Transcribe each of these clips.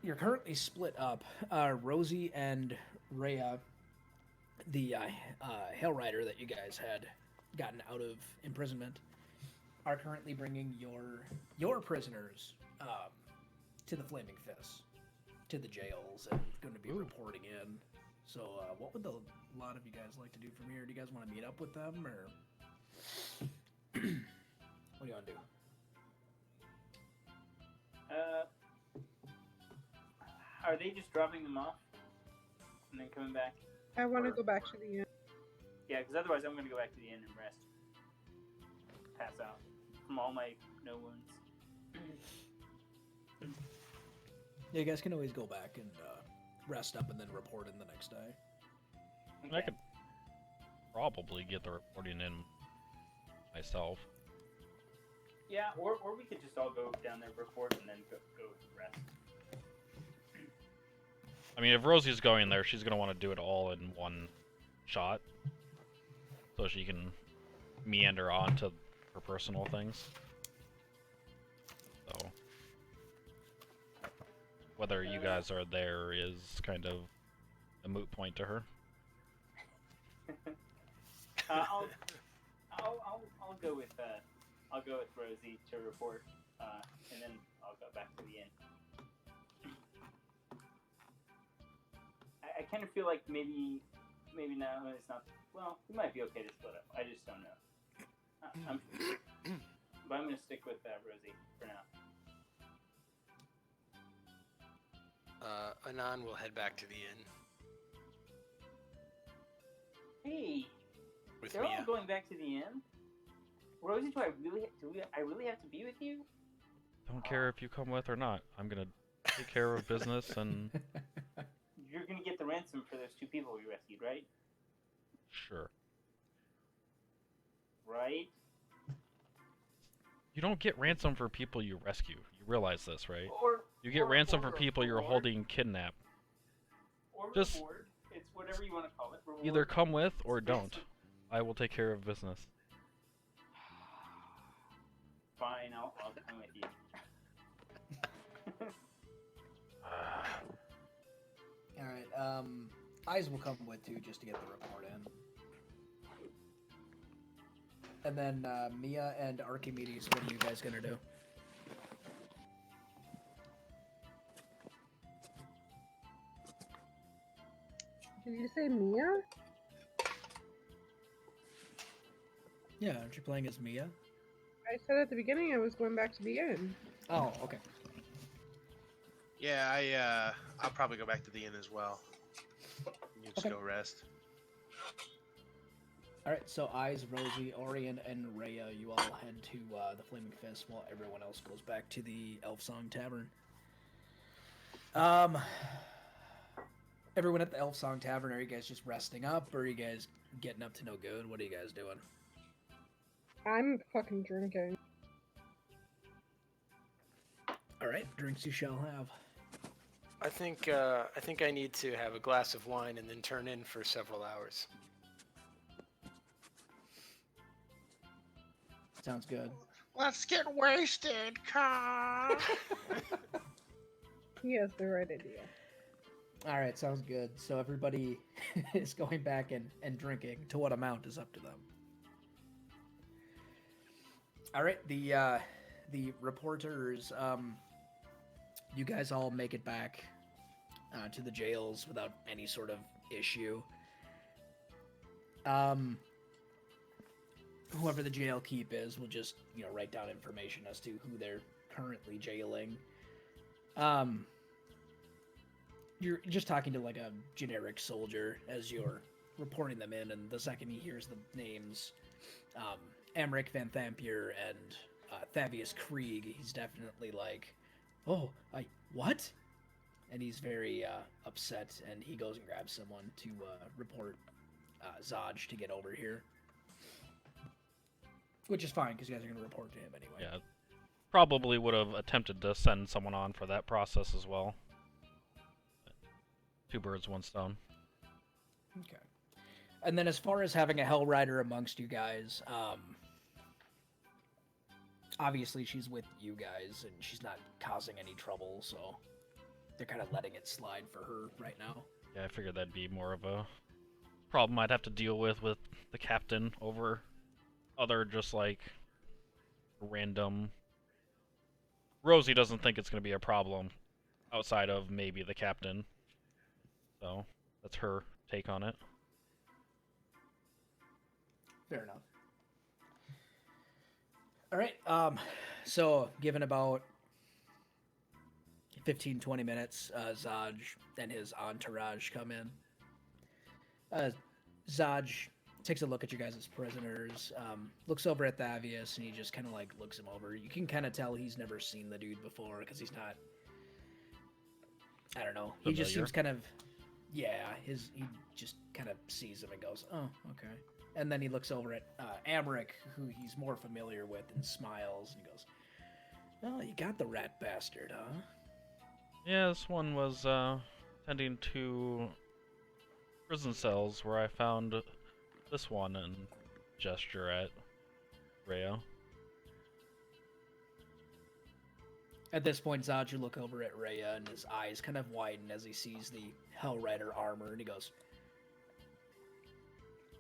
you're currently split up. Rosie and Rhea, the Hell Rider that you guys had gotten out of imprisonment, are currently bringing your prisoners to the Flaming Fists, to the jails, and going to be reporting in. So, what would the lot of you guys like to do from here? Do you guys want to meet up with them, or what do you want to do? Are they just dropping them off and then coming back? I want to go back to the inn. Yeah, because otherwise I'm going to go back to the inn and rest. Pass out from all my no wounds. Yeah, you guys can always go back and rest up and then report in the next day. Okay. I could probably get the reporting in myself. Yeah, or we could just all go down there, report, and then go rest. I mean, if Rosie's going there, she's gonna want to do it all in one shot, so she can meander on to her personal things. So, whether you guys are there is kind of a moot point to her. I'll go with Rosie to report, and then I'll go back to the inn. I kind of feel like maybe now it's not. Well, we might be okay to split up. I just don't know. But I'm gonna stick with Rosie for now. Anon will head back to the inn Hey, with they're Mia. all going back to the inn. Rosie, do I really have to be with you? Don't care if you come with or not. I'm gonna take care of business and You're gonna get the ransom for those two people we rescued, right? sure. Right? You don't get ransom for people you rescue. You realize this, right? Or You get ransom for people you're reward. holding kidnapped. Or Just- reward. It's whatever you want to call it. Reward. Either come with or It's don't. ransom. I will take care of business. Fine, I'll come with you. Alright, Eyes will come with too, just to get the report in. And then, Mia and Archimedes, what are you guys gonna do? Did you say Mia? Yeah, aren't you playing as Mia? I said at the beginning I was going back to the inn. Oh, okay. Yeah, I'll probably go back to the inn as well. You just Okay. go rest. Alright, so Eyes, Rosie, Orion, and Rhea, you all head to the Flaming Fist while everyone else goes back to the Elf Song Tavern. Everyone at the Elf Song Tavern, are you guys just resting up, or are you guys getting up to no good? What are you guys doing? I'm fucking drinking. Alright, drinks you shall have. I think I need to have a glass of wine and then turn in for several hours. Sounds good. Let's get wasted, Carl. He has the right idea. Alright, sounds good. So everybody is going back and drinking. To what amount is up to them. Alright, the reporters, you guys all make it back to the jails without any sort of issue. Whoever the jail keep is will just, write down information as to who they're currently jailing. You're just talking to like a generic soldier as you're reporting them in, and the second he hears the names, Emmerich Van Thampier and Thavius Krieg, he's definitely like, oh, what? And he's very upset, and he goes and grabs someone to report Zaj to get over here. Which is fine, because you guys are going to report to him anyway. Yeah. Probably would have attempted to send someone on for that process as well. Two birds, one stone. Okay. And then as far as having a Hell Rider amongst you guys, obviously she's with you guys, and she's not causing any trouble, so they're kind of letting it slide for her right now. Yeah, I figured that'd be more of a problem I'd have to deal with the captain over other just like random. Rosie doesn't think it's going to be a problem outside of maybe the captain. So that's her take on it. Fair enough. All right. So given about 15-20 minutes, Zaj and his entourage come in. Zaj takes a look at you guys as prisoners, looks over at Thavius, and he just kind of like looks him over. You can kind of tell he's never seen the dude before because he's not. I don't know. He just Familiar? seems kind of. Yeah, he just kind of sees him and goes, "Oh, okay." And then he looks over at Amric, who he's more familiar with, and smiles and he goes, "Oh, you got the rat bastard, huh?" Yeah, this one was tending to prison cells where I found this one and gesture at Rhea. At this point, Zaj, you look over at Rhea, and his eyes kind of widen as he sees the Hellrider armor, and he goes,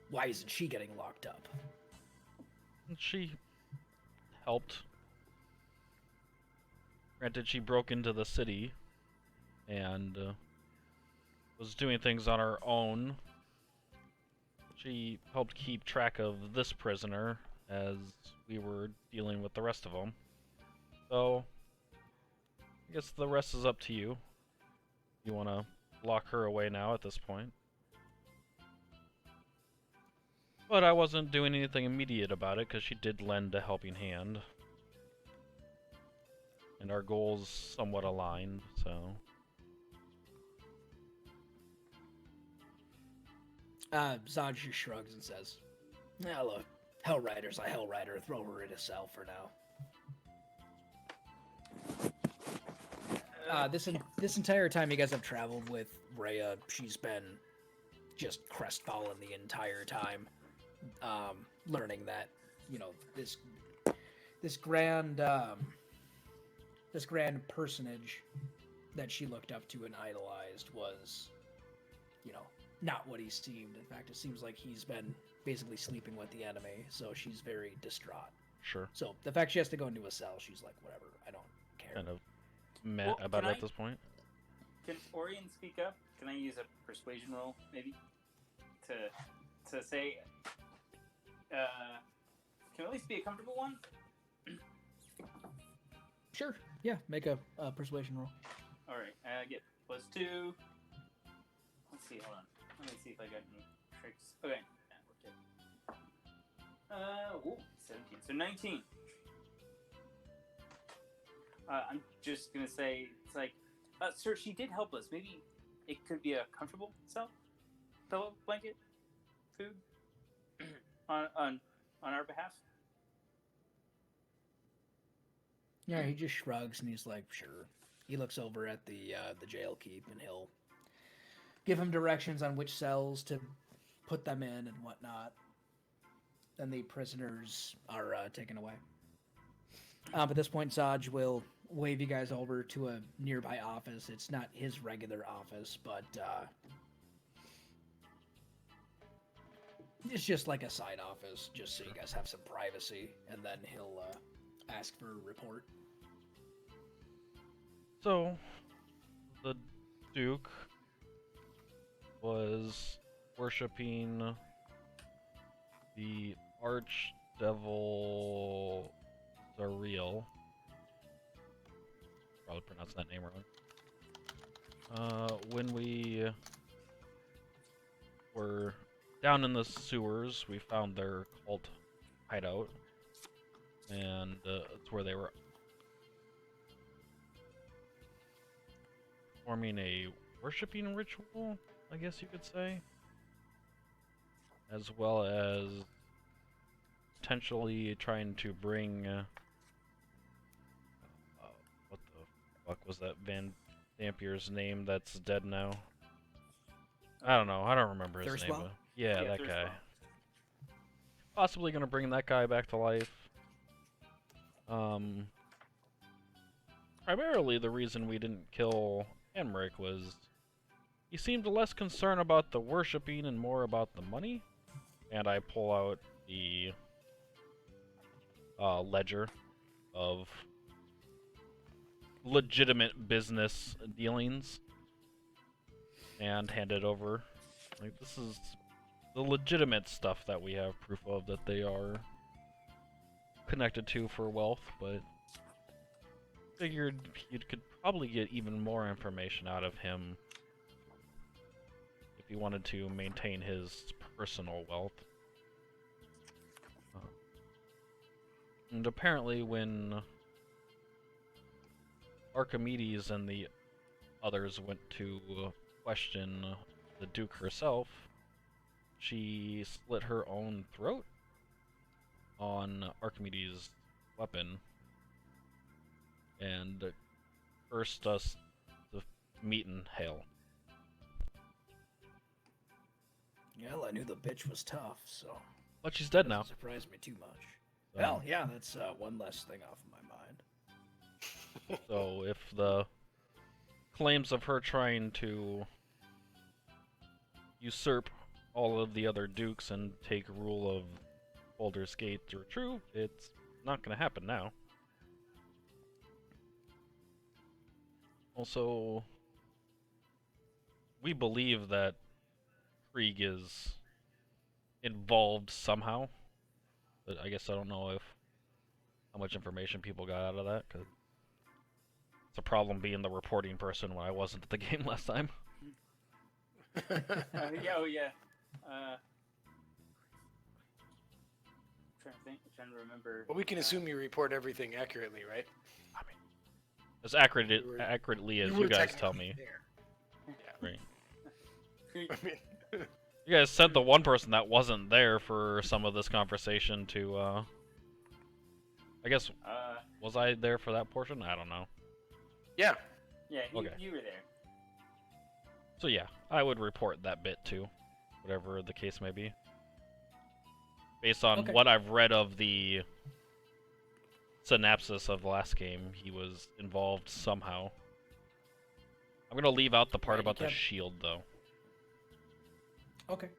"Why isn't she getting locked up?" And she helped. Granted, she broke into the city and was doing things on her own. She helped keep track of this prisoner as we were dealing with the rest of them. So, I guess the rest is up to you. You want to lock her away now at this point. But I wasn't doing anything immediate about it because she did lend a helping hand. And our goals somewhat aligned, so... Zaj just shrugs and says, "Yeah, look, Hellrider's a Hellrider. Throw her in a cell for now." This entire time you guys have traveled with Rhea, she's been just crestfallen the entire time, learning that this grand personage that she looked up to and idolized was, not what he seemed. In fact, it seems like he's been basically sleeping with the enemy, so she's very distraught. Sure. So the fact she has to go into a cell, she's like, whatever, I don't care. Kind of meh Well, about it can at this point. Can Orion speak up? Can I use a persuasion roll, maybe, to say, can at least be a comfortable one? Sure. Yeah, make a persuasion roll. All right, I get +2. Let's see. Hold on. Let me see if I got any tricks. Okay, yeah, we're good. 17. So 19. I'm just gonna say it's like, sir, she did help us. Maybe it could be a comfortable pillow, blanket, food on our behalf. Yeah, he just shrugs and he's like, sure. He looks over at the jail keep and he'll give him directions on which cells to put them in and whatnot. Then the prisoners are taken away. At this point, Zaj will wave you guys over to a nearby office. It's not his regular office, but it's just like a side office, just so you guys have some privacy. And then he'll ask for a report. So, the Duke was worshipping the Archdevil Zariel. Probably pronounced that name wrong. When we were down in the sewers, we found their cult hideout, and it's where they were performing a worshipping ritual, I guess you could say, as well as potentially trying to bring what the fuck was that Van Dampier's name that's dead now? I don't know. I don't remember his name. Thurswell? But yeah, that Thurswell. guy. Possibly gonna bring that guy back to life. Primarily the reason we didn't kill Emmerich was... He seemed less concerned about the worshipping and more about the money. And I pull out the ledger of legitimate business dealings and hand it over. Like, this is the legitimate stuff that we have proof of that they are connected to for wealth, but figured you could probably get even more information out of him if he wanted to maintain his personal wealth. And apparently when Archimedes and the others went to question the Duke herself, she slit her own throat on Archimedes' weapon and cursed us to meet in hell. Well, I knew the bitch was tough, so... But she's dead now. Doesn't surprise me too much. So, Well, yeah, that's one less thing off of my mind. so if the claims of her trying to usurp all of the other dukes and take rule of Baldur's Gate are true, it's not going to happen now. Also, we believe that Krieg is involved somehow, but I guess I don't know how much information people got out of that, because it's a problem being the reporting person when I wasn't at the game last time. Yeah, oh yeah. Trying to remember. Well, we can assume you report everything accurately, right? I mean, as accurately as you guys tell me. Yeah. Right. I mean, You guys sent the one person that wasn't there for some of this conversation to, I guess, was I there for that portion? I don't know. yeah. Yeah, Okay. you were there. So yeah, I would report that bit too, whatever the case may be. Based on Okay. what I've read of the synopsis of the last game, he was involved somehow. I'm gonna leave out the part Right, about the kept- shield, though. Okay.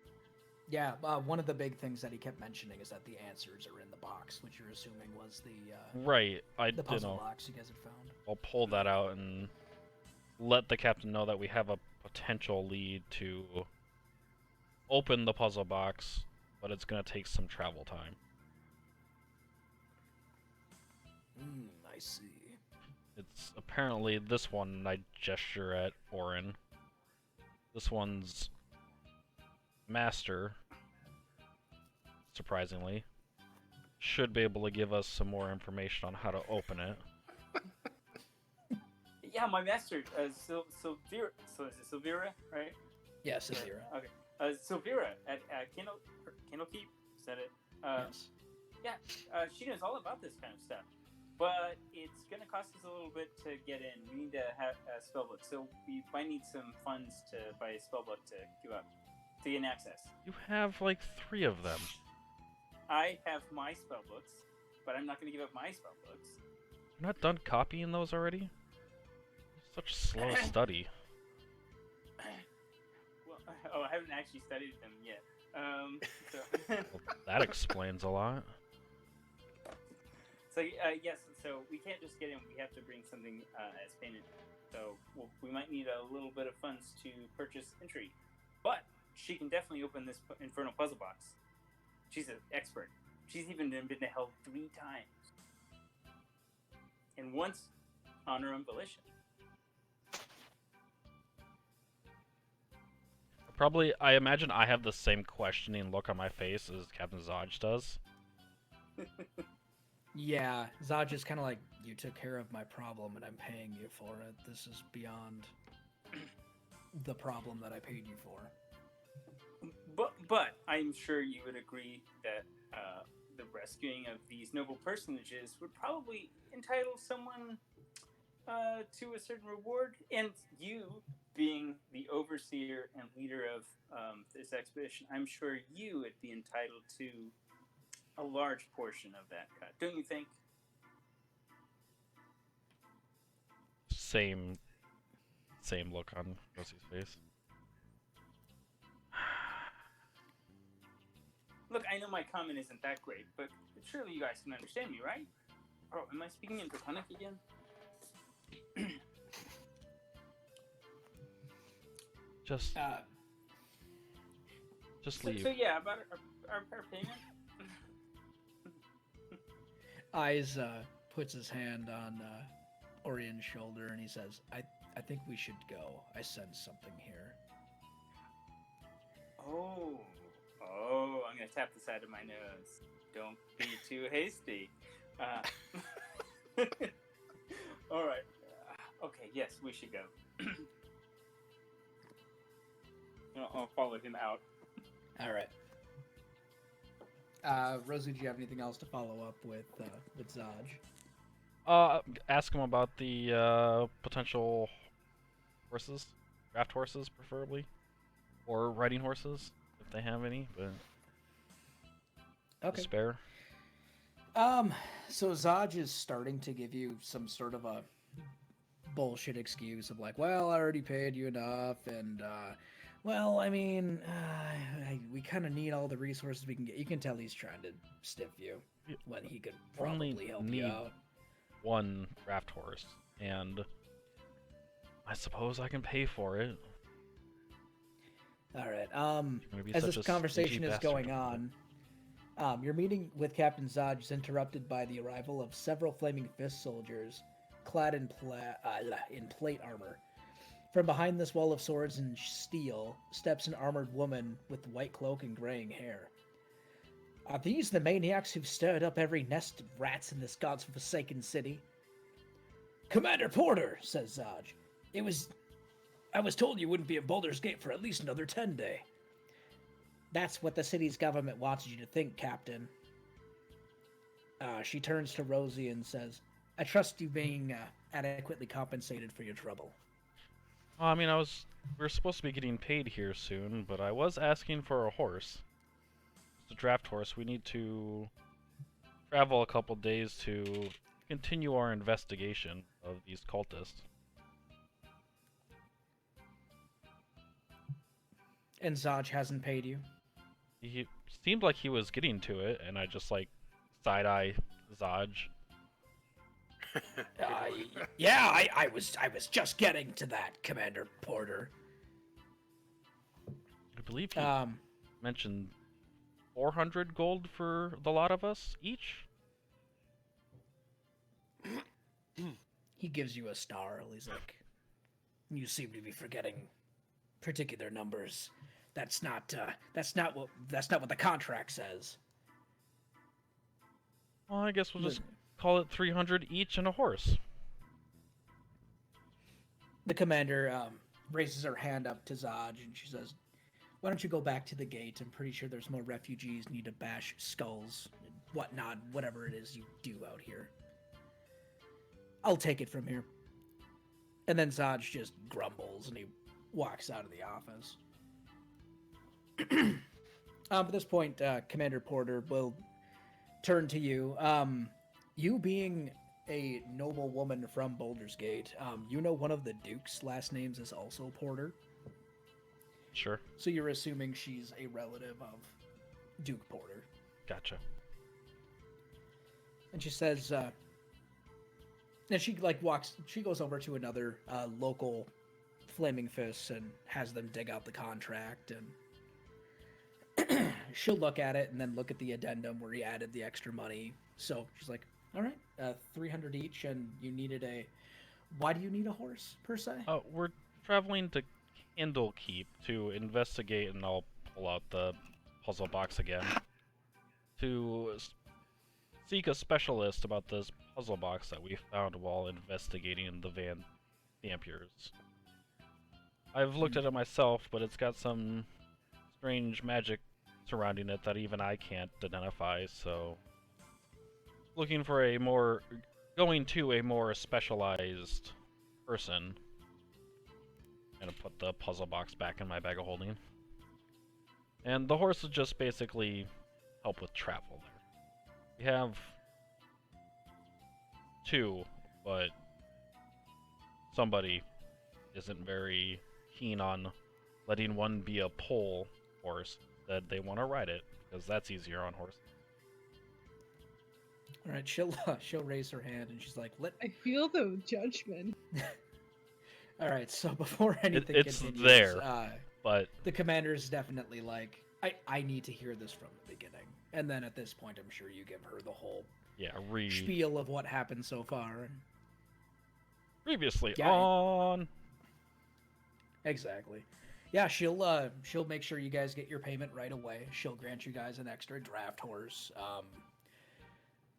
Yeah, one of the big things that he kept mentioning is that the answers are in the box, which you're assuming was the Right, the puzzle box you guys had found. I'll pull that out and let the captain know that we have a potential lead to open the puzzle box, but it's gonna take some travel time. I see. It's apparently this one I gesture at Orin. This one's master, surprisingly, should be able to give us some more information on how to open it. Yeah, my master, Silvira. So is it Silvira, right? Yeah, Silvira. Okay. Silvira at Candlekeep. Is that it? Yes. Yeah, she knows all about this kind of stuff. But it's going to cost us a little bit to get in. We need to have a spellbook. So we might need some funds to buy a spellbook to give up, to gain access. You have like 3 of them. I have my spellbooks, but I'm not going to give up my spellbooks. You're not done copying those already? Such slow study. Well, I haven't actually studied them yet. So, Well, that explains a lot. so yes, so we can't just get in. We have to bring something as payment. So we might need a little bit of funds to purchase entry. But she can definitely open this infernal puzzle box. She's an expert. She's even been to hell 3 times. And once on her own volition. Probably, I imagine I have the same questioning look on my face as Captain Zodge does. Yeah, Zodge is kind of like, you took care of my problem and I'm paying you for it. This is beyond the problem that I paid you for. But I'm sure you would agree that the rescuing of these noble personages would probably entitle someone to a certain reward. And you, being the overseer and leader of this expedition, I'm sure you would be entitled to a large portion of that cut. Don't you think? same look on Rosie's face. Look, I know my comment isn't that great, but surely you guys can understand me, right? Oh, am I speaking in Draconic again? Just leave. So yeah, about our payment. Eyes puts his hand on Orion's shoulder and he says, I think we should go. I sense something here. Oh, I'm gonna tap the side of my nose. Don't be too hasty. All right. Okay, yes, we should go. I'll follow him out. All right. Rosie, do you have anything else to follow up with Zaj? Ask him about the potential horses, draft horses preferably, or riding horses if they have any, but Okay. spare. So Zaj is starting to give you some sort of a bullshit excuse of like, well, I already paid you enough, and well, I mean, we kind of need all the resources we can get. You can tell he's trying to stiff you when he could Only probably help you need out. one draft horse, and I suppose I can pay for it. All right. You're gonna be As such this a conversation stingy is bastard. going on, your meeting with Captain Zaj is interrupted by the arrival of several Flaming Fist soldiers clad in plate armor. From behind this wall of swords and steel steps an armored woman with white cloak and graying hair. Are these the maniacs who've stirred up every nest of rats in this godforsaken city? Commander Porter, says Zaj. I was told you wouldn't be in Baldur's Gate for at least another 10 day. That's what the city's government wants you to think, Captain. She turns to Rosie and says, I trust you being adequately compensated for your trouble. Well, I mean, we're supposed to be getting paid here soon, but I was asking for a horse. It's a draft horse. We need to travel a couple days to continue our investigation of these cultists. And Zaj hasn't paid you? He seemed like he was getting to it, and I just like side-eye Zaj. Yeah, I was just getting to that, Commander Porter. I believe he mentioned 400 gold for the lot of us each. He gives you a star. He's like, you seem to be forgetting particular numbers. That's not what the contract says. Well, I guess we'll just call it 300 each and a horse. The commander raises her hand up to Zaj and she says, why don't you go back to the gate? I'm pretty sure there's more refugees need to bash skulls and whatnot, whatever it is you do out here. I'll take it from here. And then Zaj just grumbles and he walks out of the office. At this point, Commander Porter will turn to you. You being a noble woman from Baldur's Gate, you know one of the Duke's last names is also Porter. Sure. So you're assuming she's a relative of Duke Porter. Gotcha. And she says, and she she goes over to another local Flaming Fists and has them dig out the contract, and she'll look at it and then look at the addendum where he added the extra money. So she's like, all right, 300 each, and you needed why do you need a horse, per se? We're traveling to Candlekeep to investigate, and I'll pull out the puzzle box again, to seek a specialist about this puzzle box that we found while investigating the vampires. I've looked at it myself, but it's got some strange magic surrounding it that even I can't identify, so going to a more specialized person. I'm gonna put the puzzle box back in my bag of holding. And the horse would just basically help with travel there. We have two, but somebody isn't very keen on letting one be a pole horse. That they want to ride it because that's easier on horse. All right, she'll raise her hand and she's like, "Let." I feel the judgment. All right, so before anything It's continues, there. But the commander is definitely like, I need to hear this from the beginning, and then at this point, I'm sure you give her the whole yeah, spiel of what happened so far. previously Yeah, on. Exactly. Yeah, she'll make sure you guys get your payment right away. She'll grant you guys an extra draft horse.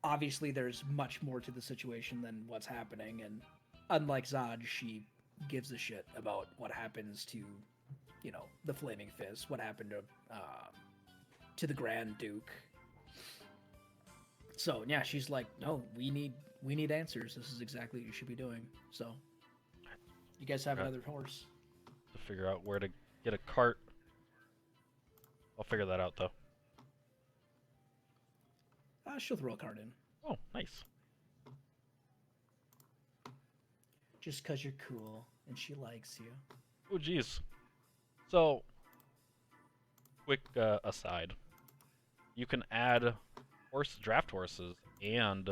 Obviously, there's much more to the situation than what's happening, and unlike Zod, she gives a shit about what happens to, the Flaming Fist, what happened to the Grand Duke. So yeah, she's like, no, we need answers. This is exactly what you should be doing. So, you guys have Okay. another horse. To figure out where to get a cart. I'll figure that out though. She'll throw a card in. Oh, nice. Just because you're cool and she likes you. Oh, geez. So, quick aside. You can add draft horses and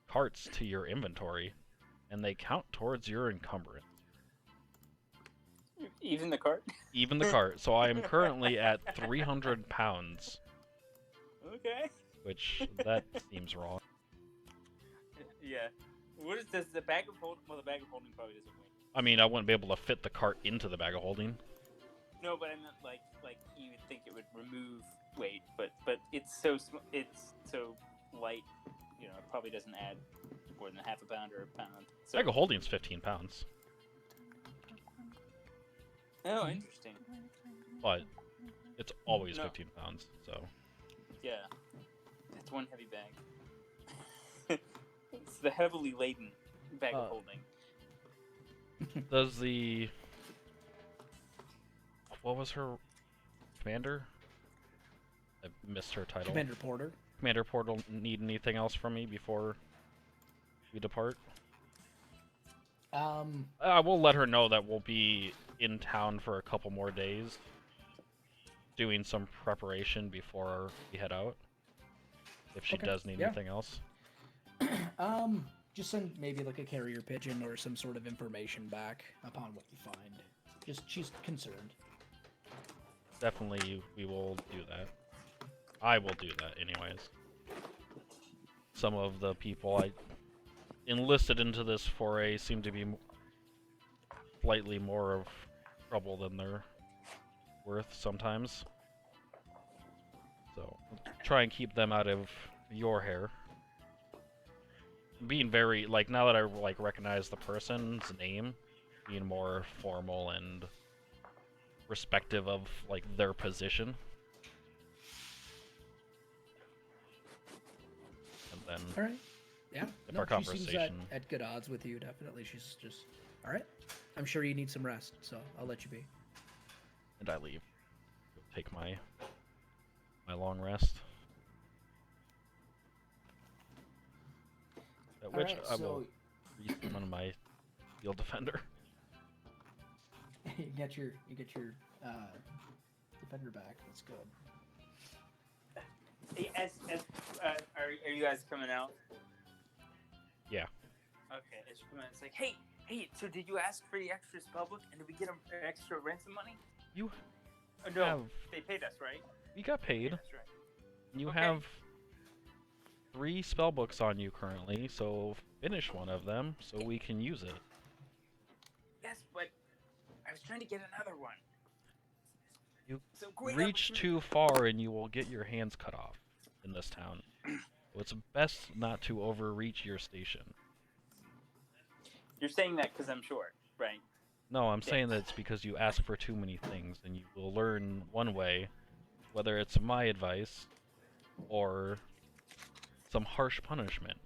carts to your inventory, and they count towards your encumbrance. Even the cart? Even the cart. So I am currently at 300 pounds, Okay. which that seems wrong. Yeah. What is this? The bag of holding? Well, the bag of holding probably doesn't weigh. I mean, I wouldn't be able to fit the cart into the bag of holding. No, but I meant like you would think it would remove weight, but it's so it's so light, it probably doesn't add more than half a pound or a pound. So, Bag of holding's 15 pounds, oh, interesting. but it's always No. 15 pounds. So Yeah, that's one heavy bag. It's the heavily laden bag of holding. does the what was her commander? I missed her title. Commander Porter. Commander Portal need anything else from me before we depart? I will let her know that we'll be in town for a couple more days, doing some preparation before we head out. If she Okay, does need yeah. anything else. Just send maybe like a carrier pigeon or some sort of information back upon what you find. Just she's concerned. Definitely, we will do that. I will do that anyways. Some of the people I enlisted into this foray seem to be slightly more of trouble than they're worth sometimes. So, try and keep them out of your hair. Being very, now that I, recognize the person's name, being more formal and respective of, their position. And then, All right. Yeah. If our She seems conversation- at good odds with you. Definitely. She's just all right. I'm sure you need some rest, so I'll let you be. and I leave. Take my long rest. At All which right, I so will resummon my field defender. you get your defender back. That's good. Hey, are you guys coming out? Yeah. Okay, as you come out, it's like, hey, so did you ask for the extra spellbook, and did we get them extra ransom money? You Oh, no, have... they paid us, right? You got paid. That's right. You Okay. have 3 spell books on you currently, so finish one of them so we can use it. Yes, but I was trying to get another one. You So great reach opportunity. too far and you will get your hands cut off in this town. So it's best not to overreach your station. You're saying that because I'm short, right? No, I'm Yeah. saying that it's because you ask for too many things, and you will learn one way, whether it's my advice or some harsh punishment.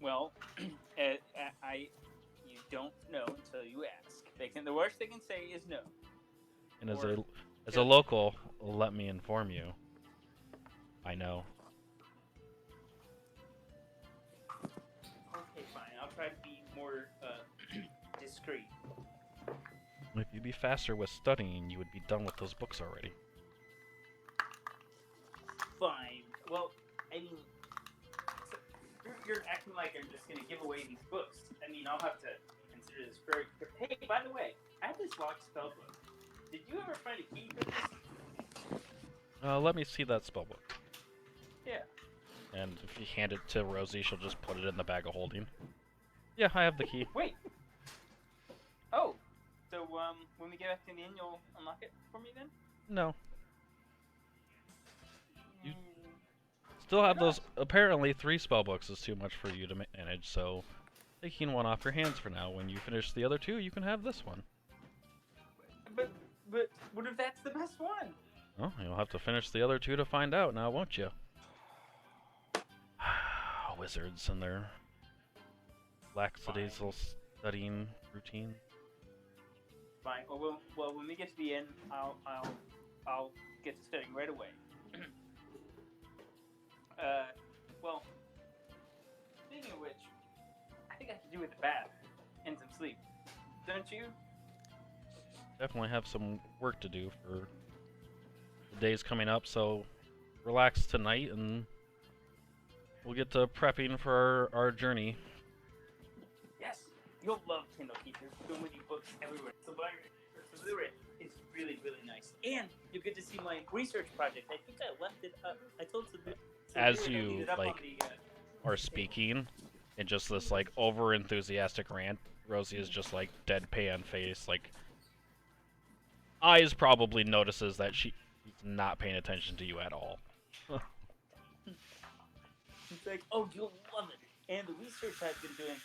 Well, you don't know until you ask. The worst they can say is no. And Or as a local, let me inform you. I know. Okay, fine. 3. If you'd be faster with studying, you would be done with those books already. Fine. Well, I mean, so you're acting like I'm just going to give away these books. I mean, I'll have to consider this very. Hey, by the way, I have this locked spell book. Did you ever find a key for this? Let me see that spellbook. Yeah. And if you hand it to Rosie, she'll just put it in the bag of holding. Yeah, I have the key. Wait. Oh. So, when we get back to the inn, you'll unlock it for me then? No. You still have those. Apparently, 3 spellbooks is too much for you to manage, so taking one off your hands for now. When you finish the other 2, you can have this one. But what if that's the best one? Well, you'll have to finish the other 2 to find out now, won't you? Wizards and their lackadaisical studying routine. Fine. Well, when we get to the inn, I'll get to studying right away. Well, speaking of which, I think I could do with a bath and some sleep. Don't you? Definitely have some work to do for the days coming up, so relax tonight and we'll get to prepping for our journey. Yes. You'll love Kindle Keith. There's so many books everywhere. So it's really, really nice. And you'll get to see my research project. I think I left it up. I told Sabira. As you, like, are speaking in just this, like, over-enthusiastic rant, Rosie is just, like, deadpan face, like, eyes probably notices that she's not paying attention to you at all. It's like, oh, you'll love it. And the research I've been doing.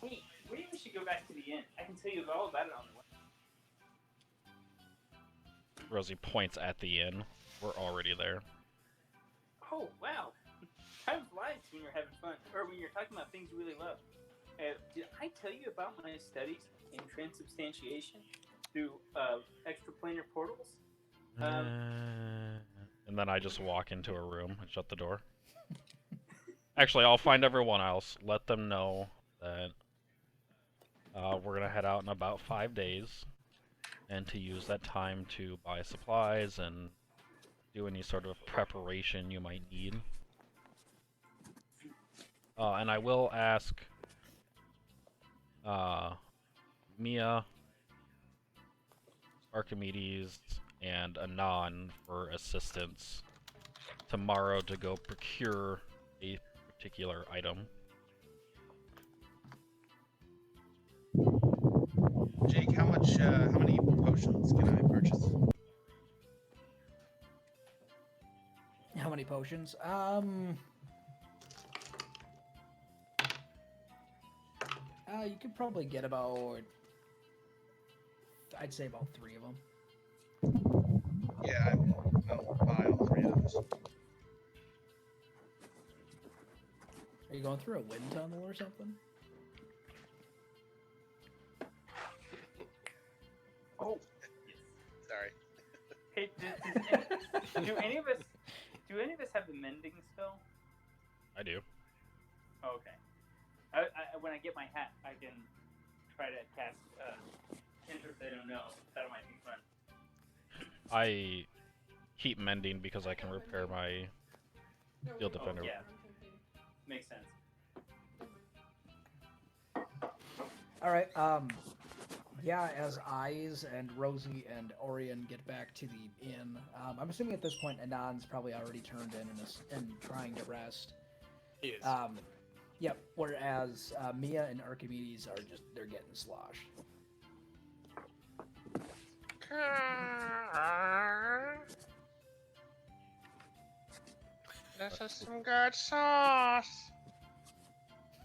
Hey, maybe we should go back to the inn. I can tell you all about it on the way. Rosie points at the inn. We're already there. Oh, wow. Time flies when you're having fun. Or when you're talking about things you really love. Did I tell you about my studies in transubstantiation through extraplanar portals? And then I just walk into a room and shut the door. Actually, I'll find everyone else. Let them know that we're going to head out in about 5 days. And to use that time to buy supplies and do any sort of preparation you might need. And I will ask Mia, Archimedes, and Anon for assistance tomorrow to go procure a particular item. Jake, how many potions can I purchase? How many potions? You could probably get about, I'd say about 3 of them. Yeah, I'll buy all 3 of those. Are you going through a wind tunnel or something? Oh. Sorry. Hey, do any of us have the mending spell? I do. Oh, okay. When I get my hat, I can try to cast Enter if they don't know. That might be fun. I keep mending because I can repair my Field Defender. Oh, yeah. Makes sense. Alright, yeah, as Eyes and Rosie and Orion get back to the inn, I'm assuming at this point Anon's probably already turned in and trying to rest. He is. Yep, whereas Mia and Archimedes are they're getting sloshed. This is some good sauce.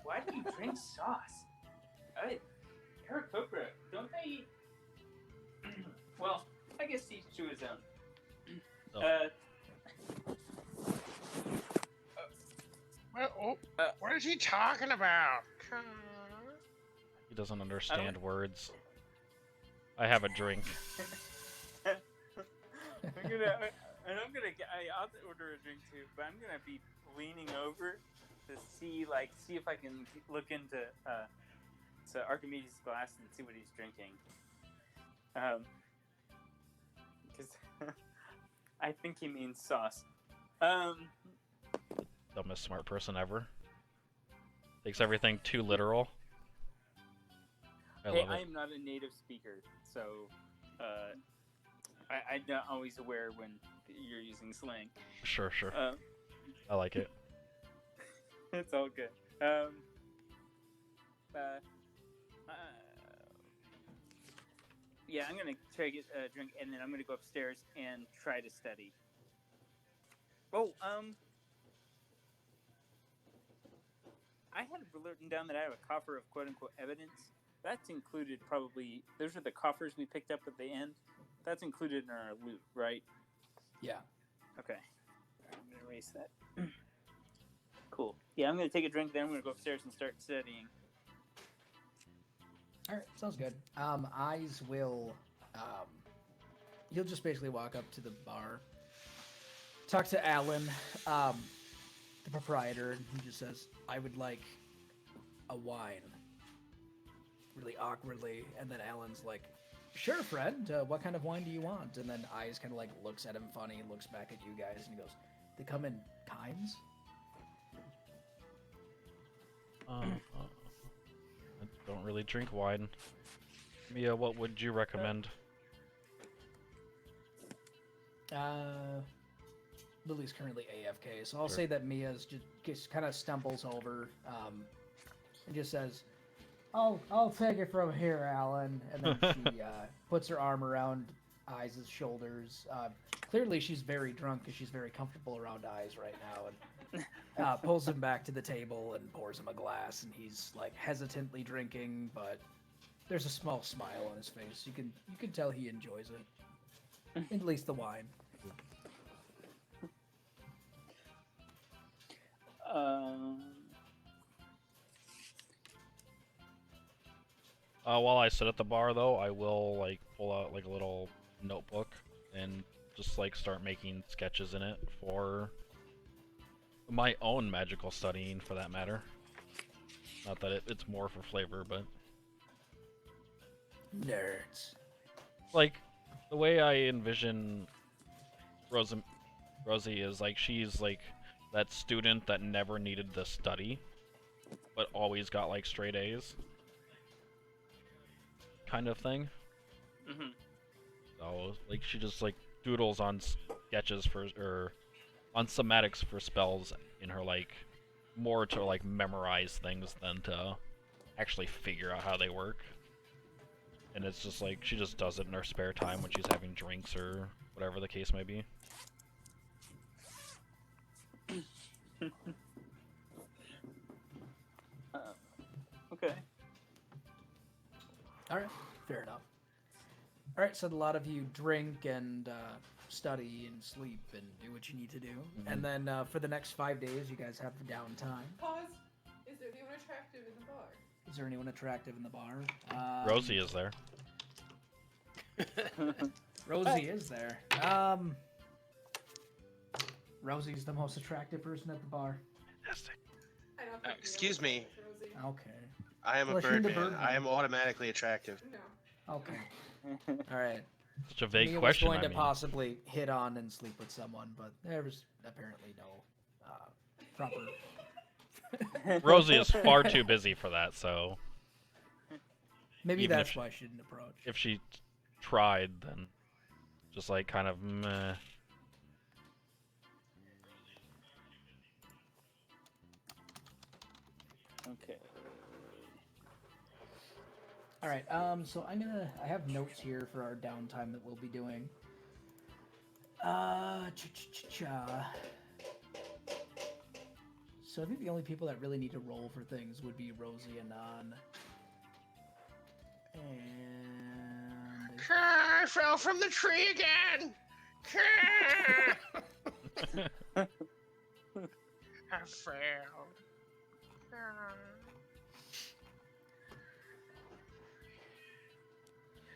Why do you drink sauce? Aarakocra, don't they eat... Well, I guess each to his own. What is he talking about? He doesn't understand words. I have a drink. I'll order a drink too, but I'm gonna be leaning over to see if I can look into to Archimedes' glass and see what he's drinking. Because I think he means sauce. Dumbest smart person ever. Takes everything too literal. I Hey, love I it. am not a native speaker, so I'm not always aware when you're using slang. Sure. I like it. It's all good. Yeah, I'm gonna try to get a drink, and then I'm gonna go upstairs and try to study. Oh, I had written down that I have a coffer of quote-unquote evidence. That's included probably. Those are the coffers we picked up at the end. That's included in our loot, right? Yeah. Okay. I'm gonna erase that. Cool. Yeah, I'm gonna take a drink. Then I'm gonna go upstairs and start studying. All right, sounds good. Eyes will, he'll just basically walk up to the bar, talk to Alan, the proprietor, and he just says, "I would like a wine." Really awkwardly, and then Alan's like, "Sure, friend. What kind of wine do you want?" And then Eyes kind of like looks at him funny, looks back at you guys, and he goes, "They come in kinds." I don't really drink wine. Mia, what would you recommend? Lily's currently AFK, so I'll Sure. say that Mia's just kind of stumbles over and just says, "I'll take it from here, Alan." And then she puts her arm around Eyes' shoulders. Clearly, she's very drunk because she's very comfortable around Eyes right now, and pulls him back to the table and pours him a glass. And he's like hesitantly drinking, but there's a small smile on his face. You can tell he enjoys it, at least the wine. While I sit at the bar, though, I will like pull out like a little notebook and just like start making sketches in it for my own magical studying, for that matter. Not that it's more for flavor, but Nerds. like the way I envision Rosie is like she's like that student that never needed to study, but always got like straight A's, kind of thing. Mm-hmm. So like she just like doodles on sketches for or on somatics for spells in her like more to like memorize things than to actually figure out how they work. And it's just like she just does it in her spare time when she's having drinks or whatever the case may be. Okay. All right, fair enough. All right, so a lot of you drink and study and sleep and do what you need to do, and then for the next 5 days, you guys have downtime. Pause. Is there anyone attractive in the bar? Is there anyone attractive in the bar? Rosie is there. Rosie is there. Rosie's the most attractive person at the bar. Fantastic. I don't think Excuse me. Rosie. Okay. I am a Well, she's the bird man. bird I man. am automatically attractive. No. Okay. All right. Such a vague Mia question. was going I to mean, possibly hit on and sleep with someone, but there was apparently no proper. Rosie is far too busy for that. So Maybe even that's if why I shouldn't approach. if she tried, then just like kind of meh. Okay. All right. So I have notes here for our downtime that we'll be doing. So I think the only people that really need to roll for things would be Rosie and Nan. And I fell from the tree again. I fell.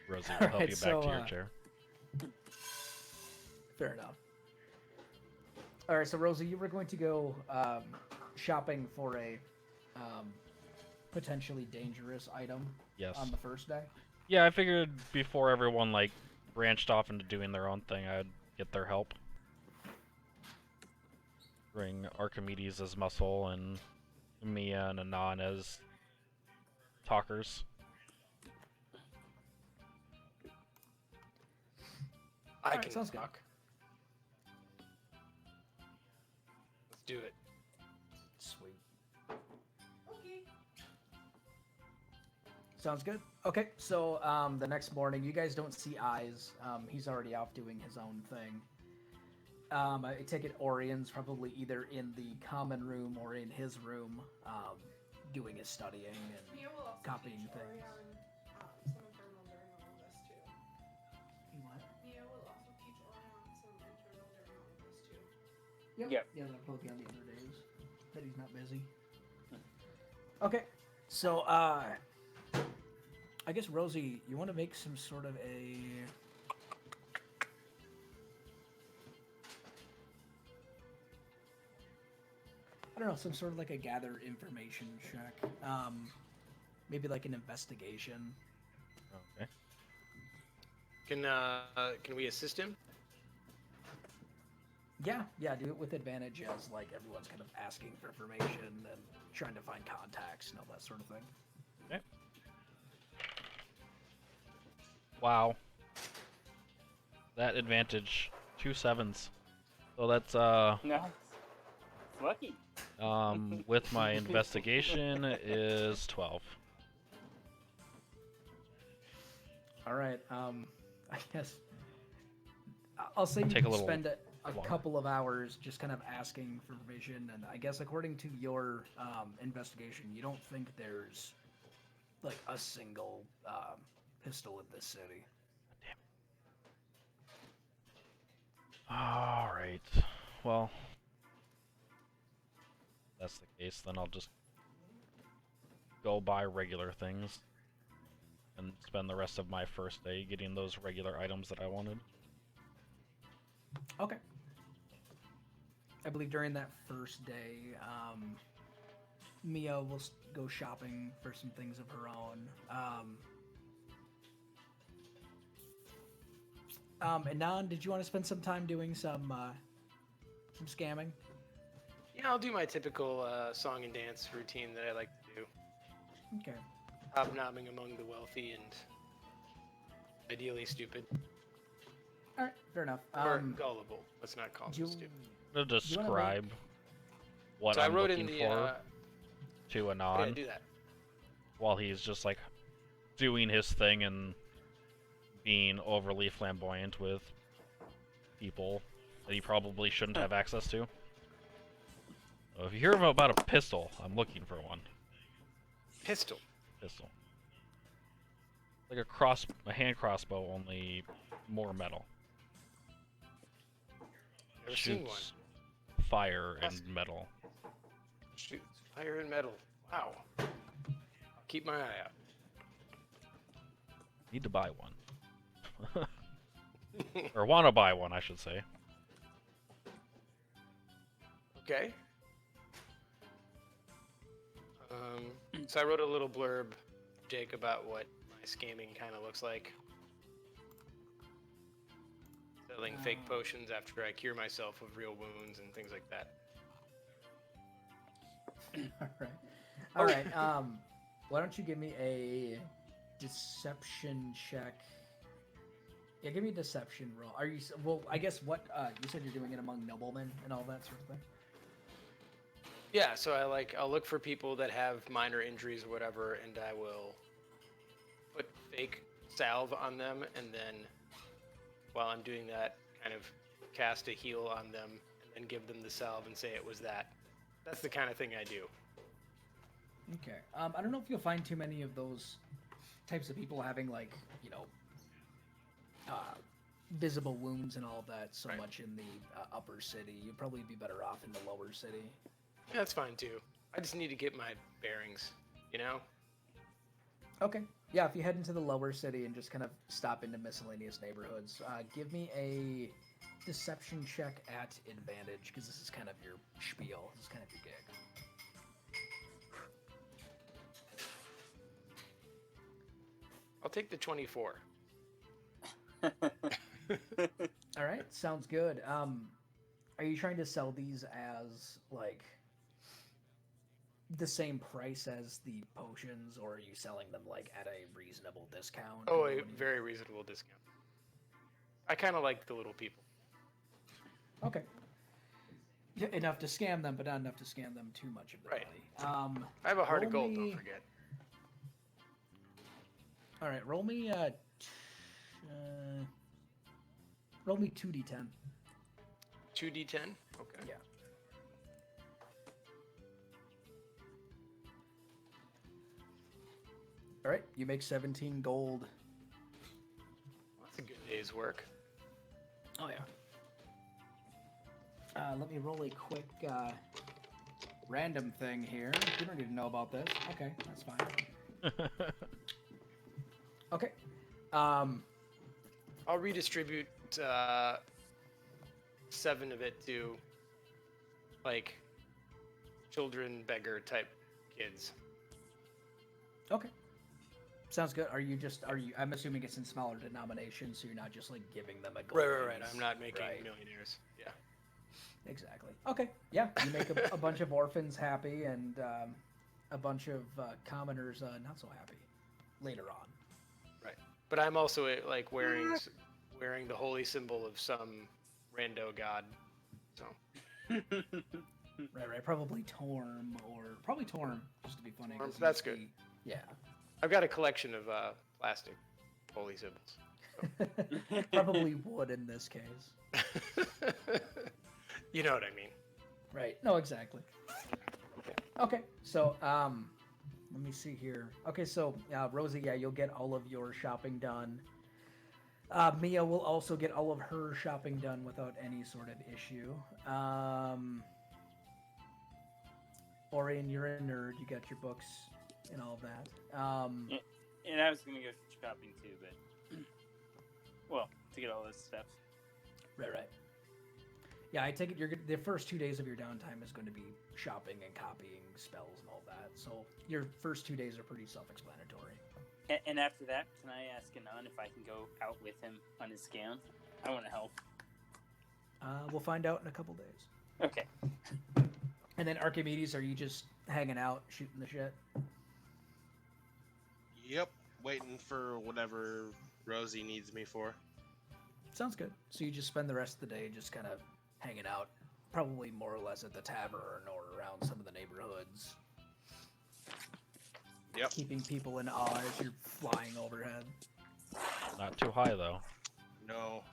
Rosie will help Alright, you back so, to your chair. fair enough. All right. So Rosie, you were going to go shopping for a potentially dangerous item Yes. on the first day. Yeah, I figured before everyone like branched off into doing their own thing, I'd get their help. Bring Archimedes as muscle and Mia and Anon as talkers. I Alright, can sounds good. talk. Let's do it. Sweet. Okay. Sounds good. Okay, so the next morning, you guys don't see Eyes. He's already off doing his own thing. I take it Orion's probably either in the common room or in his room, doing his studying and Mia will also copying teach things. Orion some internal during all of this too. What? Mia will also teach Orion some internal during all of this too. Yep. Yep. Yeah, that'll probably be on the other days that he's not busy. Okay, so I guess Rosie, you want to make some sort of a. I don't know, some sort of like a gather information check. Maybe like an investigation. Okay. Can we assist him? Yeah, do it with advantage as like everyone's kind of asking for information and trying to find contacts and all that sort of thing. Okay. Wow. That advantage, 2 7s. So that's No. Lucky. with my investigation is 12. All right. I guess I'll say you Take a can little spend a longer. couple of hours just kind of asking for information, and I guess according to your investigation, you don't think there's like a single pistol in this city. All right. Well, if that's the case, then I'll just go buy regular things and spend the rest of my first day getting those regular items that I wanted. Okay. I believe during that first day, Mia will go shopping for some things of her own. Anon, did you want to spend some time doing some scamming? Yeah, I'll do my typical song and dance routine that I like to do. Okay. Hobnobbing among the wealthy and ideally stupid. All right, fair enough. Or gullible. Let's not call do you, them stupid. To describe what So I I'm wrote looking in the. for to Yeah, Anon do that. while he's just like doing his thing and being overly flamboyant with people that he probably shouldn't have access to. So if you hear about a pistol, I'm looking for one. Pistol. Pistol. Like a hand crossbow, only more metal. Never seen one. Shoots fire and Yes. metal. Shoots fire and metal. Wow. I'll keep my eye out. Need to buy one. Or want to buy one, I should say. Okay. So I wrote a little blurb, Jake, about what my scamming kind of looks like. Selling fake potions after I cure myself of real wounds and things like that. All right. Why don't you give me a deception check? Yeah, give me a deception roll. Are you well? I guess what you said you're doing it among noblemen and all that sort of thing. Yeah, so I'll look for people that have minor injuries or whatever, and I will put fake salve on them, and then while I'm doing that, kind of cast a heal on them, and then give them the salve and say it was that. That's the kind of thing I do. Okay. I don't know if you'll find too many of those types of people having like visible wounds and all of that so Right. much in the upper city. You'd probably be better off in the lower city. Yeah, that's fine too. I just need to get my bearings, you know? Okay. Yeah, if you head into the lower city and just kind of stop into miscellaneous neighborhoods, give me a deception check at advantage, because this is kind of your spiel. This is kind of your gig. I'll take the 24. All right, sounds good. Are you trying to sell these as like the same price as the potions, or are you selling them like at a reasonable discount? Oh, or a what do you- very reasonable discount. I kind of like the little people. Okay. Yeah, enough to scam them, but not enough to scam them too much of their Right. money. I have a heart of roll gold, me- don't forget. All right, roll me 2d10. 2d10? Okay. Yeah. All right, you make 17 gold. That's a good day's work. Oh yeah. Let me roll a quick random thing here. You don't need to know about this. Okay, that's fine. Okay. I'll redistribute 7 of it to, like, children beggar type kids. Okay. Sounds good. Are you? I'm assuming it's in smaller denominations, so you're not just like giving them a gold. Right. I'm not making Right. millionaires. Yeah. Exactly. Okay. Yeah, you make a bunch of orphans happy and a bunch of commoners not so happy later on. Right. But I'm also like wearing the holy symbol of some rando god. So. Right. Probably Torm just to be funny. Torm, 'cause he's that's good. Yeah. I've got a collection of plastic holy symbols. Probably wood in this case. You know what I mean. Right. No, exactly. Okay. So, let me see here. Okay, so Rosie, yeah, you'll get all of your shopping done. Mia will also get all of her shopping done without any sort of issue. Orion, you're a nerd. You got your books and all of that. And I was gonna go shopping too, but well, to get all this stuff. Right. Yeah, I take it the first 2 days of your downtime is going to be shopping and copying spells and all that. So your first 2 days are pretty self-explanatory. And after that, can I ask Anon if I can go out with him on his scan? I want to help. We'll find out in a couple days. Okay. And then Archimedes, are you just hanging out, shooting the shit? Yep, waiting for whatever Rosie needs me for. Sounds good. So you just spend the rest of the day just kind of hanging out, probably more or less at the tavern or around some of the neighborhoods. Yep. Keeping people in awe as you're flying overhead. Not too high though. No.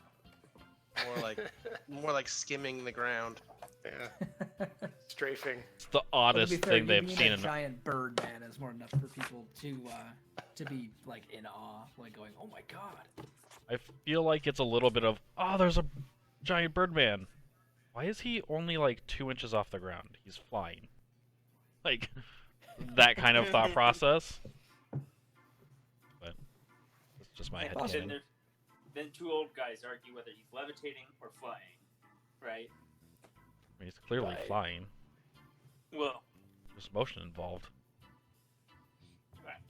More like skimming the ground. Yeah. Strafing. It's the Well, to oddest be fair, thing you they've being seen a in. giant bird man is more enough for people to be like in awe, like going, "Oh my god!" I feel like it's a little bit of, oh, there's a giant birdman. Why is he only like 2 inches off the ground? He's flying. Like, that kind of thought process. But it's just my And head then, canon. then two old guys argue whether he's levitating or flying, right? I mean, he's clearly Right. flying. Well, There's motion involved. right.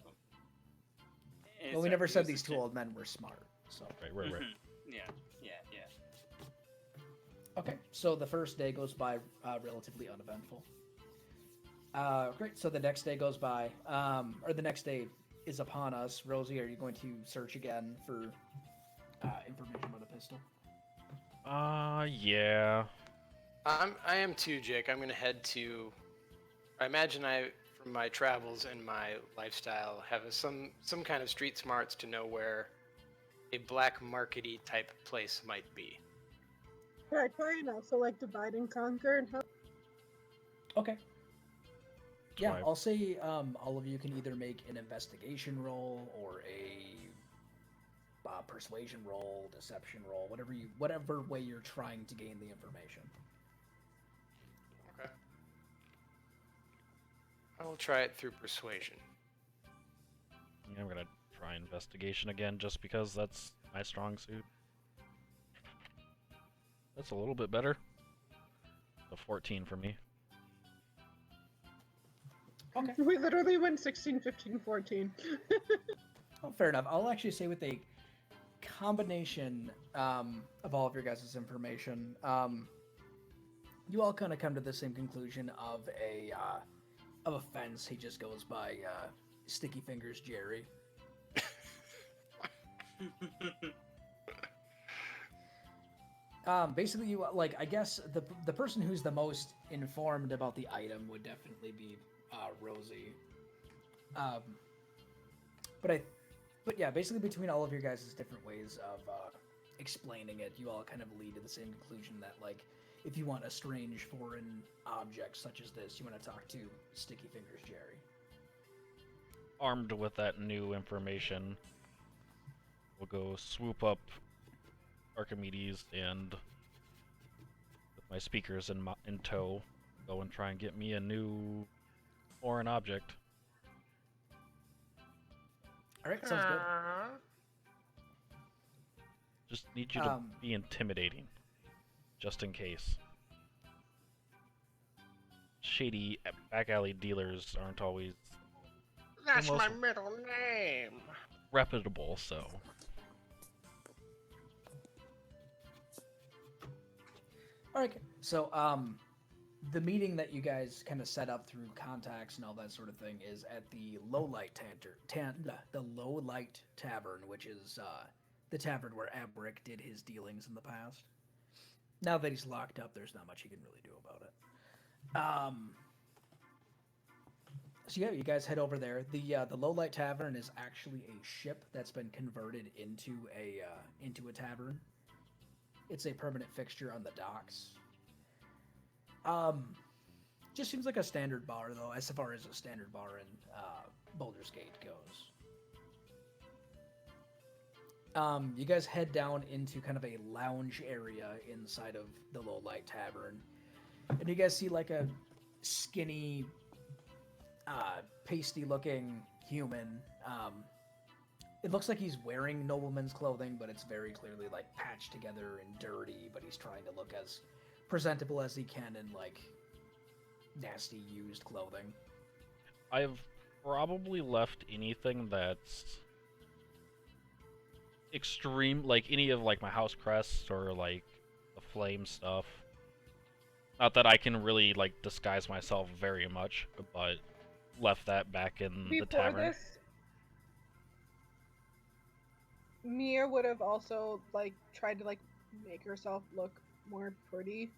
Well, we never said these two old men were smart. So Right. Yeah. okay, so the first day goes by relatively uneventful. Great. So the next day goes by, or the next day is upon us. Rosie, are you going to search again for information about a pistol? Yeah. I am too, Jake. I'm gonna head to. I imagine from my travels and my lifestyle, have some kind of street smarts to know where a black markety type place might be. Yeah, I try and also like divide and conquer and help. Okay. Yeah, Right. I'll say all of you can either make an investigation roll or a persuasion roll, deception roll, whatever way you're trying to gain the information. Okay. I will try it through persuasion. Yeah, I'm gonna try investigation again just because that's my strong suit. That's a little bit better. A 14 for me. Okay. We literally went 16, 15, 14. Oh, fair enough. I'll actually say with a combination of all of your guys' information, you all kind of come to the same conclusion of a fence. He just goes by Sticky Fingers Jerry. Basically, you like. I guess the person who's the most informed about the item would definitely be Rosie. Um, but yeah, basically between all of your guys' different ways of explaining it, you all kind of lead to the same conclusion that like, if you want a strange foreign object such as this, you want to talk to Sticky Fingers Jerry. Armed with that new information, we'll go swoop up Archimedes and, with my speakers in tow, go and try and get me a new foreign object. All right, sounds good. Just need you to be intimidating, just in case. Shady back alley dealers aren't always That's most my middle name. reputable, so. All right, so the meeting that you guys kind of set up through contacts and all that sort of thing is at the the Low Light Tavern, which is the tavern where Abrick did his dealings in the past. Now that he's locked up, there's not much he can really do about it. So yeah, you guys head over there. The Low Light Tavern is actually a ship that's been converted into a tavern. It's a permanent fixture on the docks. Just seems like a standard bar though, as far as a standard bar in Baldur's Gate goes. You guys head down into kind of a lounge area inside of the Low Light Tavern, and you guys see like a skinny, pasty-looking human. It looks like he's wearing nobleman's clothing, but it's very clearly like patched together and dirty. But he's trying to look as presentable as he can in like nasty used clothing. I've probably left anything that's extreme, like any of like my house crests or like the flame stuff. Not that I can really like disguise myself very much, but left that back in the Before tavern. this, Mia would have also like tried to like make herself look more pretty.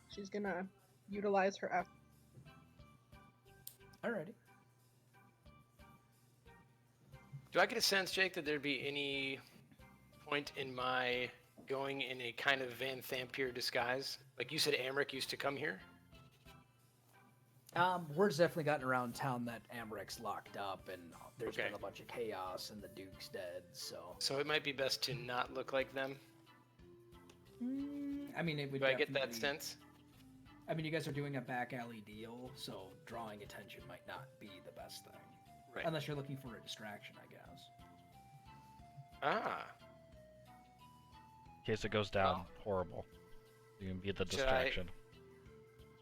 She's gonna utilize her effort. Alrighty. Do I get a sense, Jake, that there'd be any point in my going in a kind of Van Thampier disguise? Like you said, Amric used to come here? Word's definitely gotten around town that Amric's locked up, and there's Okay. been a bunch of chaos, and the Duke's dead. So it might be best to not look like them. I mean, it would. Do I get that definitely- sense? I mean, you guys are doing a back alley deal, so drawing attention might not be the best thing, Right. unless you're looking for a distraction, I guess. Ah. In case it goes down Well. horrible, you can be the Should I- distraction.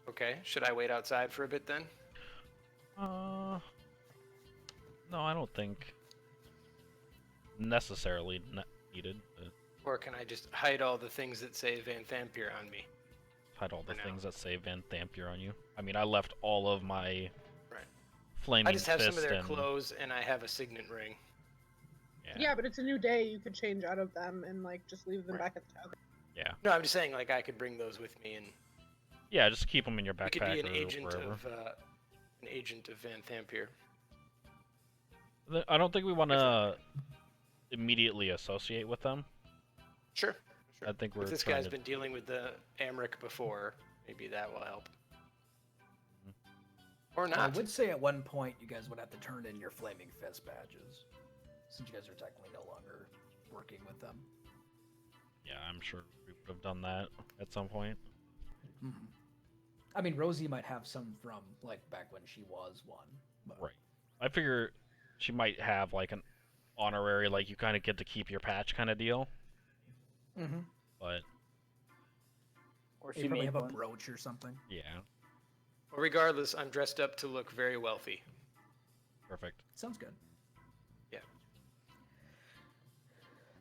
Okay. Should I wait outside for a bit then? No, I don't think necessarily needed. Or can I just hide all the things that say Van Thampier on me? Hide all the For now. things that say Van Thampier on you. I mean, I left all of my Right. flaming I just have some of fist their and clothes and I have a signet ring. Yeah, but it's a new day. You could change out of them and like just leave them Right. back at the tavern. No, I'm just saying, like, I could bring those with me and yeah, just keep them in your I could backpack be an or agent wherever. of Van Thampier. I don't think we want to immediately associate with them. Sure. I think we're If this trying guy's to... been dealing with the Amric before, maybe that will help. Or I not. would say at one point you guys would have to turn in your flaming fist badges, since you guys are technically no longer working with them. Yeah, I'm sure we would have done that at some point. Mhm. I mean, Rosie might have some from like back when she was one. But... Right. I figure she might have like an honorary, like you kind of get to keep your patch kind of deal. Mm-hmm. But Or You she probably made have a one. brooch or something. yeah, Well, regardless, I'm dressed up to look very wealthy. perfect. Sounds good.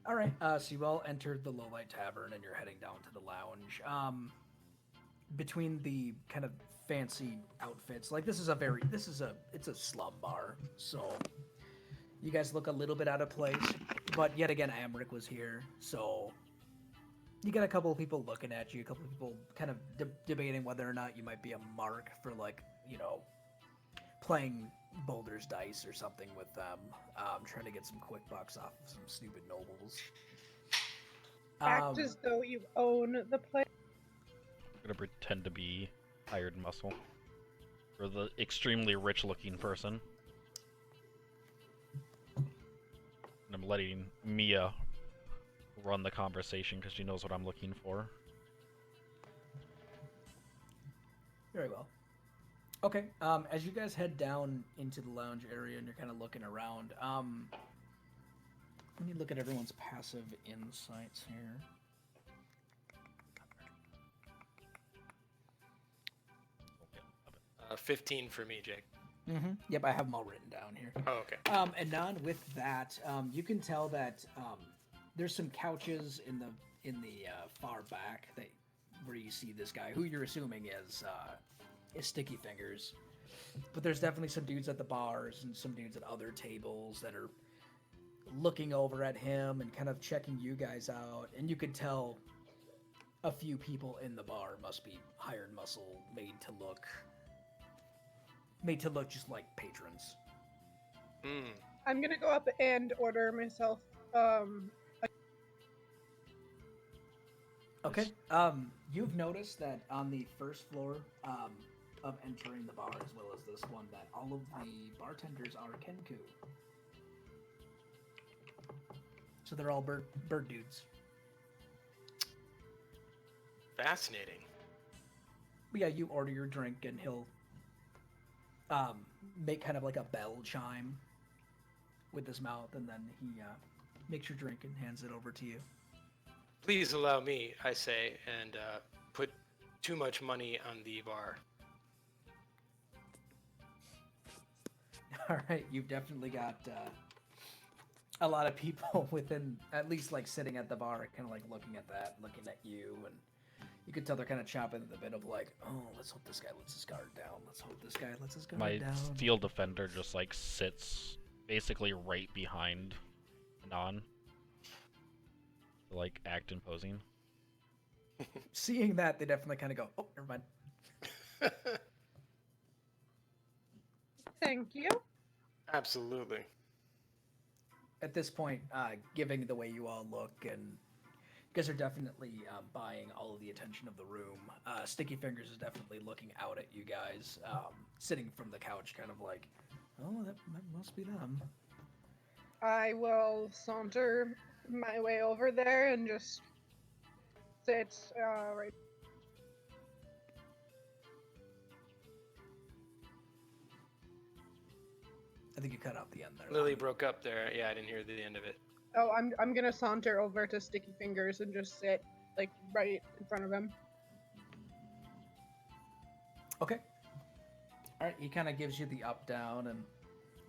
All right. So you all entered the Low Light Tavern and you're heading down to the lounge. Between the kind of fancy outfits, like it's a slum bar, so you guys look a little bit out of place. But yet again, Amric was here, so you got a couple of people looking at you, a couple of people kind of debating whether or not you might be a mark for, like, playing Boulder's Dice or something with them, trying to get some quick bucks off of some stupid nobles. Act as though you own the place. I'm gonna pretend to be hired muscle for the extremely rich-looking person. And I'm letting Mia run the conversation because she knows what I'm looking for. Very well. Okay, as you guys head down into the lounge area and you're kind of looking around, let me look at everyone's passive insights here. 15 for me, Jake. Mm-hmm. Yep, I have them all written down here. Oh, okay. And non, with that, you can tell that there's some couches in the far back where you see this guy, who you're assuming is Sticky Fingers. But there's definitely some dudes at the bars and some dudes at other tables that are looking over at him and kind of checking you guys out. And you could tell a few people in the bar must be hired muscle, made to look just like patrons. I'm gonna go up and order myself. Okay. You've noticed that on the first floor of entering the bar, as well as this one, that all of the bartenders are Kenku. So they're all bird dudes. Fascinating. But yeah, you order your drink and he'll make kind of like a bell chime with his mouth, and then he makes your drink and hands it over to you. Please allow me, I say, and put too much money on the bar. All right, you've definitely got a lot of people within, at least like sitting at the bar, kind of like looking at that, looking at you, and you could tell they're kind of chopping at the bit of like, oh, let's hope this guy lets his guard down. Let's hope this guy lets his guard My down. steel defender just like sits basically right behind Anon to like act imposing. Seeing that, they definitely kind of go, oh, never mind. Thank you. Absolutely. At this point, given the way you all look, and you guys are definitely buying all of the attention of the room, Sticky Fingers is definitely looking out at you guys, sitting from the couch, kind of like, oh, that must be them. I will saunter my way over there and just sit right. I think you cut out the end there. Lily broke up there. Yeah, I didn't hear the end of it. Oh, I'm gonna saunter over to Sticky Fingers and just sit like right in front of him. Okay. All right, he kind of gives you the up down and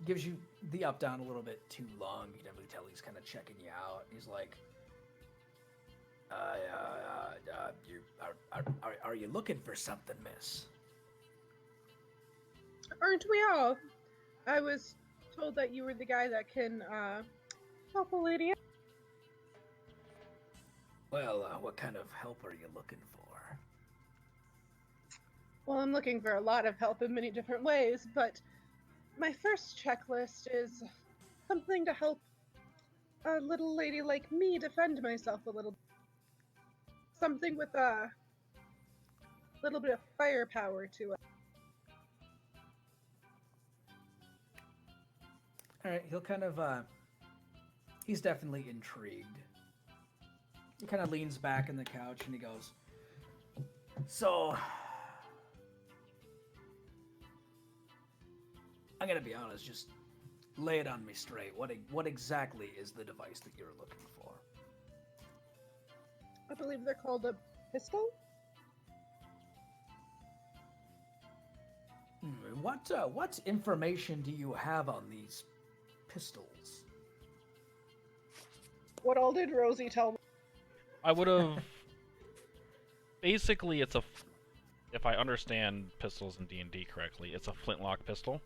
gives you the up down a little bit too long. You can definitely tell he's kind of checking you out. He's like, are you looking for something, miss? Aren't we all? I was told that you were the guy that can help a lady. Well, what kind of help are you looking for? Well, I'm looking for a lot of help in many different ways, but my first checklist is something to help a little lady like me defend myself a little. Something with a little bit of firepower to it. All right, he'll kind of, he's definitely intrigued. He kind of leans back in the couch and he goes, so, I'm gonna be honest, just lay it on me straight. What exactly is the device that you're looking for? I believe they're called a pistol? What information do you have on these pistols? What all did Rosie tell me? I would have. Basically, it's a. If I understand pistols in D&D correctly, it's a flintlock pistol.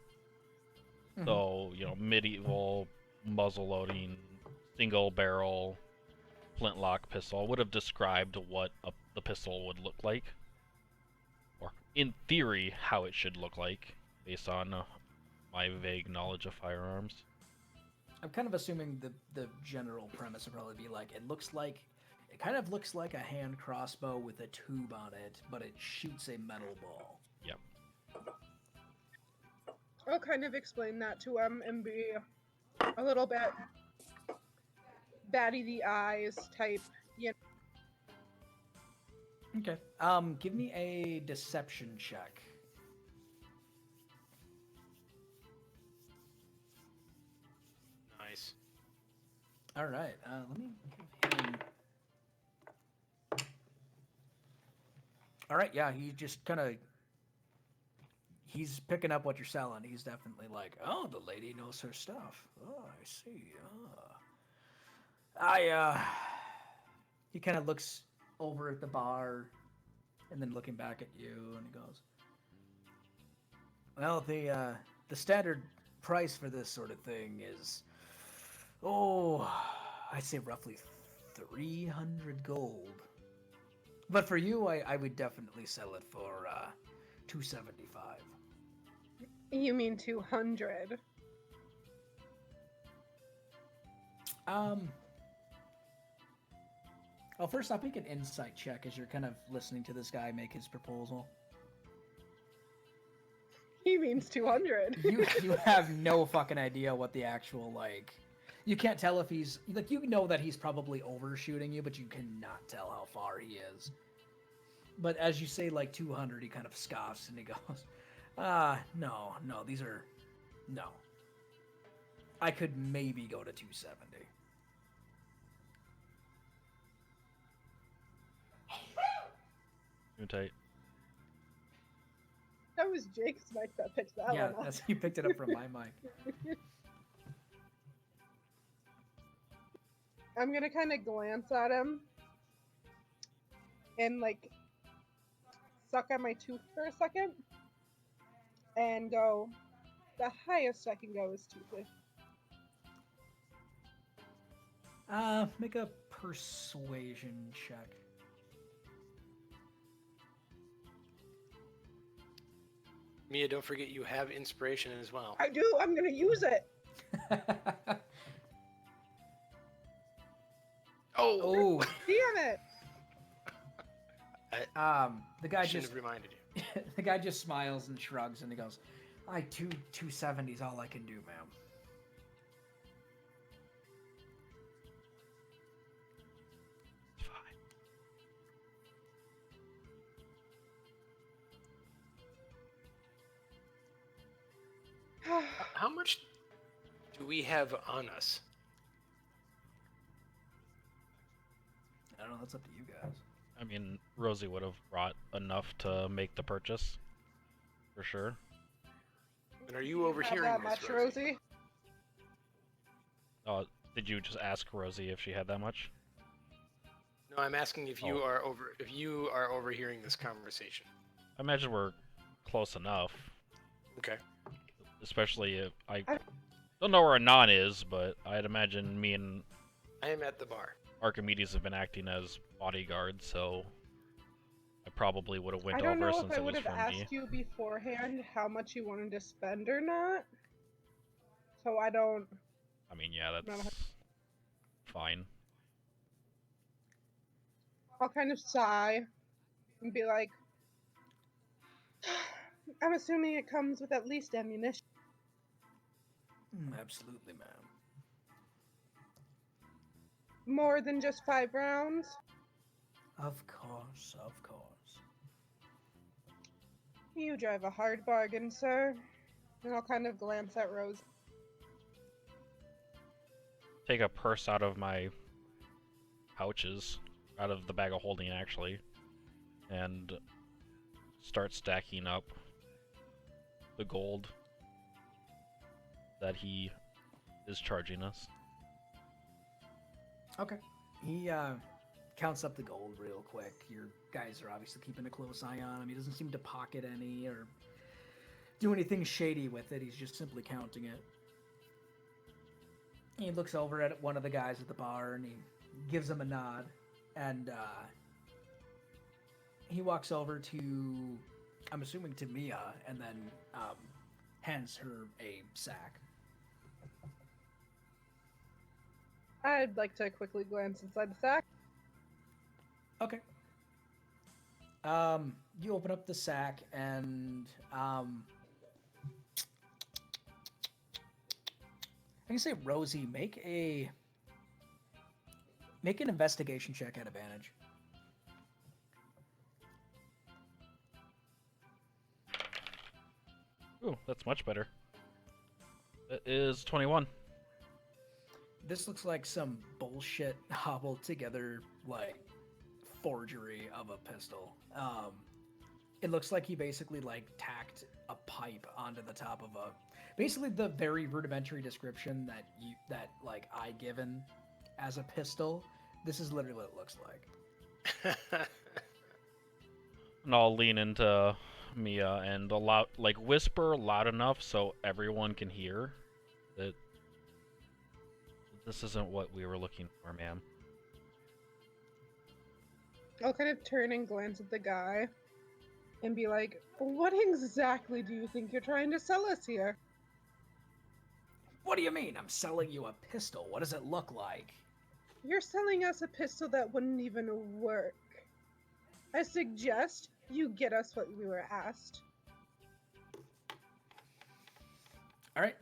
Mhm. So, you know, medieval, muzzle-loading, single-barrel, flintlock pistol. I would have described what the pistol would look like. Or, in theory, how it should look like, based on my vague knowledge of firearms. I'm kind of assuming the general premise would probably be like, it kind of looks like a hand crossbow with a tube on it, but it shoots a metal ball. Yep. I'll kind of explain that to him and be a little bit batty the eyes type. You know. Okay. Give me a deception check. Nice. All right. Let me give him. All right. Yeah, he just kind of. He's picking up what you're selling. He's definitely like, oh, the lady knows her stuff. Oh, I see. He kind of looks over at the bar, and then looking back at you, and he goes, well, the standard price for this sort of thing is, I'd say roughly 300 gold. But for you, I would definitely sell it for 275. You mean 200? Well, first off, make an insight check as you're kind of listening to this guy make his proposal. He means 200. You have no fucking idea what the actual, like... You can't tell if he's... Like, you know that he's probably overshooting you, but you cannot tell how far he is. But as you say, like, 200, he kind of scoffs and he goes, no, these are... No. I could maybe go to 270. Too tight. That was Jake's mic that picked that Yeah, one up. that's, he picked it up from my mic. I'm gonna kind of glance at him and like suck on my tooth for a second and go, the highest I can go is 250. Make a persuasion check. Mia, don't forget you have inspiration as well. I do. I'm gonna use it. Oh, Damn it! The guy shouldn't just have reminded you. the guy just smiles and shrugs and he goes, "I 270 is all I can do, ma'am." How much do we have on us? I don't know. That's up to you guys. I mean, Rosie would have brought enough to make the purchase, for sure. And are you overhearing that this, much, Rosie? Oh, did you just ask Rosie if she had that much? No, I'm asking if you are overhearing this conversation. I imagine we're close enough. Okay. Especially if I don't know where Anon is, but I'd imagine me and I am at the bar. Archimedes have been acting as bodyguards, so I probably would have went I don't over know since if I it would was have from me. asked you beforehand how much you wanted to spend or not. So I don't. I mean, yeah, that's fine. I'll kind of sigh and be like, I'm assuming it comes with at least ammunition. Absolutely, ma'am. More than just 5 rounds? Of course, of course. You drive a hard bargain, sir. And I'll kind of glance at Rose. Take a purse out of my pouches, out of the bag of holding actually, and start stacking up the gold that he is charging us. Okay. He counts up the gold real quick. Your guys are obviously keeping a close eye on him. He doesn't seem to pocket any or do anything shady with it. He's just simply counting it. He looks over at one of the guys at the bar and he gives him a nod. And he walks over to, I'm assuming to Mia, and then hands her a sack. I'd like to quickly glance inside the sack. Okay. You open up the sack and I can say Rosie, make an investigation check at advantage. Ooh, that's much better. That is 21. This looks like some bullshit hobbled together like forgery of a pistol. It looks like he basically like tacked a pipe onto the top of a basically the very rudimentary description that like I given as a pistol. This is literally what it looks like. And I'll lean into Mia and whisper loud enough so everyone can hear that this isn't what we were looking for, ma'am. I'll kind of turn and glance at the guy and be like, what exactly do you think you're trying to sell us here? What do you mean? I'm selling you a pistol. What does it look like? You're selling us a pistol that wouldn't even work. I suggest you get us what we were asked. All right.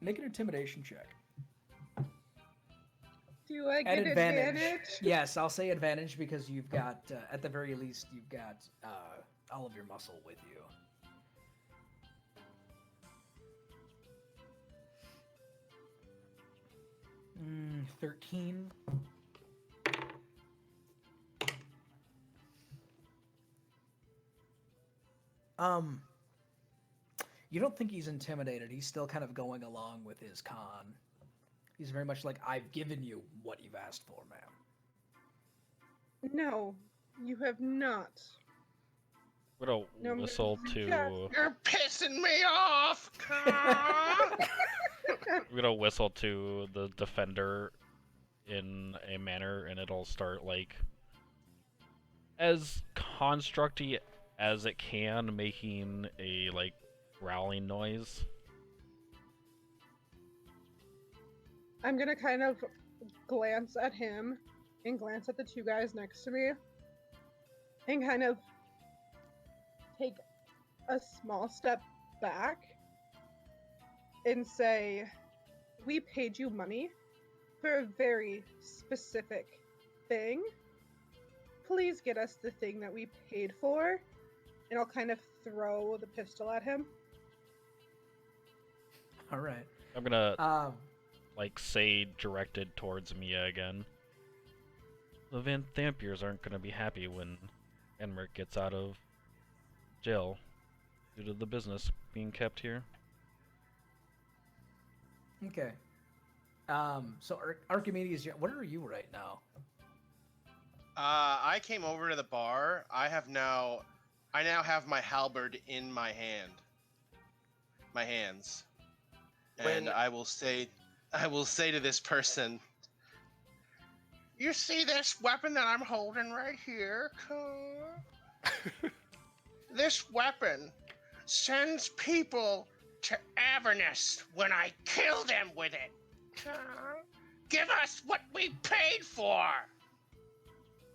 Make an intimidation check. Do I At get advantage? Yes, I'll say advantage because you've got, at the very least, you've got all of your muscle with you. 13. You don't think he's intimidated. He's still kind of going along with his con. He's very much like, I've given you what you've asked for, ma'am. No, you have not. We're gonna whistle to. You're pissing me off. We're gonna whistle to the defender in a manner, and it'll start like as constructy as it can, making a like growling noise. I'm gonna kind of glance at him and glance at the two guys next to me and kind of take a small step back and say, we paid you money for a very specific thing. Please get us the thing that we paid for. And I'll kind of throw the pistol at him. All right. I'm gonna say directed towards Mia again. The Van Thampiers aren't gonna be happy when Enric gets out of jail due to the business being kept here. Okay. So Archimedes, what are you right now? I came over to the bar. I now have my halberd in my hands, and I will say to this person, you see this weapon that I'm holding right here? This weapon sends people to Avernus when I kill them with it. Give us what we paid for.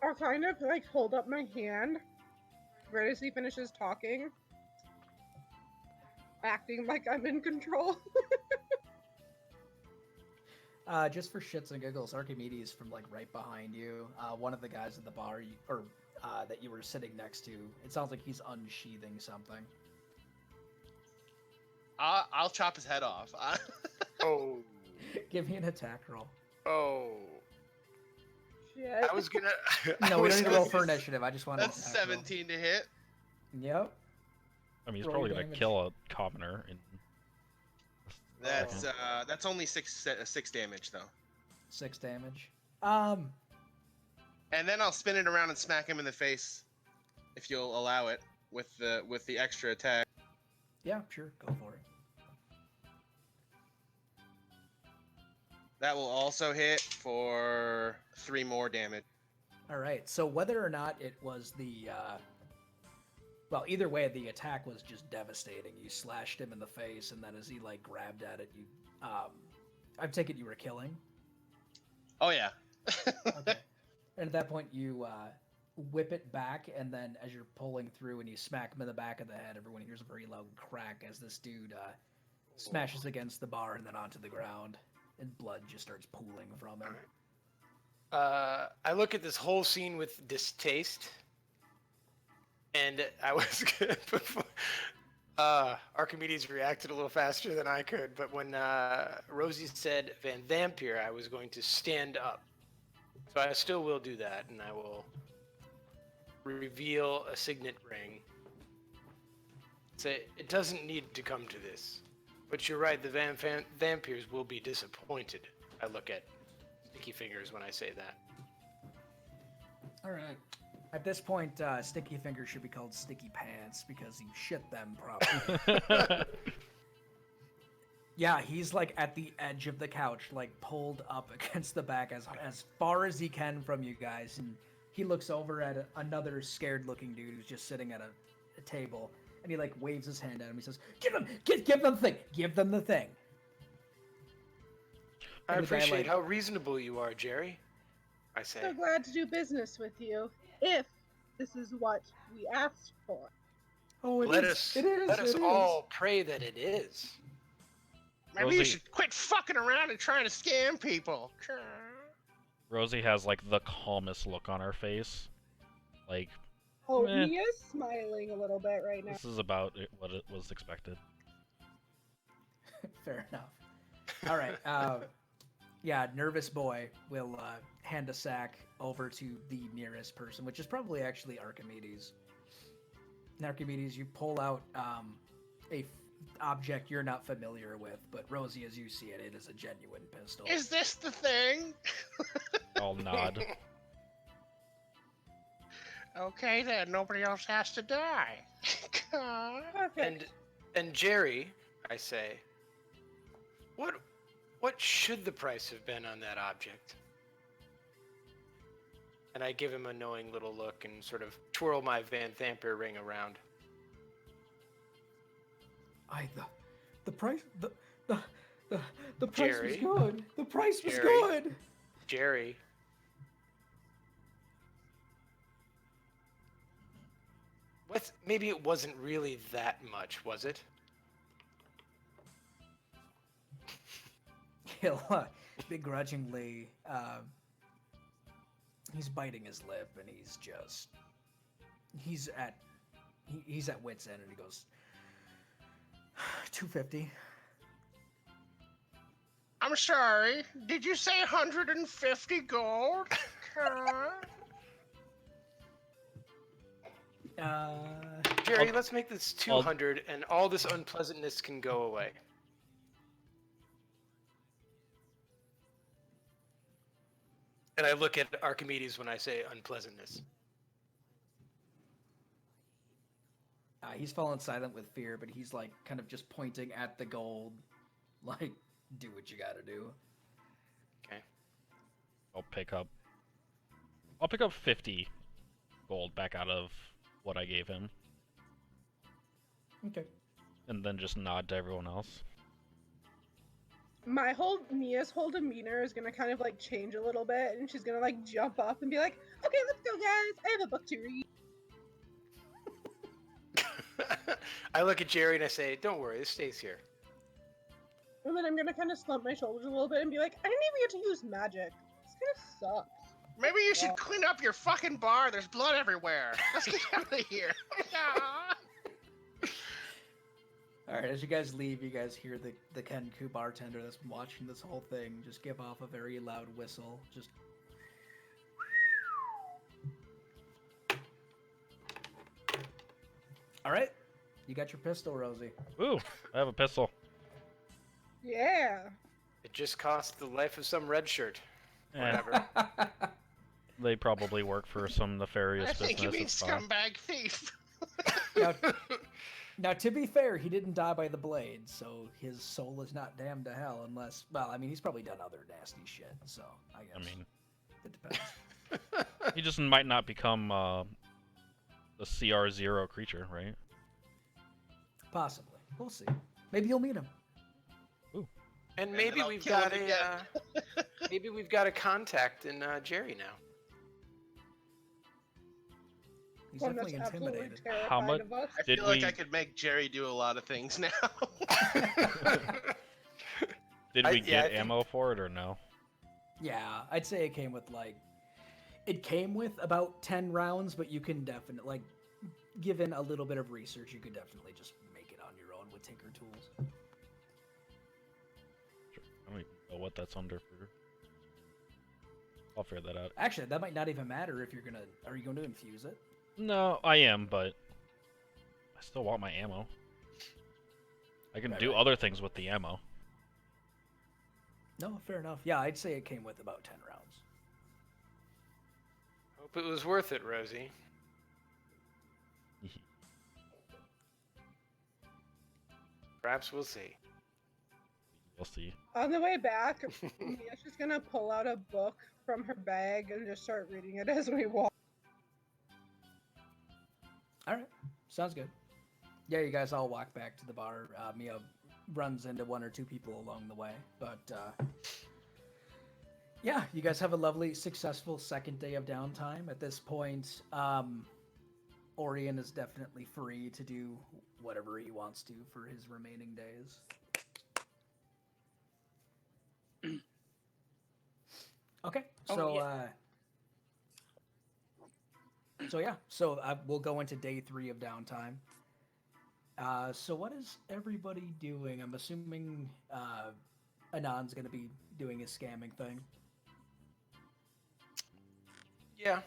I'll kind of like hold up my hand right as he finishes talking, acting like I'm in control. Just for shits and giggles, Archimedes from like right behind you, one of the guys at the bar, that you were sitting next to, it sounds like he's unsheathing something. I'll chop his head off. Oh. Give me an attack roll. Oh. Shit. I was gonna. No, we don't need to roll for initiative. I just want That's 17 to hit. Yep. I mean, he's Roll probably gonna damage. kill a commoner. That's only six damage though. 6 damage. And then I'll spin it around and smack him in the face, if you'll allow it, with the extra attack. Yeah, sure, go for it. That will also hit for 3 more damage. All right. So whether or not it was the, well, either way, the attack was just devastating. You slashed him in the face, and then as he like grabbed at it, you, I take it you were killing. Oh yeah. Okay. And at that point, you whip it back, and then as you're pulling through and you smack him in the back of the head, everyone hears a very loud crack as this dude smashes against the bar and then onto the ground, and blood just starts pooling from him. I look at this whole scene with distaste, and I was before Archimedes reacted a little faster than I could, but when Rosie said Van Vampire, I was going to stand up. So I still will do that, and I will reveal a signet ring. Say, it doesn't need to come to this, but you're right, the vampires will be disappointed. I look at Sticky Fingers when I say that. All right. At this point, Sticky Fingers should be called Sticky Pants because you shit them properly. Yeah, he's like at the edge of the couch, like pulled up against the back as far as he can from you guys, and he looks over at another scared-looking dude who's just sitting at a table, and he like waves his hand at him. He says, "Give them the thing! Give them the thing!" I And the guy, appreciate like, how reasonable you are, Jerry. I say. So glad to do business with you, if this is what we asked for. "Oh, Let us all pray that it is. Maybe Rosie- you should quit fucking around and trying to scam people. Rosie has like the calmest look on her face. Like, Oh, Meh. he is smiling a little bit right now. this is about what it was expected. Fair enough. All right. Yeah, Nervous Boy will hand a sack over to the nearest person, which is probably actually Archimedes. And Archimedes, you pull out a object you're not familiar with, but Rosie, as you see it, it is a genuine pistol. Is this the thing? I'll nod. Okay then, nobody else has to die. Perfect. And Jerry, I say, what should the price have been on that object? And I give him a knowing little look and sort of twirl my Van Vampire ring around. The price the price Jerry? was good. The price was Jerry? good. Jerry. Maybe it wasn't really that much, was it? He'll begrudgingly he's biting his lip and he's at wit's end, and he goes, 250. I'm sorry, did you say 150 gold? Jerry, let's make this 200 and all this unpleasantness can go away. And I look at Archimedes when I say unpleasantness. He's fallen silent with fear, but he's like kind of just pointing at the gold, like, do what you gotta do. Okay. I'll pick up 50 gold back out of what I gave him, Okay. and then just nod to everyone else. Mia's whole demeanor is gonna kind of like change a little bit, and she's gonna like jump up and be like, "Okay, let's go, guys. I have a book to read." I look at Jerry and I say, "Don't worry, this stays here." And then I'm gonna kind of slump my shoulders a little bit and be like, "I didn't even get to use magic. This kind of sucks." Maybe you should clean up your fucking bar. There's blood everywhere. Let's get out of here. All right, as you guys leave, you guys hear the Kenku bartender that's been watching this whole thing just give off a very loud whistle. Just. All right, you got your pistol, Rosie. Ooh, I have a pistol. Yeah. It just cost the life of some red shirt. Whatever. They probably work for some nefarious I think you business. mean It's fine. scumbag thief. now, now, to be fair, he didn't die by the blade, so his soul is not damned to hell unless, well, I mean, he's probably done other nasty shit, so I guess I mean, it depends. he just might not become a CR0 creature, right? Possibly. We'll see. Maybe you'll meet him. And then maybe I'll we've kill got him maybe we've got a contact in Jerry now. He's One that's definitely absolutely intimidated. terrified How much of us. I Did feel like we- I could make Jerry do a lot of things now. Did I we get think- ammo for it or no? Yeah, I'd say it came with it came with about 10 rounds, but you can definitely, given a little bit of research, you could definitely just make it on your own with Tinker tools. Sure. I don't even know what that's under for. I'll figure that out. Actually, that might not even matter if are you going to infuse it? No, I am, but I still want my ammo. I can do Right. other things with the ammo. No, fair enough. Yeah, I'd say it came with about 10 rounds. Hope it was worth it, Rosie. Perhaps we'll see. We'll see. On the way back, Mia's just gonna pull out a book from her bag and just start reading it as we walk. All right, sounds good. Yeah, you guys all walk back to the bar. Mia runs into one or two people along the way, but yeah, you guys have a lovely, successful second day of downtime. At this point, Orion is definitely free to do whatever he wants to for his remaining days. Okay, Oh, so yeah. we'll go into day 3 of downtime. So what is everybody doing? I'm assuming Anand's gonna be doing his scamming thing. Yeah.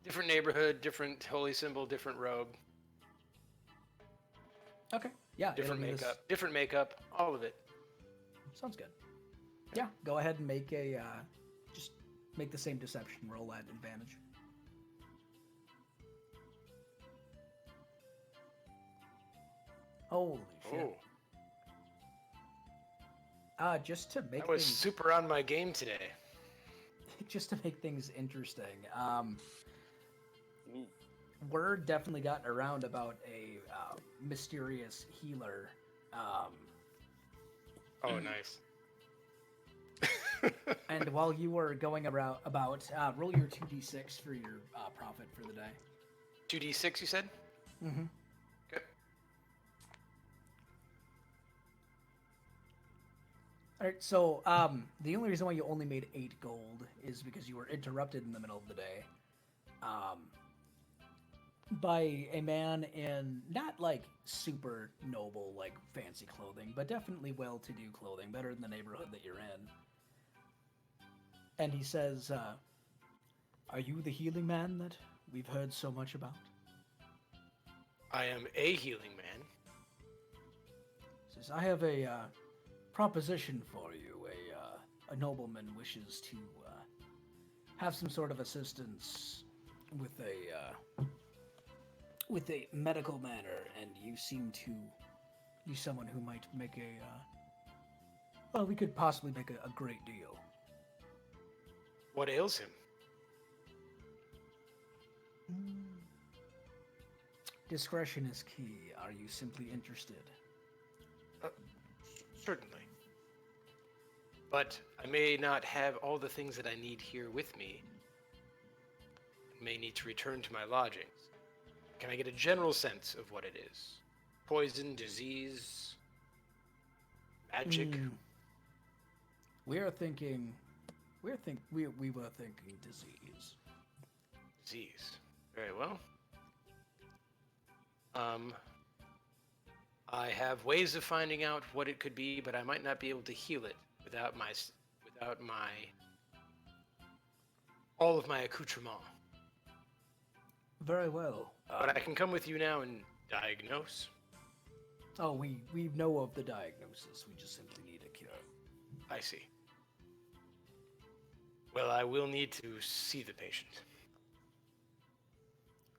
Different neighborhood, different holy symbol, different robe, Okay, yeah, it'll different be makeup, all of it. Sounds good. Yeah, go ahead and make just make the same deception roll at advantage. Holy shit! Oh, Just to make I was things super on my game today. just to make things interesting. Mm. Word definitely gotten around about a mysterious healer. Oh, nice. And while you were going around about, roll your 2d6 for your profit for the day. 2d6, you said? Mm-hmm. Okay. All right, so the only reason why you only made 8 gold is because you were interrupted in the middle of the day by a man in not like super noble, like fancy clothing, but definitely well-to-do clothing, better than the neighborhood that you're in. And he says, "Are you the healing man that we've heard so much about?" I am a healing man. Says, "I have a proposition for you. A nobleman wishes to have some sort of assistance with a medical matter, and you seem to be someone who might make well, we could possibly make a great deal." What ails him? Discretion is key. Are you simply interested? Certainly. But I may not have all the things that I need here with me. I may need to return to my lodgings. Can I get a general sense of what it is? Poison, disease, magic? We were thinking disease. Disease. Very well. I have ways of finding out what it could be, but I might not be able to heal it without all of my accoutrement. Very well. But I can come with you now and diagnose. Oh, we know of the diagnosis. We just simply need a cure. I see. Well, I will need to see the patient.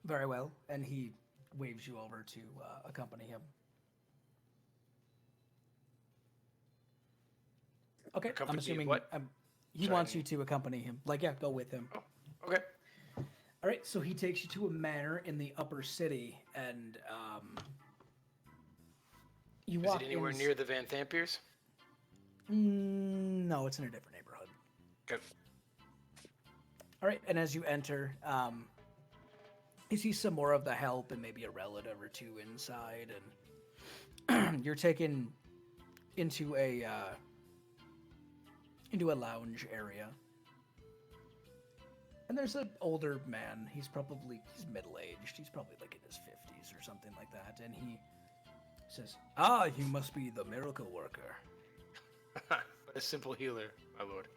Very well. And he waves you over to accompany him. Okay, I'm Accompany assuming what? he Sorry, wants you to accompany him. Like, yeah, go with him. Oh, okay. All right, so he takes you to a manor in the upper city, and you Is walk it anywhere in. near the Van Thampiers? No, it's in a different neighborhood. Good. All right, and as you enter, you see some more of the help and maybe a relative or two inside, and you're taken into a lounge area. And there's an older man. He's middle-aged. He's probably like in his 50s or something like that. And he says, "Ah, you must be the miracle worker." But a simple healer, my lord.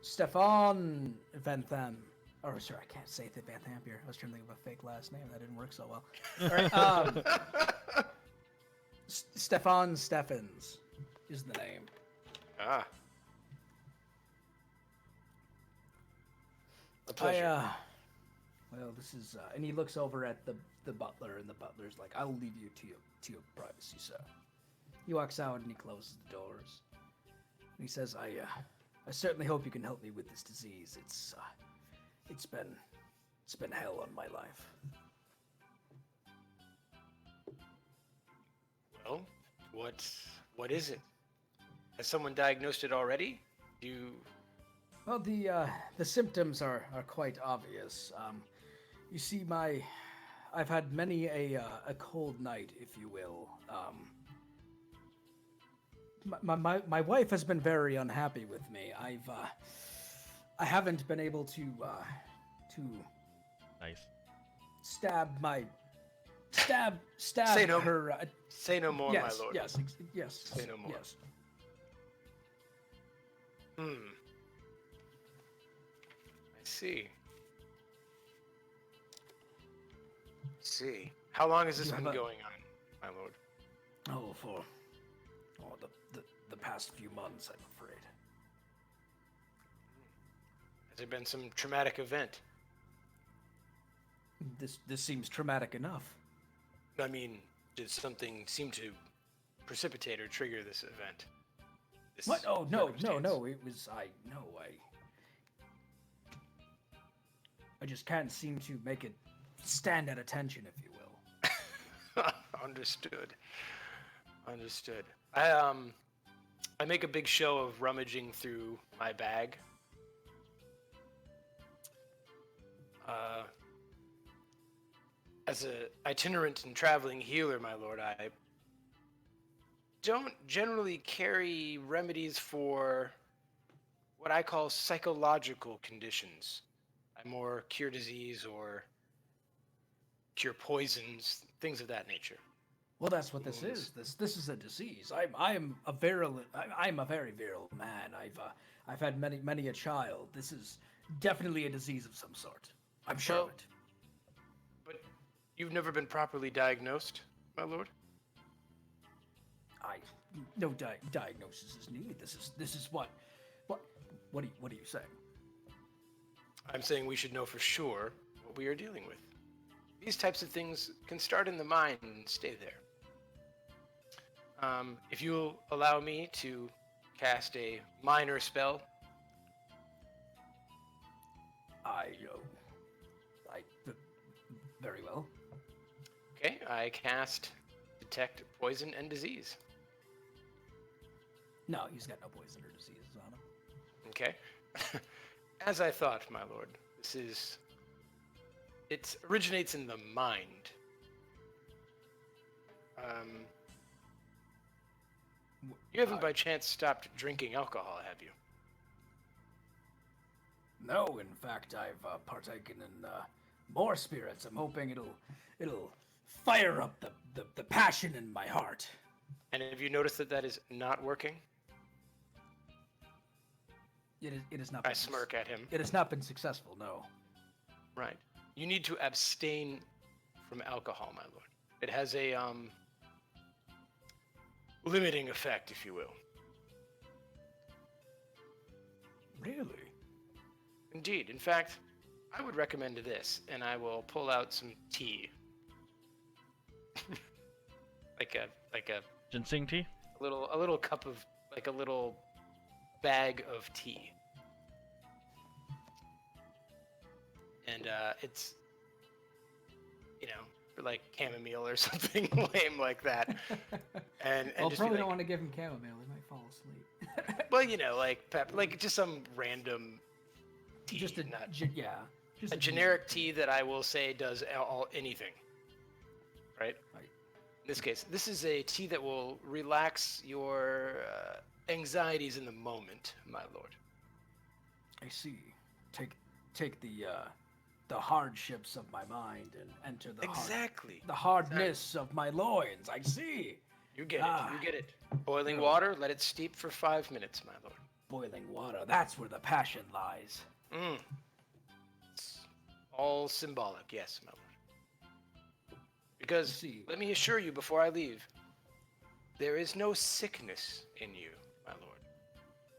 Stefan Van Tham. Oh, sorry, I can't say the Van Thampier. I was trying to think of a fake last name. That didn't work so well. All right, Stefan Steffens is the name. Ah. A pleasure. Well, this is, and he looks over at the butler, and the butler's like, "I'll leave you to your privacy, sir." He walks out and he closes the doors. And he says, I certainly hope you can help me with this disease. It's been hell on my life." Well, what is it? Has someone diagnosed it already? Well, the symptoms are quite obvious. You see, I've had many a cold night, if you will. My wife has been very unhappy with me. I haven't been able to Nice. stab Say no- her. Say no more, Yes, my lord. yes. Say no more. Yes. I see. How long has this You been have a- going on, my lord? Oh, for the past few months, I'm afraid. Has there been some traumatic event? This seems traumatic enough. I mean, did something seem to precipitate or trigger this event? This What? Oh, no. circumstance? It was I just can't seem to make it stand at attention, if you will. Understood. I make a big show of rummaging through my bag. As an itinerant and traveling healer, my lord, I don't generally carry remedies for what I call psychological conditions. I more cure disease or cure poisons, things of that nature. Well, that's what this is. This is a disease. I'm a very virile man. I've had many a child. This is definitely a disease of some sort. I'm sure of it. But you've never been properly diagnosed, my lord? No diagnosis is needed. This is what are you saying? I'm saying we should know for sure what we are dealing with. These types of things can start in the mind and stay there. If you'll allow me to cast a minor spell. Very well. Okay, I cast Detect Poison and Disease. No, he's got no poison or diseases on him. Okay. As I thought, my lord. It originates in the mind. You haven't by chance stopped drinking alcohol, have you? No, in fact, I've partaken in more spirits. I'm hoping it'll fire up the passion in my heart. And have you noticed that is not working? It has not. I smirk at him. It has not been successful. No. Right. You need to abstain from alcohol, my lord. It has a limiting effect, if you will. Really? Indeed. In fact, I would recommend this, and I will pull out some tea. like a Ginseng tea? a little cup of, like a little bag of tea. And it's, for like chamomile or something lame like that. And Well, just probably be don't like, want to give him chamomile. He might fall asleep. well, like like just some random tea, Just a not yeah. Just a generic tea that I will say does anything. Right? Right. In this case, this is a tea that will relax your anxieties in the moment, my lord. I see. Take the hardships of my mind and enter the Exactly. the hardness of my loins. I see. You get it. You get it. Boiling Good. water, let it steep for 5 minutes, my lord. Boiling water. That's where the passion lies. It's all symbolic, yes, my lord. Because, see. let me assure you before I leave, there is no sickness in you, my lord.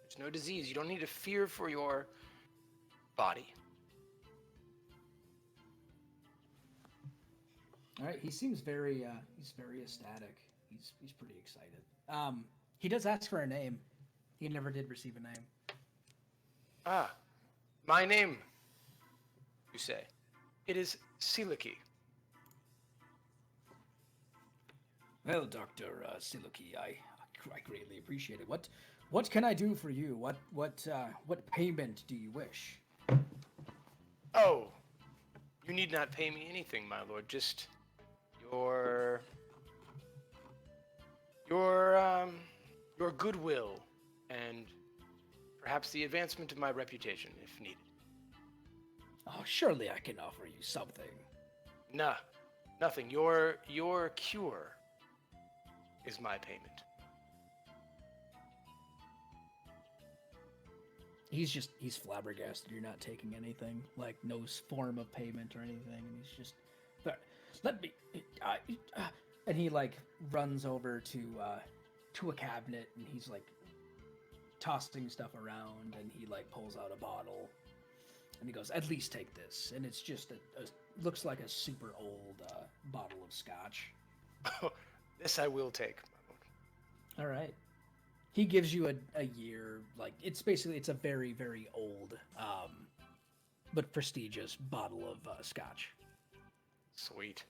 There's no disease. You don't need to fear for your body. All right. He seems very he's very ecstatic. He's pretty excited. He does ask for a name. He never did receive a name. Ah, my name, you say. It is Siliki. Well, Dr. Siluki, I greatly appreciate it. What can I do for you? What payment do you wish? Oh, you need not pay me anything, my lord. Just your goodwill and perhaps the advancement of my reputation, if needed. Oh, surely I can offer you something. Nah, nothing. Your cure is my payment. He's flabbergasted. You're not taking anything, like no form of payment or anything, and he's just, but let me, and he like runs over to a cabinet and he's like tossing stuff around and he like pulls out a bottle and he goes, at least take this, and it's just a looks like a super old bottle of scotch. This I will take, my lord. All right. He gives you a year, like it's a very, very old, but prestigious bottle of scotch. Sweet.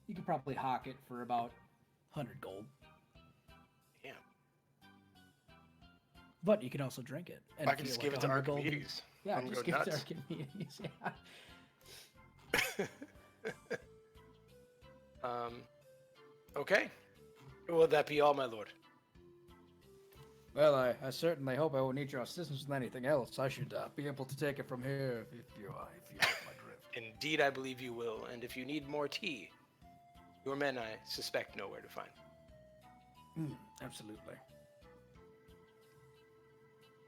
You could probably hawk it for about 100 gold. Yeah. But you can also drink it. And I can just give it to 100 gold. Archimedes. Yeah, I'm just go give it to nuts. Archimedes. Yeah. Okay. Will that be all, my lord? Well, I certainly hope I won't need your assistance with anything else. I should be able to take it from here if you get my drift. Indeed, I believe you will. And if you need more tea, your men, I suspect, know where to find. Absolutely.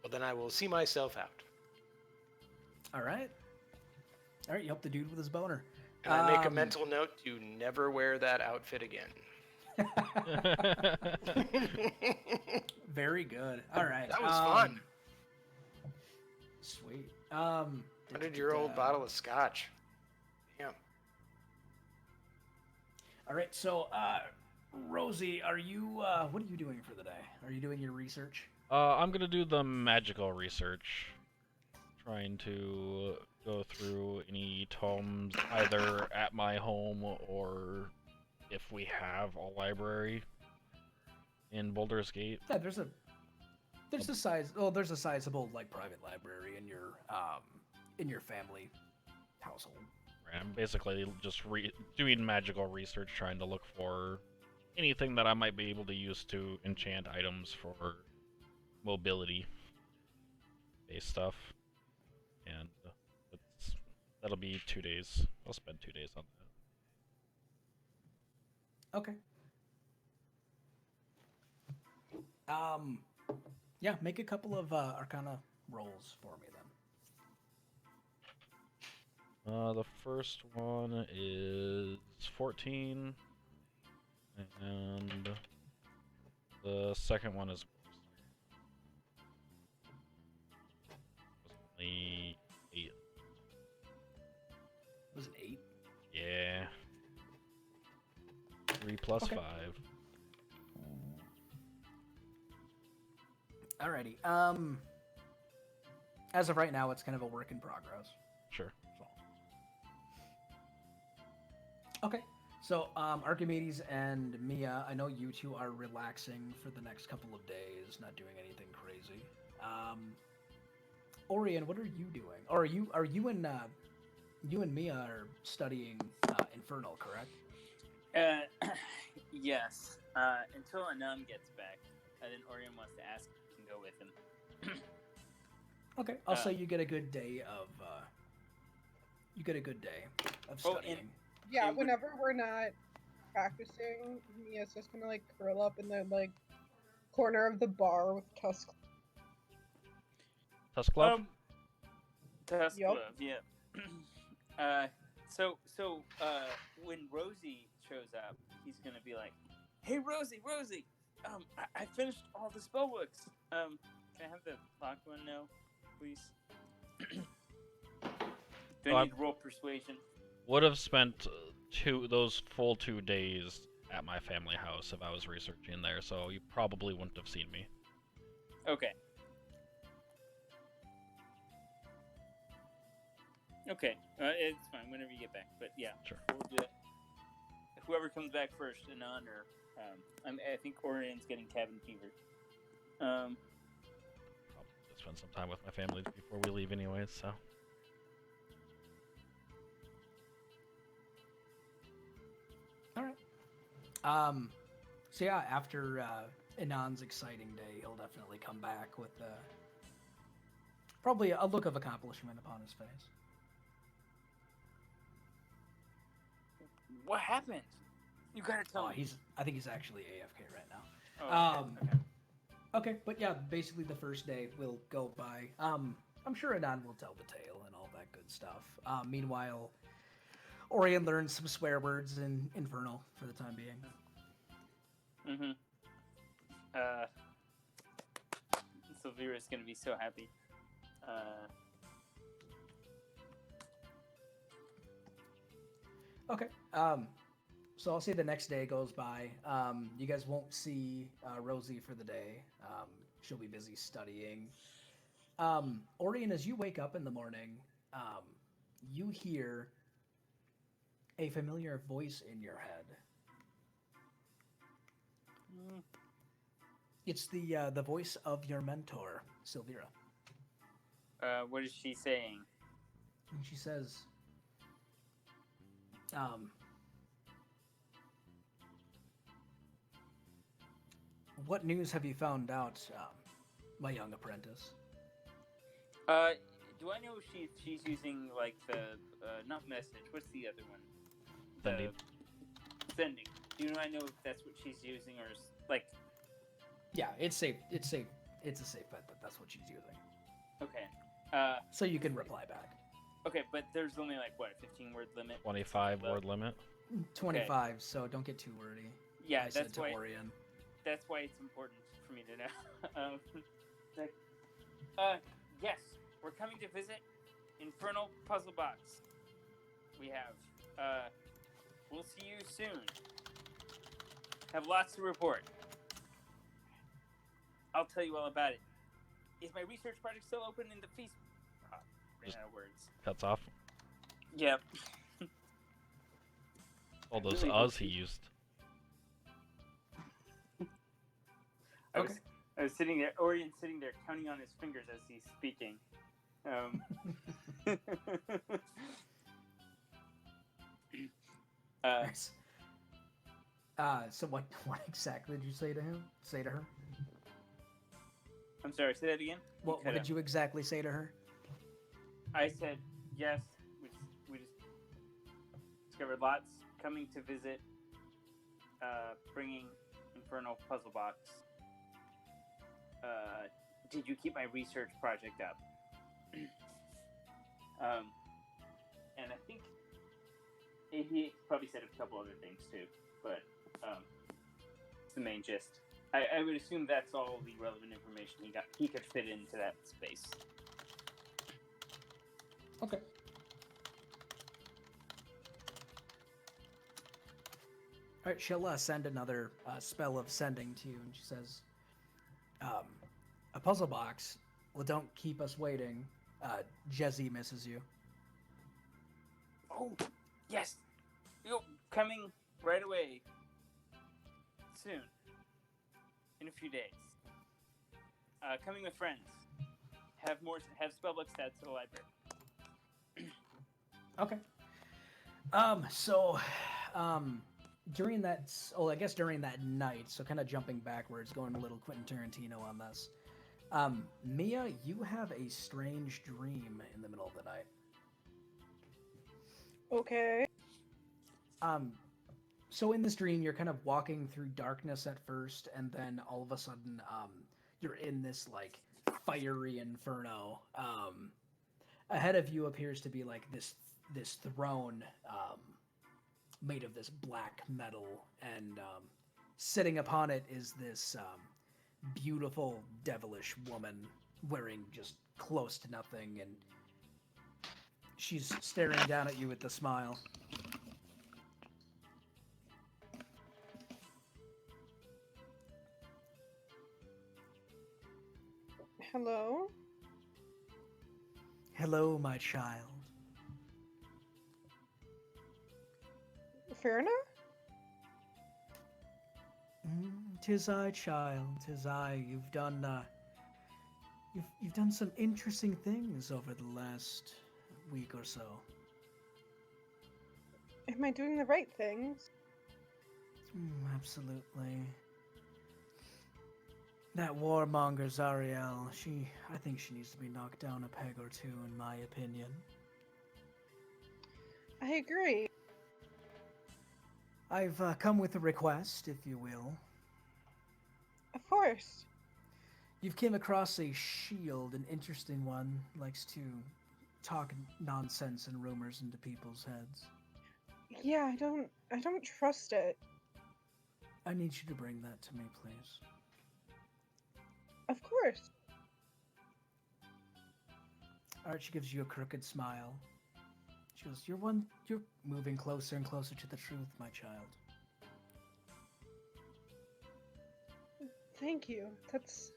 Well, then I will see myself out. All right. All right, you help the dude with his boner. And I make a mental note to never wear that outfit again. Very good. All right. That was fun. Sweet. 100-year-old bottle of scotch. Damn. All right. So, Rosie, are you? What are you doing for the day? Are you doing your research? I'm gonna do the magical research. Trying to go through any tomes either at my home or if we have a library in Baldur's Gate. Yeah, there's a sizable like private library in your family household. I'm basically just doing magical research, trying to look for anything that I might be able to use to enchant items for mobility-based stuff. And that'll be 2 days. I'll spend 2 days on that. Okay. Yeah, make a couple of Arcana rolls for me then. The first one is 14, And the second one is only 8. Was it 8? Yeah. 3 plus Okay. 5. Alrighty. As of right now, it's kind of a work in progress. Sure. Okay. So, Archimedes and Mia, I know you two are relaxing for the next couple of days, not doing anything crazy. Orion, what are you doing? Or are you and Mia are studying Infernal, correct? Yes. Until Anam gets back, and then Orion wants to ask if we can go with him. Okay. I'll say you get a good day of studying. Yeah, would- whenever we're not practicing, Mia's just gonna like curl up in the like corner of the bar with Tusk. Tusk Glove? Tusk Yup. Glove, yeah. When Rosie shows up, he's gonna be like, "Hey, Rosie, I finished all the spell books. Can I have the locked one now, please? Do I need to roll persuasion?" Would have spent those full 2 days at my family house if I was researching there, so you probably wouldn't have seen me. Okay. Okay, it's fine whenever you get back. But yeah, Sure. we'll do it. Whoever comes back first, Anon or I think Orion's getting cabin fever. Probably spend some time with my family before we leave anyways, so. All right. So yeah, after Anon's exciting day, he'll definitely come back with probably a look of accomplishment upon his face. What happened? You gotta tell me. I think he's actually AFK right now. Oh, okay. Okay, but yeah, basically the first day will go by. I'm sure Anon will tell the tale and all that good stuff. Meanwhile, Orion learns some swear words in Infernal for the time being. Mm-hmm. Sylvira's gonna be so happy. Okay. So I'll say the next day goes by. You guys won't see Rosie for the day. She'll be busy studying. Orion, as you wake up in the morning, you hear a familiar voice in your head. It's the voice of your mentor, Sylvira. What is she saying? And she says, what news have you found out, my young apprentice? Do I know if she's using like the not message? What's the other one? Sending. Sending. Do you know? I know if that's what she's using, or like. Yeah, it's safe. It's safe. It's a safe bet that that's what she's using. Okay. So you can reply back. Okay, but there's only like what, 15-word limit? 25 word limit. 25. So don't get too wordy. Yeah, I said that's to why. Orion. That's why it's important for me to know. Yes, we're coming to visit Infernal Puzzle Box. We have. We'll see you soon. Have lots to report. I'll tell you all about it. Is my research project still open in the feast? Ran out of words. Cuts off. Yep. All those Really us he used. I was sitting there, Orion's sitting there counting on his fingers as he's speaking. Nice. So what exactly did you say to him? Say to her? I'm sorry, say that again? What did you exactly say to her? I said, yes, we just discovered lots coming to visit, bringing Infernal Puzzle Box. Did you keep my research project up? And I think he probably said a couple other things too, but the main gist. I would assume that's all the relevant information he could fit into that space. Okay. All right, she'll send another spell of sending to you, and she says, "A puzzle box. Well, don't keep us waiting. Jezzy misses you." Oh, yes. Yo, coming right away. Soon. In a few days. Coming with friends. Have spellbook stats to the library. Okay. During that, I guess during that night, so kind of jumping backwards, going a little Quentin Tarantino on this. Mia, you have a strange dream in the middle of the night. Okay. So in this dream, you're kind of walking through darkness at first, and then all of a sudden, you're in this like fiery inferno. Ahead of you appears to be like this throne, made of this black metal, and sitting upon it is this beautiful, devilish woman wearing just close to nothing, and she's staring down at you with a smile. Hello? Hello, my child. Farina? 'Tis I, child. 'Tis I. You've done you've done some interesting things over the last week or so. Am I doing the right things? Absolutely. That warmonger Zariel, I think she needs to be knocked down a peg or two, in my opinion. I agree. I've come with a request, if you will. Of course. You've came across a shield, an interesting one, likes to talk nonsense and rumors into people's heads. Yeah, I don't trust it. I need you to bring that to me, please. Of course. Archie gives you a crooked smile. She goes, You're moving closer and closer to the truth, my child. Thank you. That's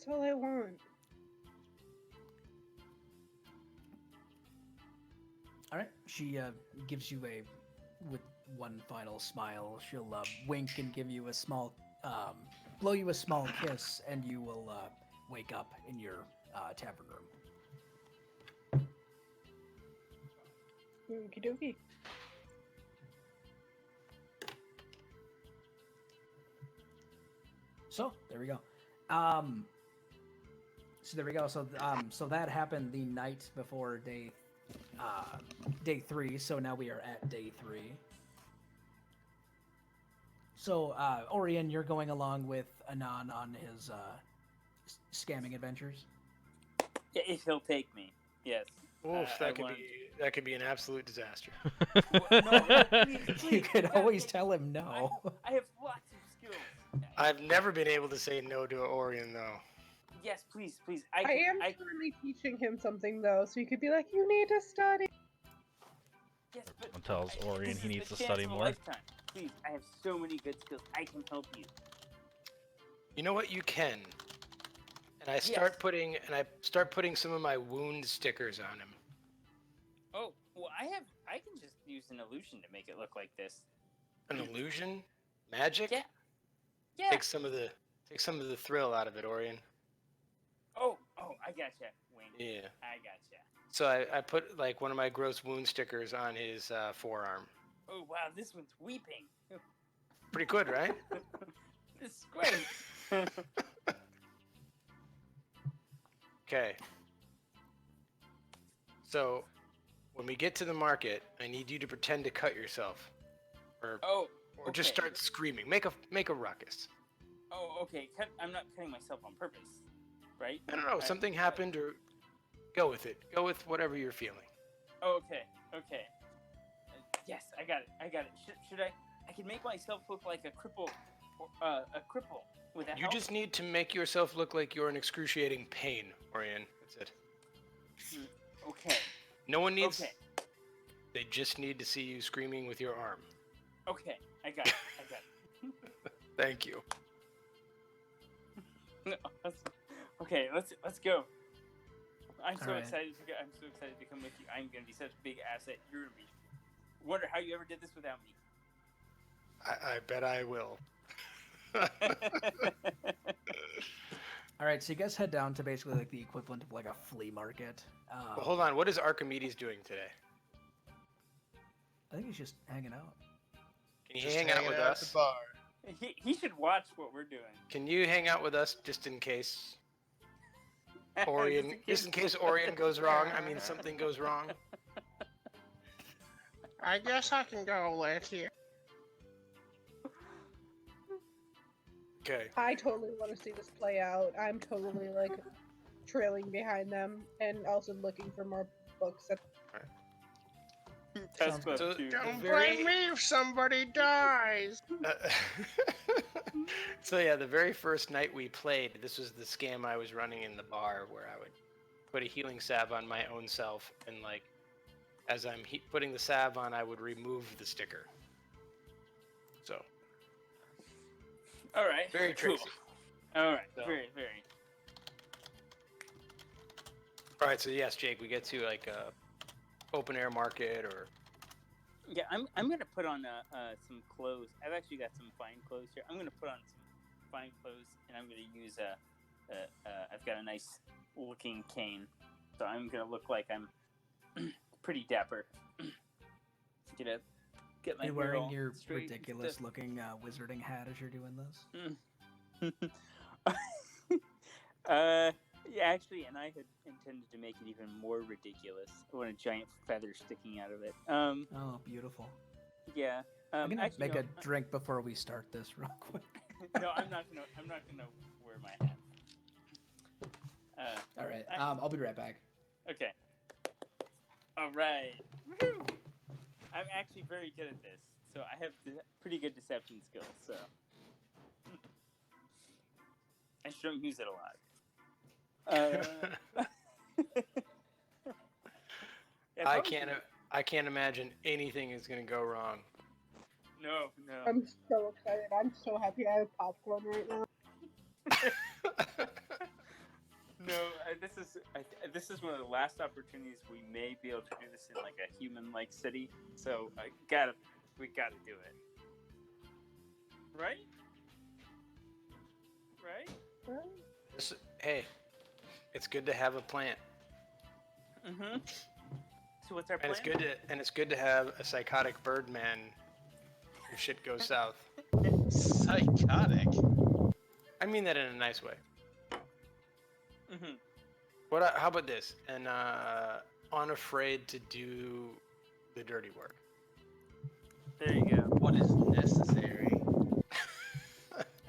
all I want. All right. She gives you with one final smile. She'll wink and give you a small, blow you a small kiss, and you will wake up in your tavern room. Okie dokie. So there we go. So that happened the night before day 3. So now we are at day 3. So Orion, you're going along with Anon on his scamming adventures. Yeah, if he'll take me, yes. Oof, that could be an absolute disaster. Please, You could always tell him no. I have lots of skills. I've never been able to say no to Orion, though. Yes, please. I am currently teaching him something, though, so you could be like, you need to study. Yes, but And tells Orion this he is needs the to chance study of a more. lifetime. Please, I have so many good skills. I can help you. You know what? You can. And I start putting some of my wound stickers on him. Oh, well, I can just use an illusion to make it look like this. An illusion? Magic? Yeah. Yeah. Take some of the thrill out of it, Orion. Oh, I gotcha, Wayne. Yeah. I gotcha. So I put like one of my gross wound stickers on his forearm. Oh, wow, this one's weeping. Pretty good, right? This is great. Okay. So, when we get to the market, I need you to pretend to cut yourself, or just okay. start screaming. Make a ruckus. Oh, okay. I'm not cutting myself on purpose, right? I don't know. Something happened, or go with it. Go with whatever you're feeling. Oh, okay. Yes, I got it. Should I? I can make myself look like a crippled a cripple. Would that You help? just need to make yourself look like you're in excruciating pain, Orion. That's it. Okay. No one needs. Okay. They just need to see you screaming with your arm. Okay. I got it. Thank you. Okay. Let's go. I'm so All right. excited to go. I'm so excited to come with you. I'm gonna be such a big asset. You're gonna be. Wonder how you ever did this without me. I bet I will. All right, so you guys head down to basically like the equivalent of like a flea market. Well, hold on. What is Archimedes doing today? I think he's just hanging out. Can you Just hang out hanging with at us? the bar. he should watch what we're doing. Can you hang out with us just in case Orion? Just in case Orion goes wrong. I mean, something goes wrong. I guess I can go with you. Okay. I totally want to see this play out. I'm totally like trailing behind them and also looking for more books. Test Sounds club good. too. Don't very- blame me if somebody dies. So yeah, the very first night we played, this was the scam I was running in the bar, where I would put a healing salve on my own self, and like, as I'm putting the salve on, I would remove the sticker. So All right. very cool. Tracy. All right. So- Very, very. All right, so yes, Jake, we get to like a open air market or. Yeah, I'm gonna put on some clothes. I've actually got some fine clothes here. I'm gonna put on some fine clothes, and I'm gonna use I've got a nice looking cane, so I'm gonna look like I'm pretty dapper. Get my You're hair wearing all your straight and ridiculous stuff. looking wizarding hat as you're doing this. Yeah, actually, and I had intended to make it even more ridiculous. I want a giant feather sticking out of it. Oh, beautiful. Yeah. I'm gonna Actually, make no, a drink before we start this real quick. no, I'm not gonna wear my hat. All right, I- I'll be right back. Okay. All right. Woo-hoo! I'm actually very good at this, so I have pretty good deception skills. So I just don't use it a lot. Yeah, I probably can't. should've- I can't imagine anything is gonna go wrong. No. I'm so excited. I'm so happy I have popcorn right now. No, this is one of the last opportunities we may be able to do this in like a human-like city. So we gotta do it, right? Hey, it's good to have a plant, Mm-hmm. So what's our and plan? it's good to have a psychotic Birdman if shit goes south. Psychotic. I mean that in a nice way. Mm-hmm. How about this? And unafraid to do the dirty work. There you go. What is necessary?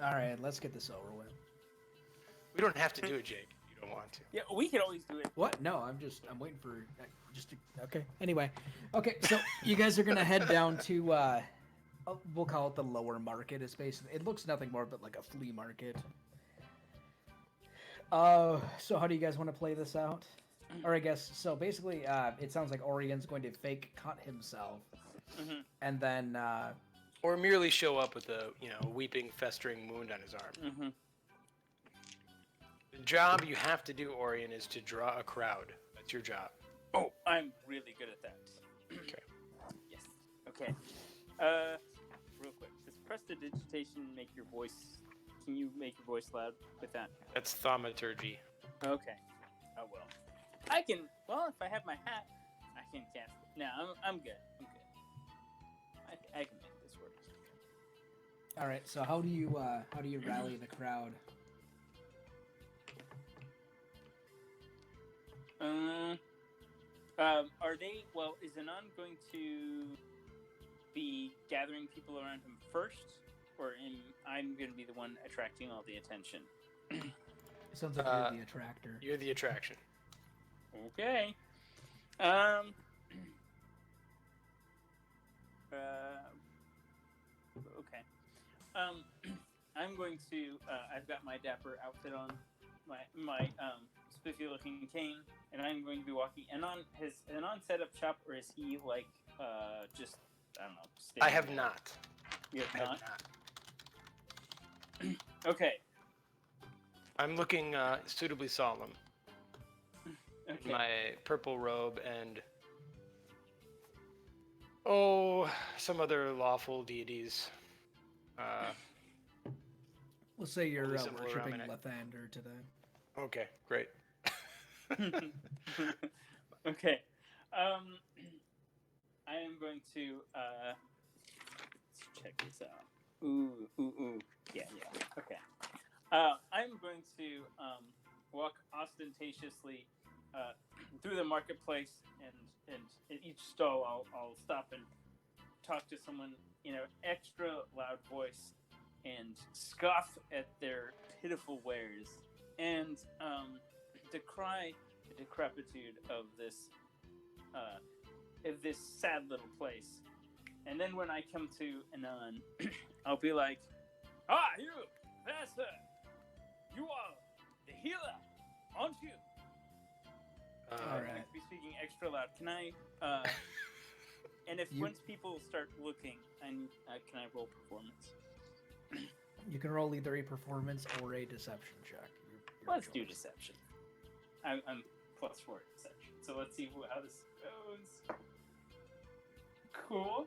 All right, let's get this over with. We don't have to do it, Jake. If you don't want to. Yeah, we could always do it. What? No, I'm waiting for okay. Anyway, okay, so you guys are gonna head down to we'll call it the lower market. It's basically, it looks nothing more but like a flea market. So how do you guys want to play this out? Or I guess so. Basically, it sounds like Orion's going to fake cut himself, Mm-hmm. and then Or merely show up with a weeping, festering wound on his arm. Mm-hmm. The job you have to do, Orion, is to draw a crowd. That's your job. Oh, I'm really good at that. Okay. Yes. Okay. Real quick, does prestidigitation make your voice? Can you make your voice loud with that? That's thaumaturgy. Okay. Oh well. I can. Well, if I have my hat, I can cast it. No, I'm good. I'm good. I can make this work. all right. So how do you rally the crowd? Are they? Well, is Anon going to be gathering people around him first, or I'm going to be the one attracting all the attention? It sounds like you're the attractor. You're the attraction. Okay. Okay. I'm going to. I've got my dapper outfit on, my spiffy looking cane, and I'm going to be walking. And on setup shop, or is he like just I don't know? I have there? not. You have I not. have not. Okay. I'm looking suitably solemn. Okay. My purple robe and some other lawful deities. We'll say you're Holy symbol around worshiping my neck. Lathander today. Okay, great. Okay. I am going to let's check this out. Ooh. Yeah. Okay. I'm going to walk ostentatiously through the marketplace, and in each stall I'll stop and talk to someone in an extra loud voice and scoff at their pitiful wares and decry the decrepitude of this sad little place. And then when I come to Anon, I'll be like, "Ah, you, Master, you are the healer, aren't you?" All I'm right. going to be speaking extra loud. Can I? And if once people start looking, can I roll performance? You can roll either a performance or a deception check. Let's do deception. I'm +4 deception, so let's see how this goes. Cool.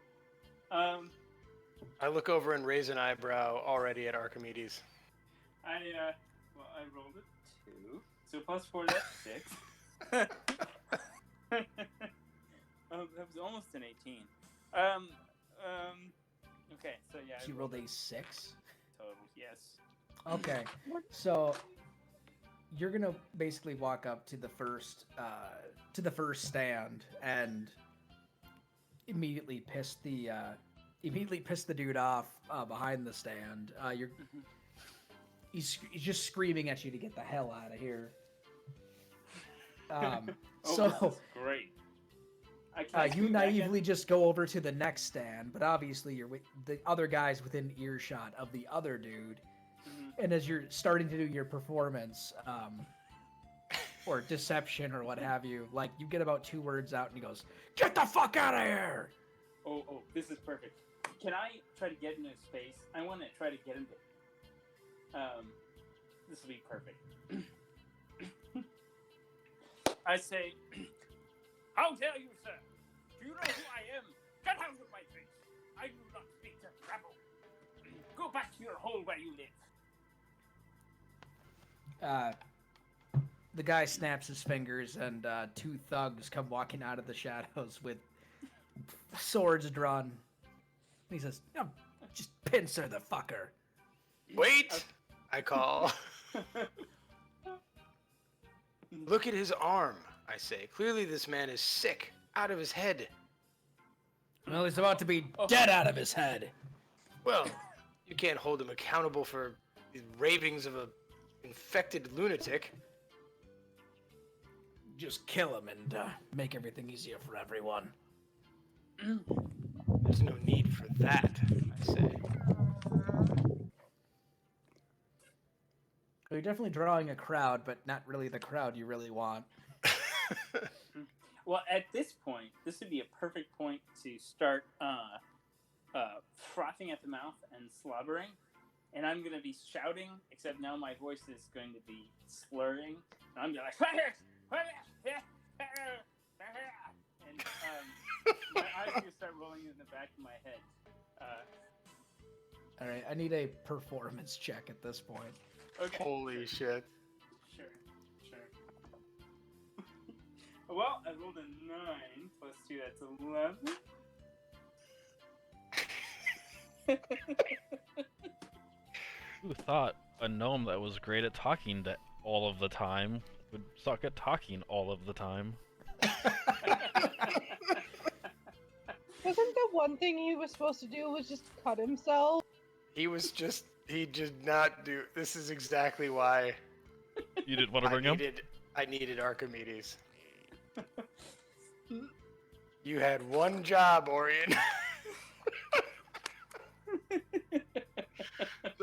I look over and raise an eyebrow already at Archimedes. I rolled a 2, so +4, that's 6. That was almost an 18. Okay, so yeah. She rolled a 6. Total, yes. Okay, so you're gonna basically walk up to the first stand and immediately piss the dude off behind the stand. He's just screaming at you to get the hell out of here. This is great. You naively just go over to the next stand, but obviously you're with the other guys within earshot of the other dude. Mm-hmm. And as you're starting to do your performance, or deception or what have you, like you get about 2 words out and he goes, "Get the fuck out of here!" Oh, this is perfect. Can I try to get into his face? I want to try to get into. This will be perfect. I say, "How dare you, sir? Do you know who I am? Get out of my face! I do not speak to rabble. Go back to your hole where you live." The guy snaps his fingers and 2 thugs come walking out of the shadows with swords drawn. He says, "No, just pincer the fucker." Wait! I call. Look at his arm, I say. Clearly this man is sick, out of his head. Well, he's about to be dead out of his head. Well, you can't hold him accountable for the ravings of a infected lunatic. Just kill him and make everything easier for everyone. There's no need for that, I say. You're definitely drawing a crowd, but not really the crowd you really want. Well, at this point, this would be a perfect point to start frothing at the mouth and slobbering. And I'm going to be shouting, except now my voice is going to be slurring. And I'm going to be like, and my eyes are going to start rolling in the back of my head. All right, I need a performance check at this point. Okay. Holy shit. Sure. Well, I rolled a 9 plus 2, that's 11. Who thought a gnome that was great at talking all of the time would suck at talking all of the time? Wasn't the one thing he was supposed to do was just cut himself? He did not do. This is exactly why You didn't want to bring him? I needed Archimedes. You had one job, Orion.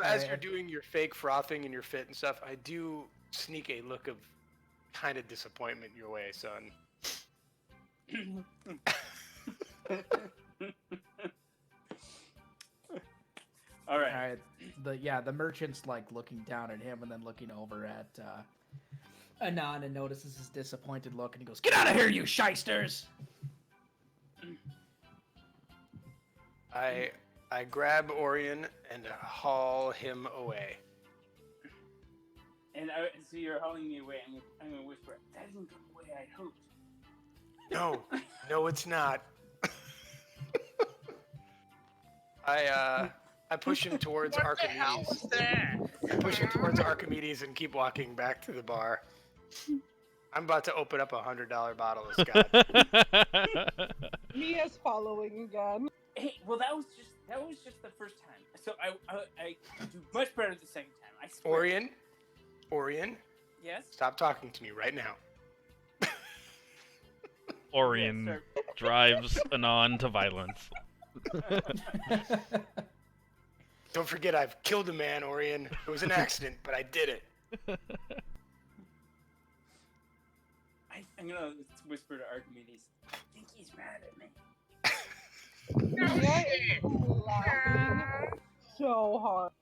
as Alright, you're doing your fake frothing and your fit and stuff, I do sneak a look of kind of disappointment your way, son. All right. Alright, the merchant's like looking down at him and then looking over at Anon and notices his disappointed look and he goes, "Get out of here, you shysters!" I grab Orion and haul him away. And so you're hauling me away. I'm gonna whisper, "That isn't the way I hoped." No, it's not. I push him towards What the hell Archimedes. was that? I push him towards Archimedes and keep walking back to the bar. I'm about to open up a $100 bottle of scotch. Mia's following again. Hey, well, that was just the first time. So I do much better the second time. I swear. Orion, Yes. stop talking to me right now. Orion Yes, drives Anon to violence. Don't forget I've killed a man, Orion. It was an accident, but I did it. I'm gonna whisper to Archimedes. I think he's mad at me. No Mia shit. is laughing so hard.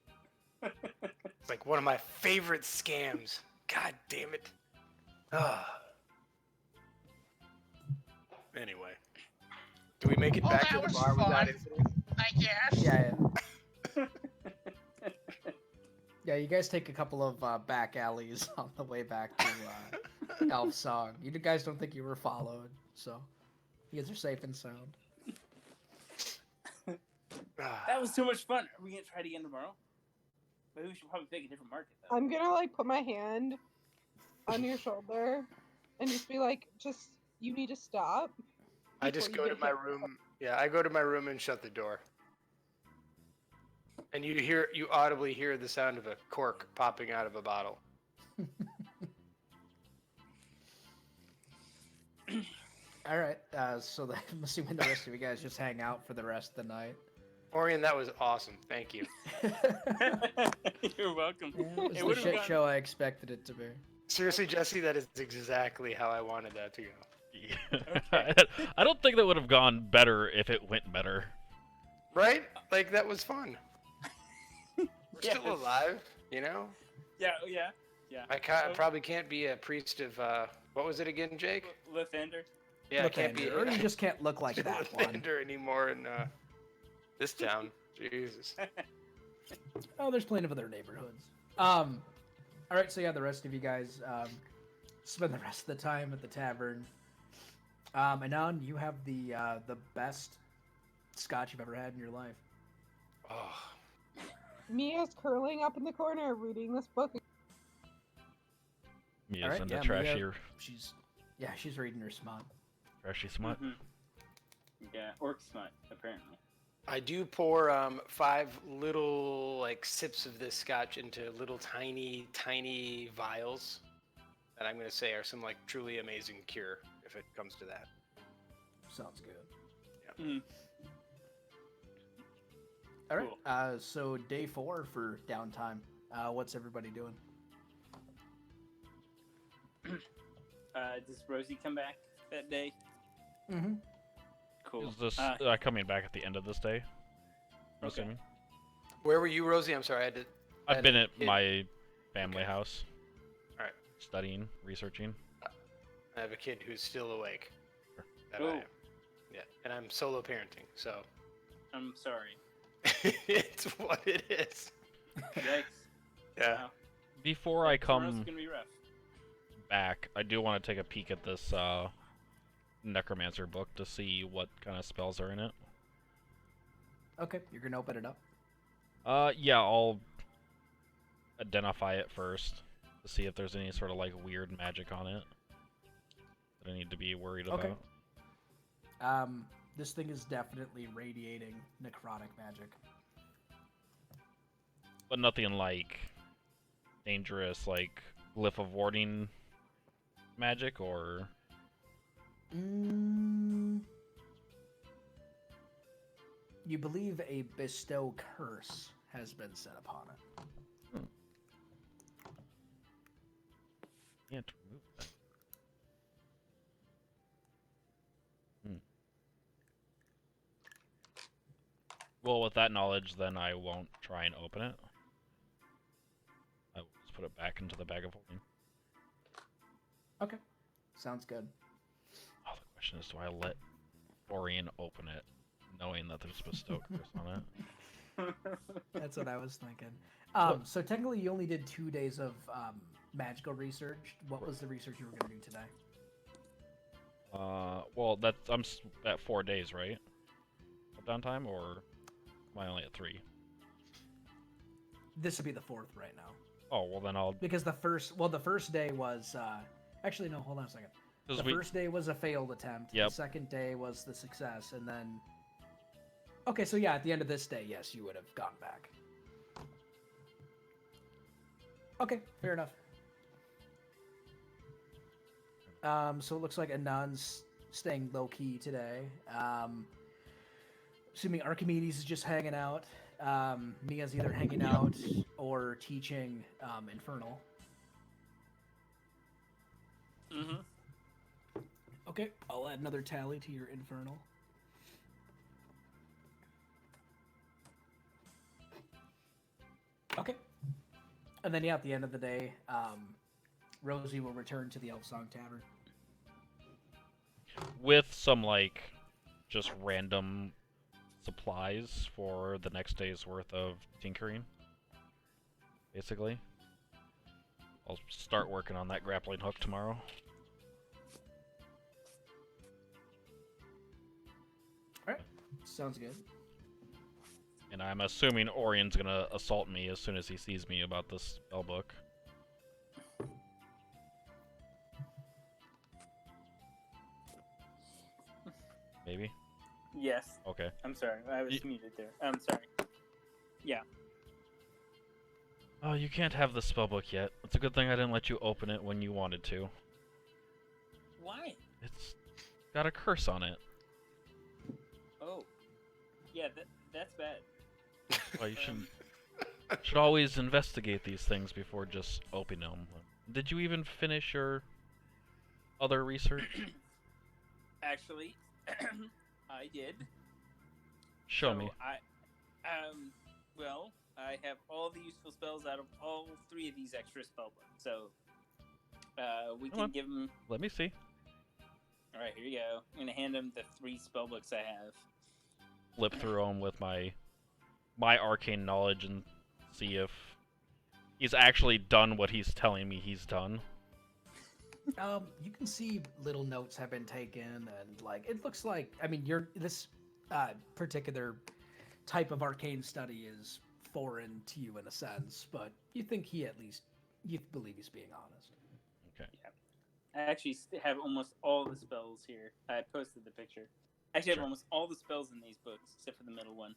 It's like one of my favorite scams. God damn it. Anyway. Do we make it Oh, back that to the was bar without fun. incident? I guess. Yeah. Yeah, you guys take a couple of back alleys on the way back to Elf Song. You guys don't think you were followed, so you guys are safe and sound. That was so much fun. Are we gonna try it again tomorrow? Maybe we should probably pick a different market though. I'm gonna like put my hand on your shoulder and just be like, you need to stop. I just before go you to my get hit. room. Yeah, I go to my room and shut the door. And you audibly hear the sound of a cork popping out of a bottle. All right, so I'm assuming the rest of you guys just hang out for the rest of the night. Orion, that was awesome. Thank you. You're welcome. Yeah, it was It the would've shit gone- show I expected it to be. Seriously, Jesse, that is exactly how I wanted that to go. I don't think that would have gone better if it went better. Right? Like, that was fun. We're Yes. still alive, you know? Yeah. I probably can't be a priest of, what was it again, Jake? Lathander. Yeah, I can't be Or you just can't look like that one. Lathander anymore in this town. Jesus. Oh, there's plenty of other neighborhoods. All right, so yeah, the rest of you guys spend the rest of the time at the tavern. Anon, you have the best scotch you've ever had in your life. Oh, Mia's curling up in the corner reading this book. Mia's Alright, into yeah, trashy, She's reading her smut. trashy smut. Mhm. Yeah, orc smut apparently. I do pour 5 little like sips of this scotch into little tiny vials that I'm gonna say are some like truly amazing cure if it comes to that. Sounds good. Mhm. All right. Cool. So day 4 for downtime. What's everybody doing? Does Rosie come back that day? Mm-hmm. Cool. Is this coming back at the end of this day? I'm Okay. assuming. Where were you, Rosie? I'm sorry, I've been at kid. my family house. Alright. Studying, researching. I have a kid who's still awake. That I Cool. am. Yeah, and I'm solo parenting, so I'm sorry. it's what it is. Yikes. Yeah. Wow. Before I Tomorrow's come gonna be rough. back, I do want to take a peek at this necromancer book to see what kind of spells are in it. Okay, you're gonna open it up. Yeah, I'll identify it first to see if there's any sort of like weird magic on it that I need to be worried Okay. about. This thing is definitely radiating necrotic magic. But nothing like dangerous, like glyph of warding magic, or You believe a bestow curse has been set upon it. Can't remove that. Well, with that knowledge, then I won't try and open it. I will just put it back into the bag of holding. Okay, sounds good. Oh, the question is, do I let Orion open it, knowing that there's a bestow curse on it? That's what I was thinking. So technically, you only did 2 days of magical research. What was the research you were going to do today? Well, I'm at 4 days, right? Of downtime, or am I only at 3? This would be the 4th right now. Oh, well then I'll... Because the first day was... Actually, no, hold on a second. The first day was a failed attempt. Yep. The second day was the success, and then... Okay, so yeah, at the end of this day, yes, you would have gone back. Okay, fair enough. So it looks like Anand's staying low-key today. Assuming Archimedes is just hanging out. Mia's either hanging out or teaching Infernal. Mm-hmm. Okay, I'll add another tally to your Infernal. Okay. And then, yeah, at the end of the day, Rosie will return to the Elf Song Tavern. With some, like, just random supplies for the next day's worth of tinkering, basically. I'll start working on that grappling hook tomorrow. Alright, sounds good. And I'm assuming Orion's gonna assault me as soon as he sees me about this spellbook. Maybe? Yes. Okay. I'm sorry. I was muted there. I'm sorry. Yeah. Oh, you can't have the spellbook yet. It's a good thing I didn't let you open it when you wanted to. Why? It's got a curse on it. Oh. Yeah, that's bad. Well, you should always investigate these things before just opening them. Did you even finish your other research? Actually, I did. Show me. Well, I have all the useful spells out of all 3 of these extra spellbooks, so we Come can on. give them. Let me see. All right, here you go. I'm gonna hand him the 3 spellbooks I have. Flip through them with my arcane knowledge and see if he's actually done what he's telling me he's done. You can see little notes have been taken, and like it looks like, I mean, this particular type of arcane study is foreign to you in a sense, but you think you believe he's being honest. Okay. Yeah. I actually have almost all the spells here. I posted the picture. I actually have almost all the spells in these books except for the middle one,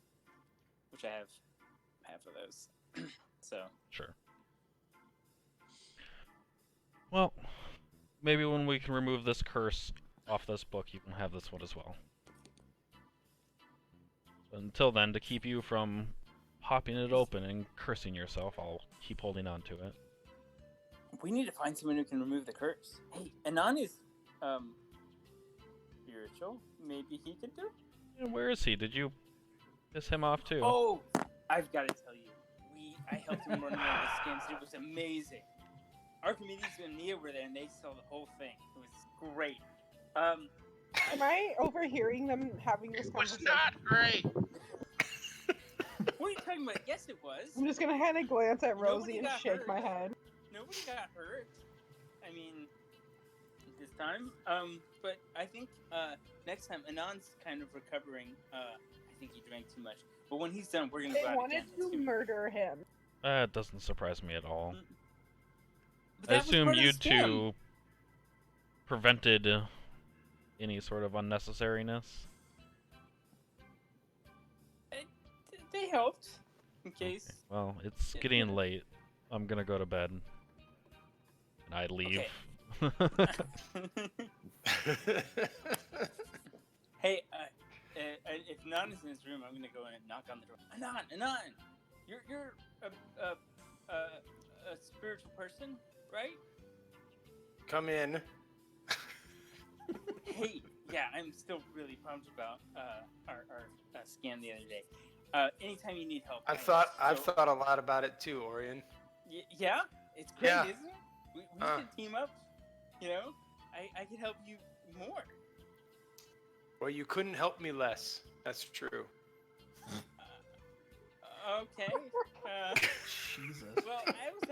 which I have half of those. So. Sure. Well, maybe when we can remove this curse off this book, you can have this one as well. Until then, to keep you from popping it open and cursing yourself, I'll keep holding on to it. We need to find someone who can remove the curse. Hey, Anan is, spiritual. Maybe he could do it? Yeah, where is he? Did you piss him off too? Oh, I've got to tell you. I helped him run one of the scams. It was amazing. Archimedes and Nia were there, and they saw the whole thing. It was great. Am I overhearing them having this It was conversation? not great. What are you talking about? Yes, it was. I'm just gonna kind of glance at Nobody Rosie and got shake hurt. my head. Nobody got hurt. I mean, this time. But I think next time Anand's kind of recovering. I think he drank too much. But when he's done, we're gonna They go out wanted again. It's to gonna- murder him. That doesn't surprise me at all. But I that was assume part of you the scam. two prevented any sort of unnecessariness. They helped, in case. Okay. Well, it's getting late. I'm gonna go to bed. And I leave. Hey, if Anan is in his room, I'm gonna go in and knock on the door. Anan! You're a spiritual person, right? Come in. Hey, yeah, I'm still really pumped about our scan the other day. Anytime you need help, I've so, thought a lot about it too, Orion. Yeah, it's great, Yeah. isn't it? We should team up. You know, I could help you more. Well, you couldn't help me less. That's true. Okay. Jesus. Well, I was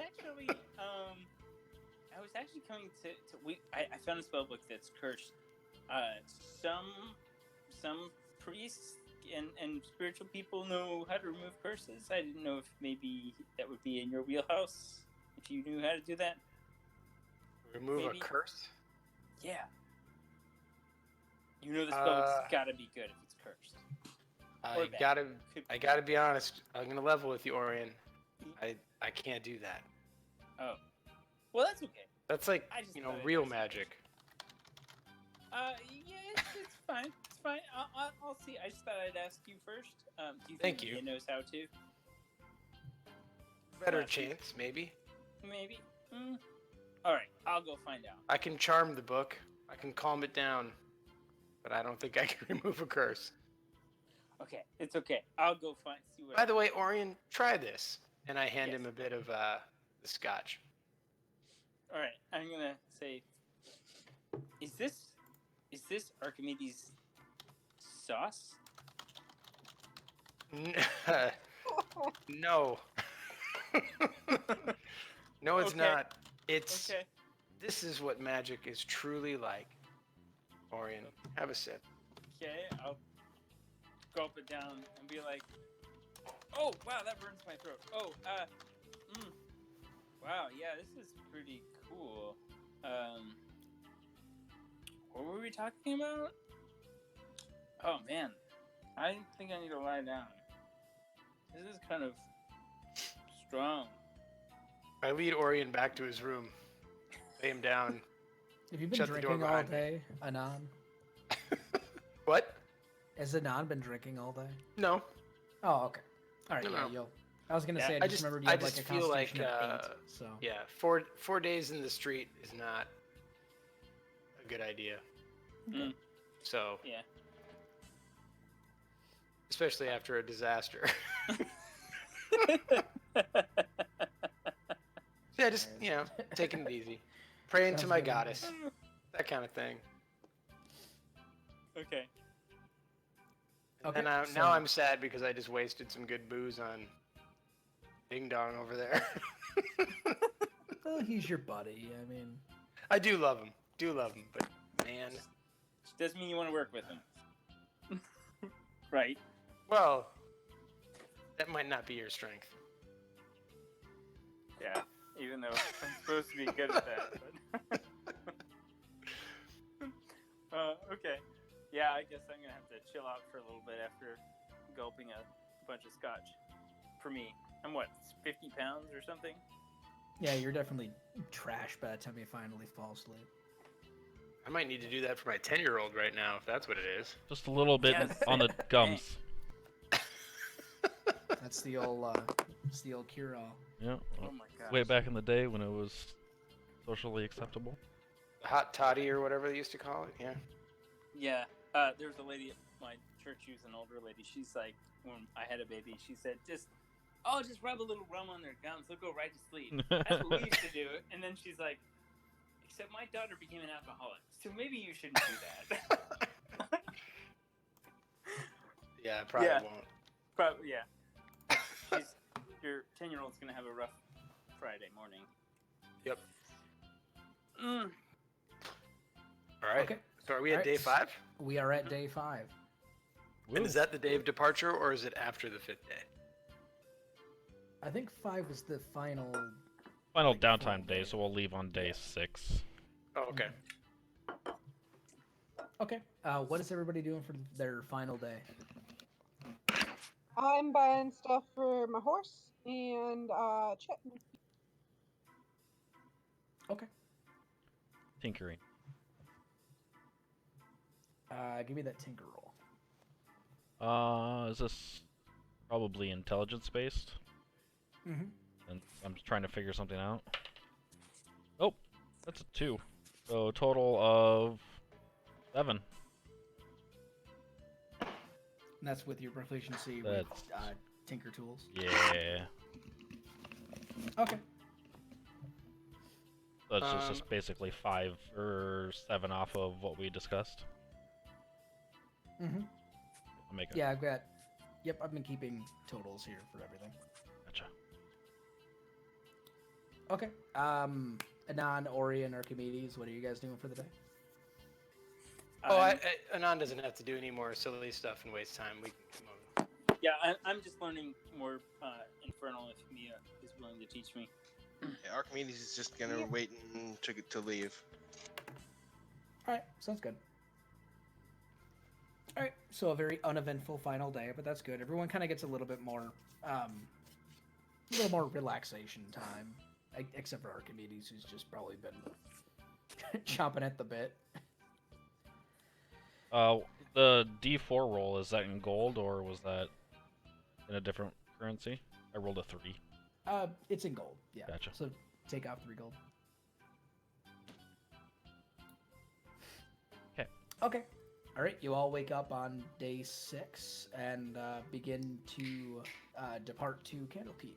actually coming to I found a spell book that's cursed. Some priests and spiritual people know how to remove curses. I didn't know if maybe that would be in your wheelhouse. If you knew how to do that. Remove Maybe. a curse? Yeah. You know the spellbook's gotta be good if it's cursed. Or bad. I gotta be honest. I'm gonna level with you, Orion. I can't do that. Oh. Well, that's okay. That's like, real magic. Yeah, it's fine. It's fine. I'll see. I just thought I'd ask you first. Do you Thank think you. He knows how to? Better chance, maybe. Maybe. All right, I'll go find out. I can charm the book. I can calm it down. But I don't think I can remove a curse. Okay, it's okay. I'll go see what. By the way, Orion, try this. And I hand Yes. him a bit of the scotch. All right, I'm gonna say, is this Archimedes sauce? No. No, it's Okay. not. It's. Okay. This is what magic is truly like. Orion, have a sip. Okay, I'll gulp it down and be like, oh wow, that burns my throat. Oh, wow, yeah, this is pretty cool. What were we talking about? Oh man, I think I need to lie down. This is kind of strong. I lead Orion back to his room. Lay him down. Have you been Shut the door drinking all behind me. day, Anon? What? Has Anon been drinking all day? No. Oh, okay. All right, No. I was gonna Yeah, say, I I just just- remembered you I had like a just feel like, constitution of 8, so. Yeah, 4 days in the street is not a good idea. Mm. So, Yeah. especially after a disaster. Yeah, just, taking it easy. Praying to Sounds my really goddess. That kind of thing. Okay. And Okay, then so- now I'm sad because I just wasted some good booze on Ding Dong over there. Well, he's your buddy. I mean, I do love him. But man. Doesn't mean you want to work with him. Right. Well, that might not be your strength. Yeah. Even though I'm supposed to be good at that. But okay. Yeah, I guess I'm gonna have to chill out for a little bit after gulping a bunch of scotch. For me, I'm 50 pounds or something. yeah, you're definitely trash by the time you finally fall asleep. I might need to do that for my 10-year-old right now, if that's what it is. Just a little bit Yes. on the gums. That's the old, cure-all. Yeah. Oh my gosh. Way back in the day when it was socially acceptable. Hot toddy or whatever they used to call it, yeah. Yeah. There was a lady at my church. She was an older lady. She's like, when I had a baby, she said, just rub a little rum on their gums. They'll go right to sleep. That's what we used to do. And then she's like, except my daughter became an alcoholic, so maybe you shouldn't do that. Yeah, I probably Yeah. won't. Probably, yeah. Your 10-year-old's gonna have a rough Friday morning. Yep. Mm. All right. Okay. So are we at All day right. 5? We are at day 5. And Woo. is that the day of departure, or is it after the 5th day? I think 5 was the final. Final like, downtime full day, so we'll leave on day 6. Oh, okay. Okay. What is everybody doing for their final day? I'm buying stuff for my horse and Chip. Okay. Tinkering. Give me that tinker roll. Is this probably intelligence based? Mm-hmm. And I'm trying to figure something out. Oh, that's a 2. So total of 7. And that's with your proficiency with That's- Tinker Tools. Yeah. Okay. So it's just basically 5 or 7 off of what we discussed. Mm-hmm. I'll make it. Yeah, I've got. Yep, I've been keeping totals here for everything. Gotcha. Okay. Anon, Orion, Archimedes, what are you guys doing for the day? Anand doesn't have to do any more silly stuff and waste time. We can come over. Yeah, I'm just learning more Infernal if Mia is willing to teach me. Yeah, Archimedes is just gonna wait to leave. All right, sounds good. All right, so a very uneventful final day, but that's good. Everyone kind of gets a little more relaxation time, except for Archimedes, who's just probably been chomping at the bit. The D4 roll, is that in gold or was that in a different currency? I rolled a 3. It's in gold. Yeah. Gotcha. So take off 3 gold. Okay. Okay. All right. You all wake up on day 6 and begin to depart to Candlekeep.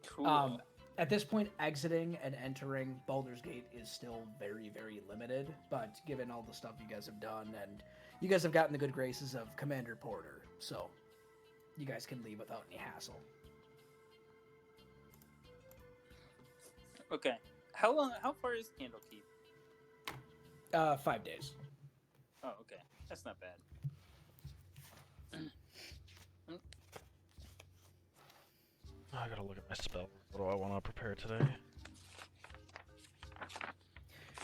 Cool. At this point, exiting and entering Baldur's Gate is still very, very limited. But given all the stuff you guys have done, and you guys have gotten the good graces of Commander Porter, so you guys can leave without any hassle. Okay. How far is Candlekeep? 5 days. Oh, okay. That's not bad. I gotta look at my spell. What do I want to prepare today?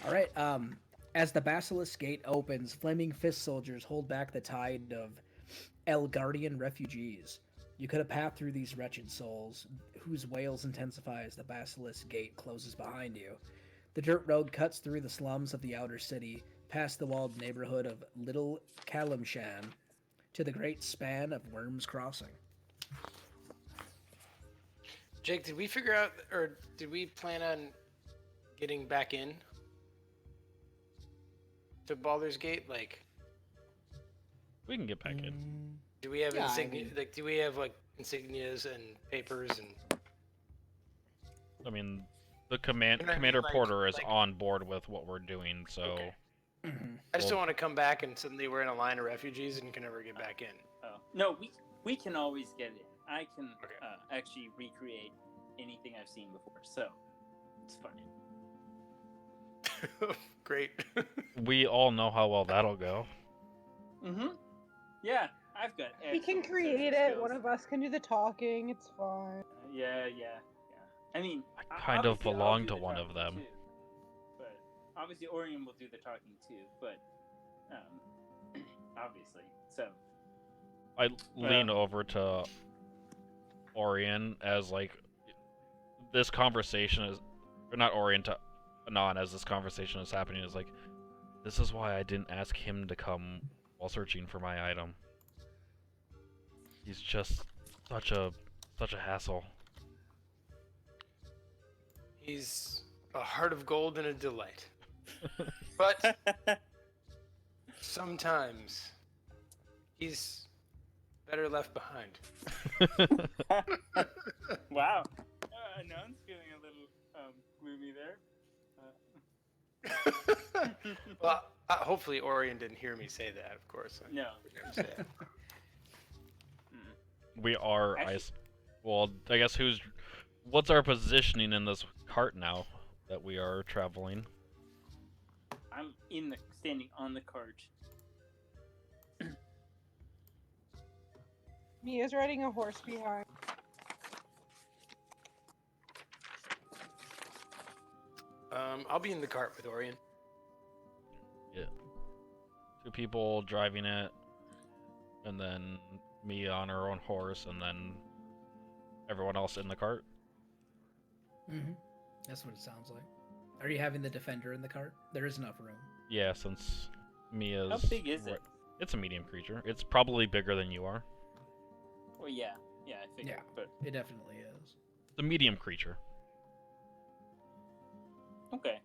All right. As the Basilisk Gate opens, Flaming Fist soldiers hold back the tide of Elgardian refugees. You cut a path through these wretched souls, whose wails intensify as the Basilisk Gate closes behind you. The dirt road cuts through the slums of the outer city, past the walled neighborhood of Little Kalimshan, to the great span of Worms Crossing. Jake, did we figure out, or did we plan on getting back in to Baldur's Gate? Like, We can get back in. do we have Yeah, I insignia? mean- Like, do we have like insignias and papers and? I mean, the You know what I mean? Commander Like- Porter is like- on board with what we're doing, so Okay. Mm-hmm. I just don't want to come back and suddenly we're in a line of refugees and can never get back in. Oh no, we can always get in. I can Okay. actually recreate anything I've seen before, so it's fine. Great. we all know how well that'll go. Mm-hmm. Yeah, I've got. We can excellent create social it. skills. One of us can do the talking. It's fine. Yeah. I mean, I kind of obviously I'll belong do to the one of talking them. too, but obviously Orion will do the talking too. But obviously, so I lean over to Orion as like this conversation is, or not Orion, to Anon as this conversation is happening is like, this is why I didn't ask him to come while searching for my item. He's just such a hassle. He's a heart of gold and a delight. But sometimes he's better left behind. wow. Anon's feeling a little gloomy there. Well, hopefully Orion didn't hear me say that, of course. I No. would never say it. We are Actually- well, I guess what's our positioning in this cart now that we are traveling? I'm standing on the cart. Mia's riding a horse behind. I'll be in the cart with Orion. Yeah. 2 people driving it, and then me on our own horse, and then everyone else in the cart. Mm-hmm. That's what it sounds like. Are you having the defender in the cart? There is enough room. Yeah, since Mia's... How big is it? It's a medium creature. It's probably bigger than you are. Well, yeah, I figured. Yeah. But It definitely is. The medium creature. okay,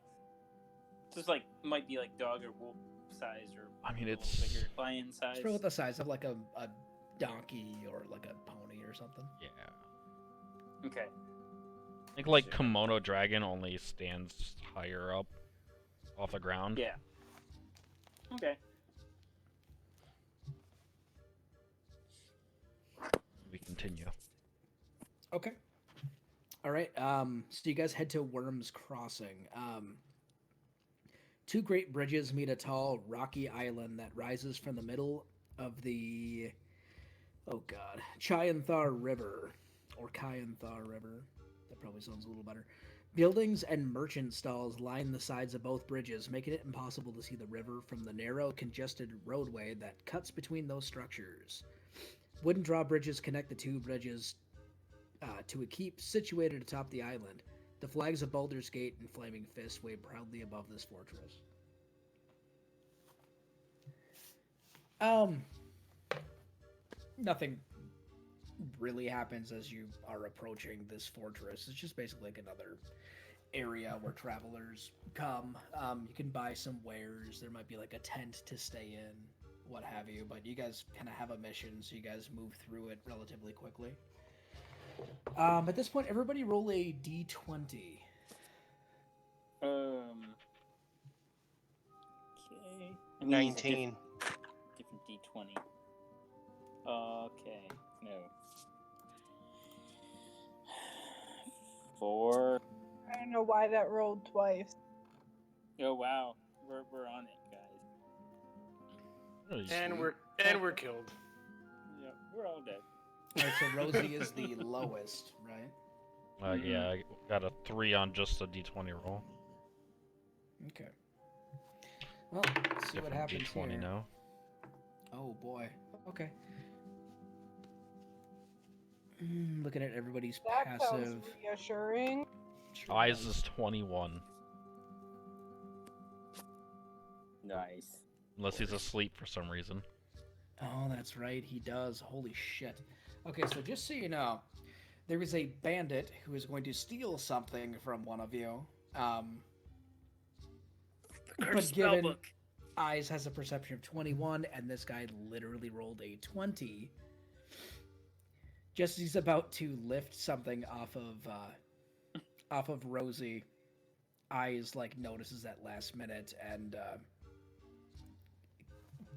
just like might be like dog or wolf size, or I mean, a little it's bigger, lion size. It's probably the size of like a donkey or like a pony or something. yeah. Okay. I think like Komodo dragon only stands higher up off the ground. Yeah. Okay. We continue. Okay. All right. So you guys head to Worms Crossing. Two great bridges meet a tall, rocky island that rises from the middle of the Chyanthar River, or Kyanthar River. That probably sounds a little better. Buildings and merchant stalls line the sides of both bridges, making it impossible to see the river from the narrow, congested roadway that cuts between those structures. Wooden drawbridges connect the two bridges to a keep situated atop the island. The flags of Baldur's Gate and Flaming Fist wave proudly above this fortress. Nothing really happens as you are approaching this fortress. It's just basically like another area where travelers come. You can buy some wares. There might be like a tent to stay in, what have you. But you guys kind of have a mission, so you guys move through it relatively quickly. At this point, everybody roll a d20. Okay. 19. Different D20. Okay. No. 4. I don't know why that rolled twice. Oh wow, we're on it, guys. And we're killed. Yeah, we're all dead. All right, so Rosie is the lowest, right? Yeah, I got a 3 on just a d20 roll. Okay. Well, let's see what Different happens d20 here. now. Oh boy. Okay. Looking at everybody's That passive. sounds reassuring. Eyes is 21. Nice. Unless he's asleep for some reason. Oh, that's right. He does. Holy shit. Okay, so just so you know, there is a bandit who is going to steal something from one of you. But given Eyes has a perception of 21, and this guy literally rolled a 20. Just as he's about to lift something off of Rosie, Eyes like notices that last minute and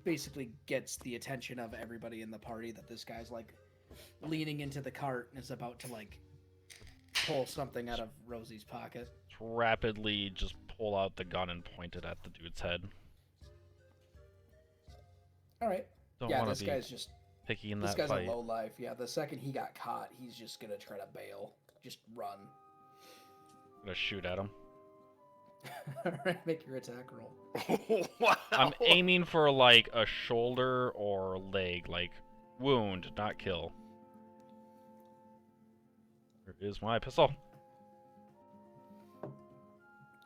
basically gets the attention of everybody in the party that this guy's like leaning into the cart and is about to like pull something out of Rosie's pocket. Rapidly just pull out the gun and point it at the dude's head. All right. Don't Yeah, want this to be guy's just picky in this that guy's fight. a low life. Yeah, the second he got caught, he's just gonna try to bail, just run. I'm gonna shoot at him. All right, make your attack roll. Wow. I'm aiming for like a shoulder or leg, like wound, not kill. There is my pistol.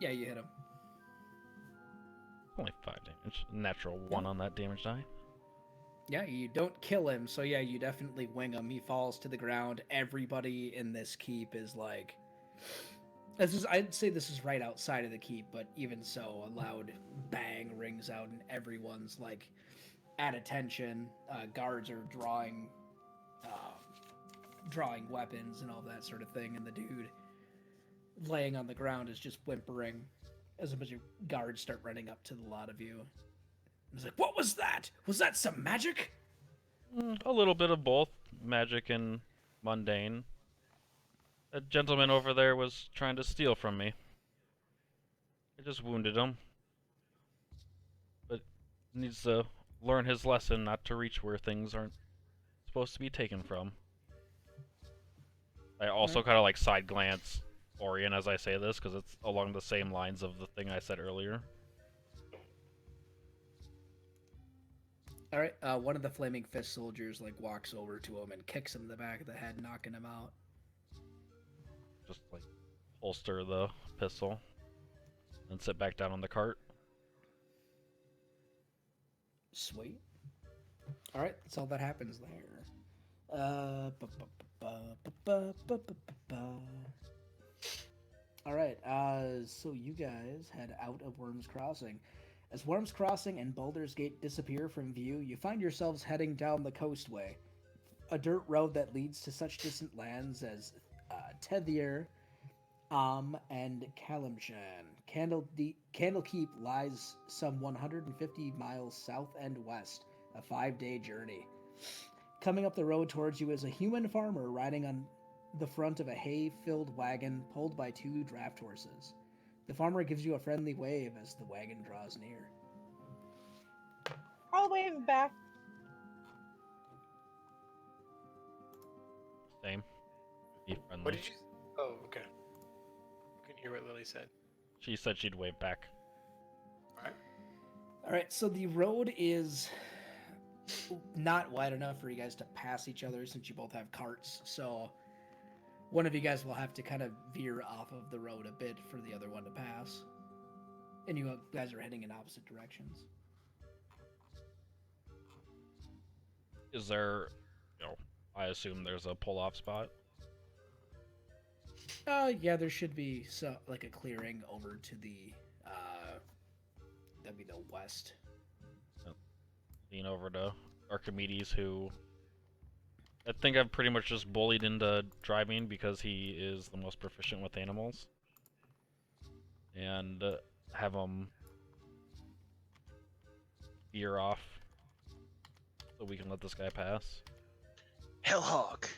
Yeah, you hit him. Only 5 damage. Natural 1 on that damage die. Yeah, you don't kill him, so yeah, you definitely wing him. He falls to the ground. Everybody in this keep is like... I'd say this is right outside of the keep, but even so, a loud bang rings out and everyone's like at attention. Guards are drawing weapons and all that sort of thing, and the dude laying on the ground is just whimpering as a bunch of guards start running up to the lot of you. He's like, "What was that? Was that some magic?" A little bit of both magic and mundane. That gentleman over there was trying to steal from me. I just wounded him. But needs to learn his lesson not to reach where things aren't supposed to be taken from. I also kind of like side glance Orion as I say this because it's along the same lines of the thing I said earlier. All right, one of the Flaming Fist soldiers like walks over to him and kicks him in the back of the head, knocking him out. Just like holster the pistol and sit back down on the cart. Sweet. All right, that's all that happens there. All right. So you guys head out of Worms Crossing. As Worms Crossing and Baldur's Gate disappear from view, you find yourselves heading down the coastway, a dirt road that leads to such distant lands as Tethier, and Kalimshan. Candlekeep lies some 150 miles south and west, a 5-day journey. Coming up the road towards you is a human farmer riding on the front of a hay-filled wagon pulled by 2 draft horses. The farmer gives you a friendly wave as the wagon draws near. I'll wave back. Same. Be friendly. What did you? Oh, okay. Couldn't hear what Lily said. She said she'd wave back. All right. All right, so the road is not wide enough for you guys to pass each other since you both have carts. So one of you guys will have to kind of veer off of the road a bit for the other one to pass. And you guys are heading in opposite directions. Is there, I assume there's a pull-off spot? Yeah, there should be like a clearing over to the that'd be the west. Lean over to Archimedes, who I think I've pretty much just bullied into driving because he is the most proficient with animals. And have him veer off so we can let this guy pass. Hellhawk,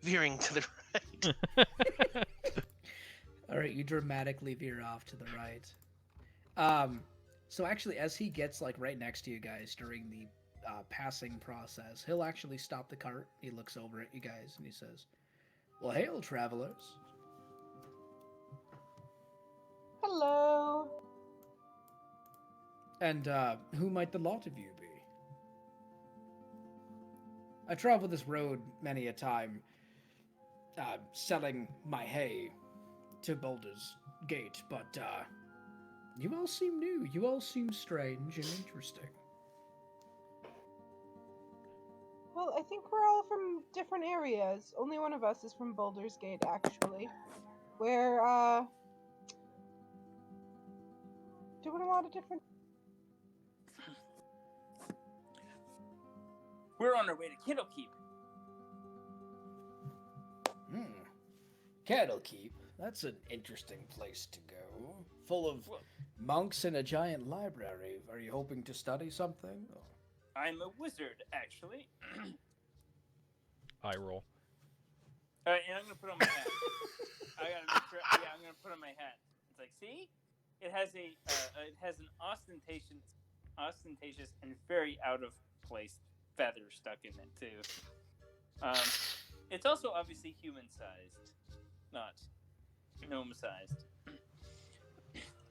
veering to the right. All right, you dramatically veer off to the right. So actually, as he gets like right next to you guys during the passing process, he'll actually stop the cart. He looks over at you guys and he says, "Well, hail, travelers." Hello. And who might the lot of you be? I travel this road many a time, selling my hay to Baldur's Gate, but you all seem new. You all seem strange and interesting. Well, I think we're all from different areas. Only one of us is from Baldur's Gate, actually. We're doing a lot of different. We're on our way to Candlekeep. Candlekeep. That's an interesting place to go. Full of monks and a giant library. Are you hoping to study something? I'm a wizard, actually. Eye roll. And I'm gonna put on my hat. I gotta make sure. Yeah, I'm gonna put on my hat. It's like, see, it has an ostentatious and very out of place feather stuck in it too. It's also obviously human-sized, not gnome-sized.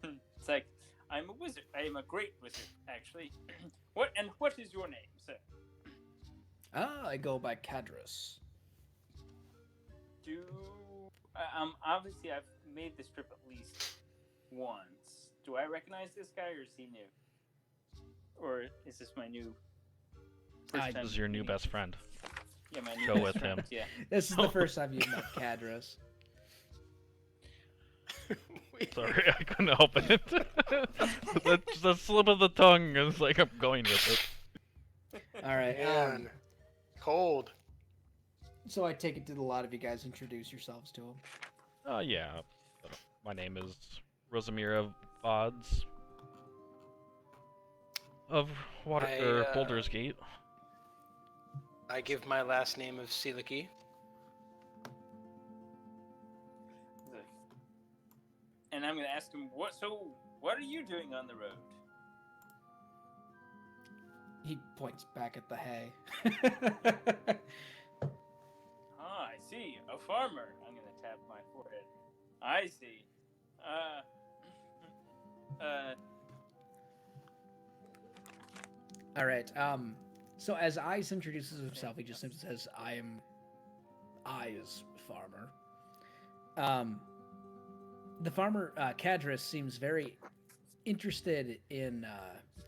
It's like, I'm a wizard. I am a great wizard, actually. What is your name, sir? I go by Cadrus. Obviously I've made this trip at least once. Do I recognize this guy, or is he new? Or is this my new? This is your new best friend. Yeah, my new Go best with friend. him. Yeah. This is the first time you've met Cadrus. Sorry, I couldn't help it. the slip of the tongue is like I'm going with it. All right. Man, cold. So I take it that a lot of you guys introduce yourselves to him. Yeah. My name is Rosamira Vods of Baldur's Gate. I give my last name of Siliki. And I'm gonna ask him, what are you doing on the road? He points back at the hay. I see. A farmer. I'm gonna tap my forehead. I see. All right. So as Eyes introduces himself, he just simply says, "I am Eyes Farmer." The farmer, Cadrus, seems very interested in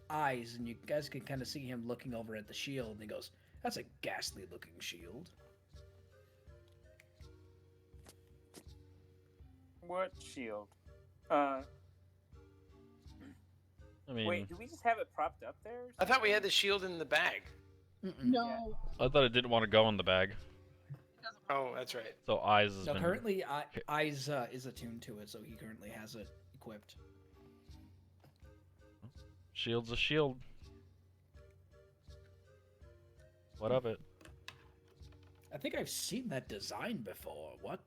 Eyes, and you guys can kind of see him looking over at the shield, and he goes, That's a ghastly looking shield. What shield? I mean, Wait, do we just have it propped up there? I thought we had the shield in the bag. No. I thought it didn't want to go in the bag. Oh, that's right. So Eyes has No, been. currently Eyes is attuned to it, so he currently has it equipped. Shield's a shield. What of it? I think I've seen that design before. What,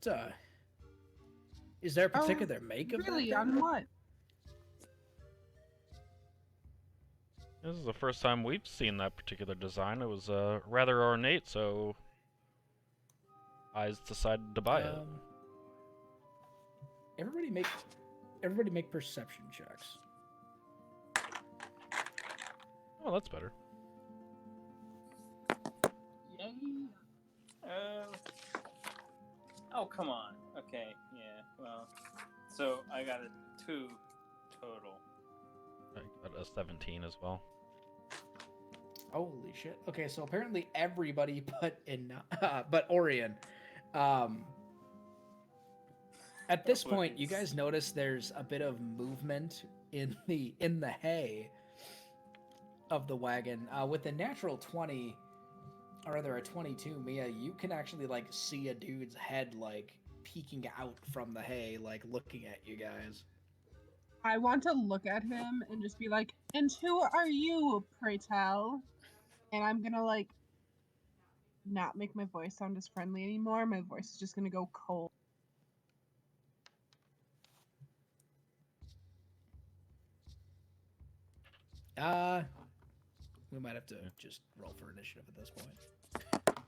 is there a particular make of Really? that? On what? This is the first time we've seen that particular design. It was rather ornate, so Eyes decided to buy it. Everybody make perception checks. Oh, that's better. Yay. Oh, come on. Okay, yeah, well. So I got a 2 total. I got a 17 as well. Holy shit. Okay, so apparently everybody but Orion. At this point, you guys notice there's a bit of movement in the hay of the wagon. With a natural 20, or rather a 22, Mia, you can actually like see a dude's head like peeking out from the hay, like looking at you guys. I want to look at him and just be like, "And who are you, pray tell?" And I'm gonna like not make my voice sound as friendly anymore. My voice is just gonna go cold. We might have to just roll for initiative at this point.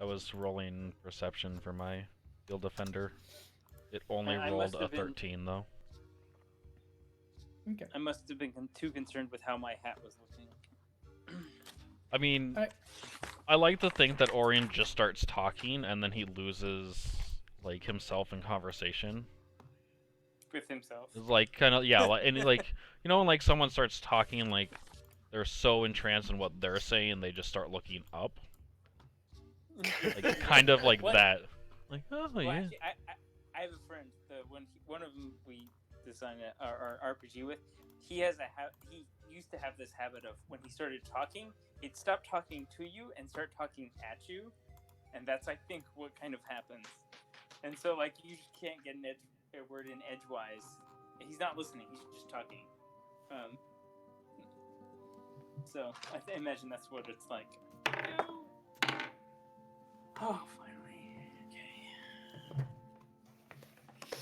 I was rolling perception for my field defender. It only I rolled must a have been- 13 though. Okay. I must have been too concerned with how my hat was looking. I mean, Alright. I like to think that Orion just starts talking and then he loses like himself in conversation. With himself. It's like kind of like, and like you know when like someone starts talking and like they're so entranced in what they're saying they just start looking up. Like kind of like What? that. Like oh Well, yeah. actually, I have a friend. One of them we designed our RPG with. He used to have this habit of when he started talking, he'd stop talking to you and start talking at you, and that's I think what kind of happens. And so like you can't get a word in edgewise. He's not listening. He's just talking. So I imagine that's what it's like. Oh, finally. Okay.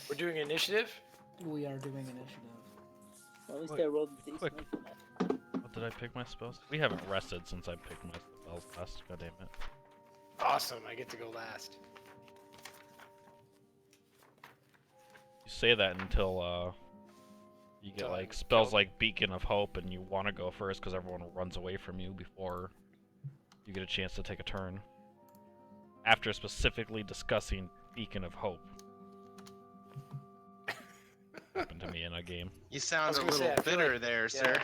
We're doing initiative? We are doing initiative. Well, at least Wait, I rolled the quick. What did I pick my spells? We haven't rested since I picked my spells last. God damn it. Awesome, I get to go last. You say that until you get Until like I'm spells killed. like Beacon of Hope and you want to go first because everyone runs away from you before you get a chance to take a turn. After specifically discussing Beacon of Hope. Happened to me in a game. You sound a gonna say, little I feel bitter like- there, yeah. sir.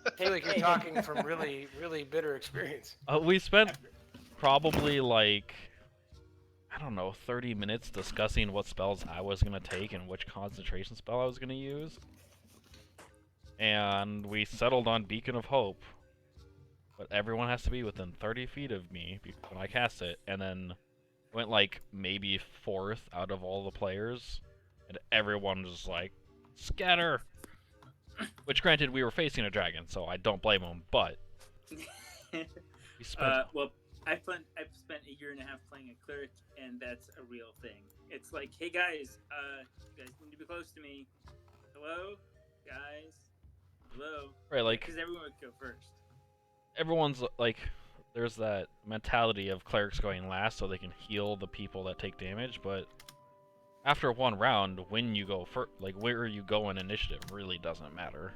I feel like you're talking from really, really bitter experience. We spent probably like, I don't know, 30 minutes discussing what spells I was going to take and which concentration spell I was going to use. And we settled on Beacon of Hope. But everyone has to be within 30 feet of me when I cast it. And then went like maybe 4th out of all the players. And everyone was like, scatter! Which granted, we were facing a dragon, so I don't blame them, but... we spent... Well, I've spent a year and a half playing a cleric, and that's a real thing. It's like, hey guys, you guys need to be close to me. Hello, guys. Hello. Right, like, because everyone would go first. everyone's, like, there's that mentality of clerics going last so they can heal the people that take damage, but after one round, when you go first, like, where you go in initiative really doesn't matter.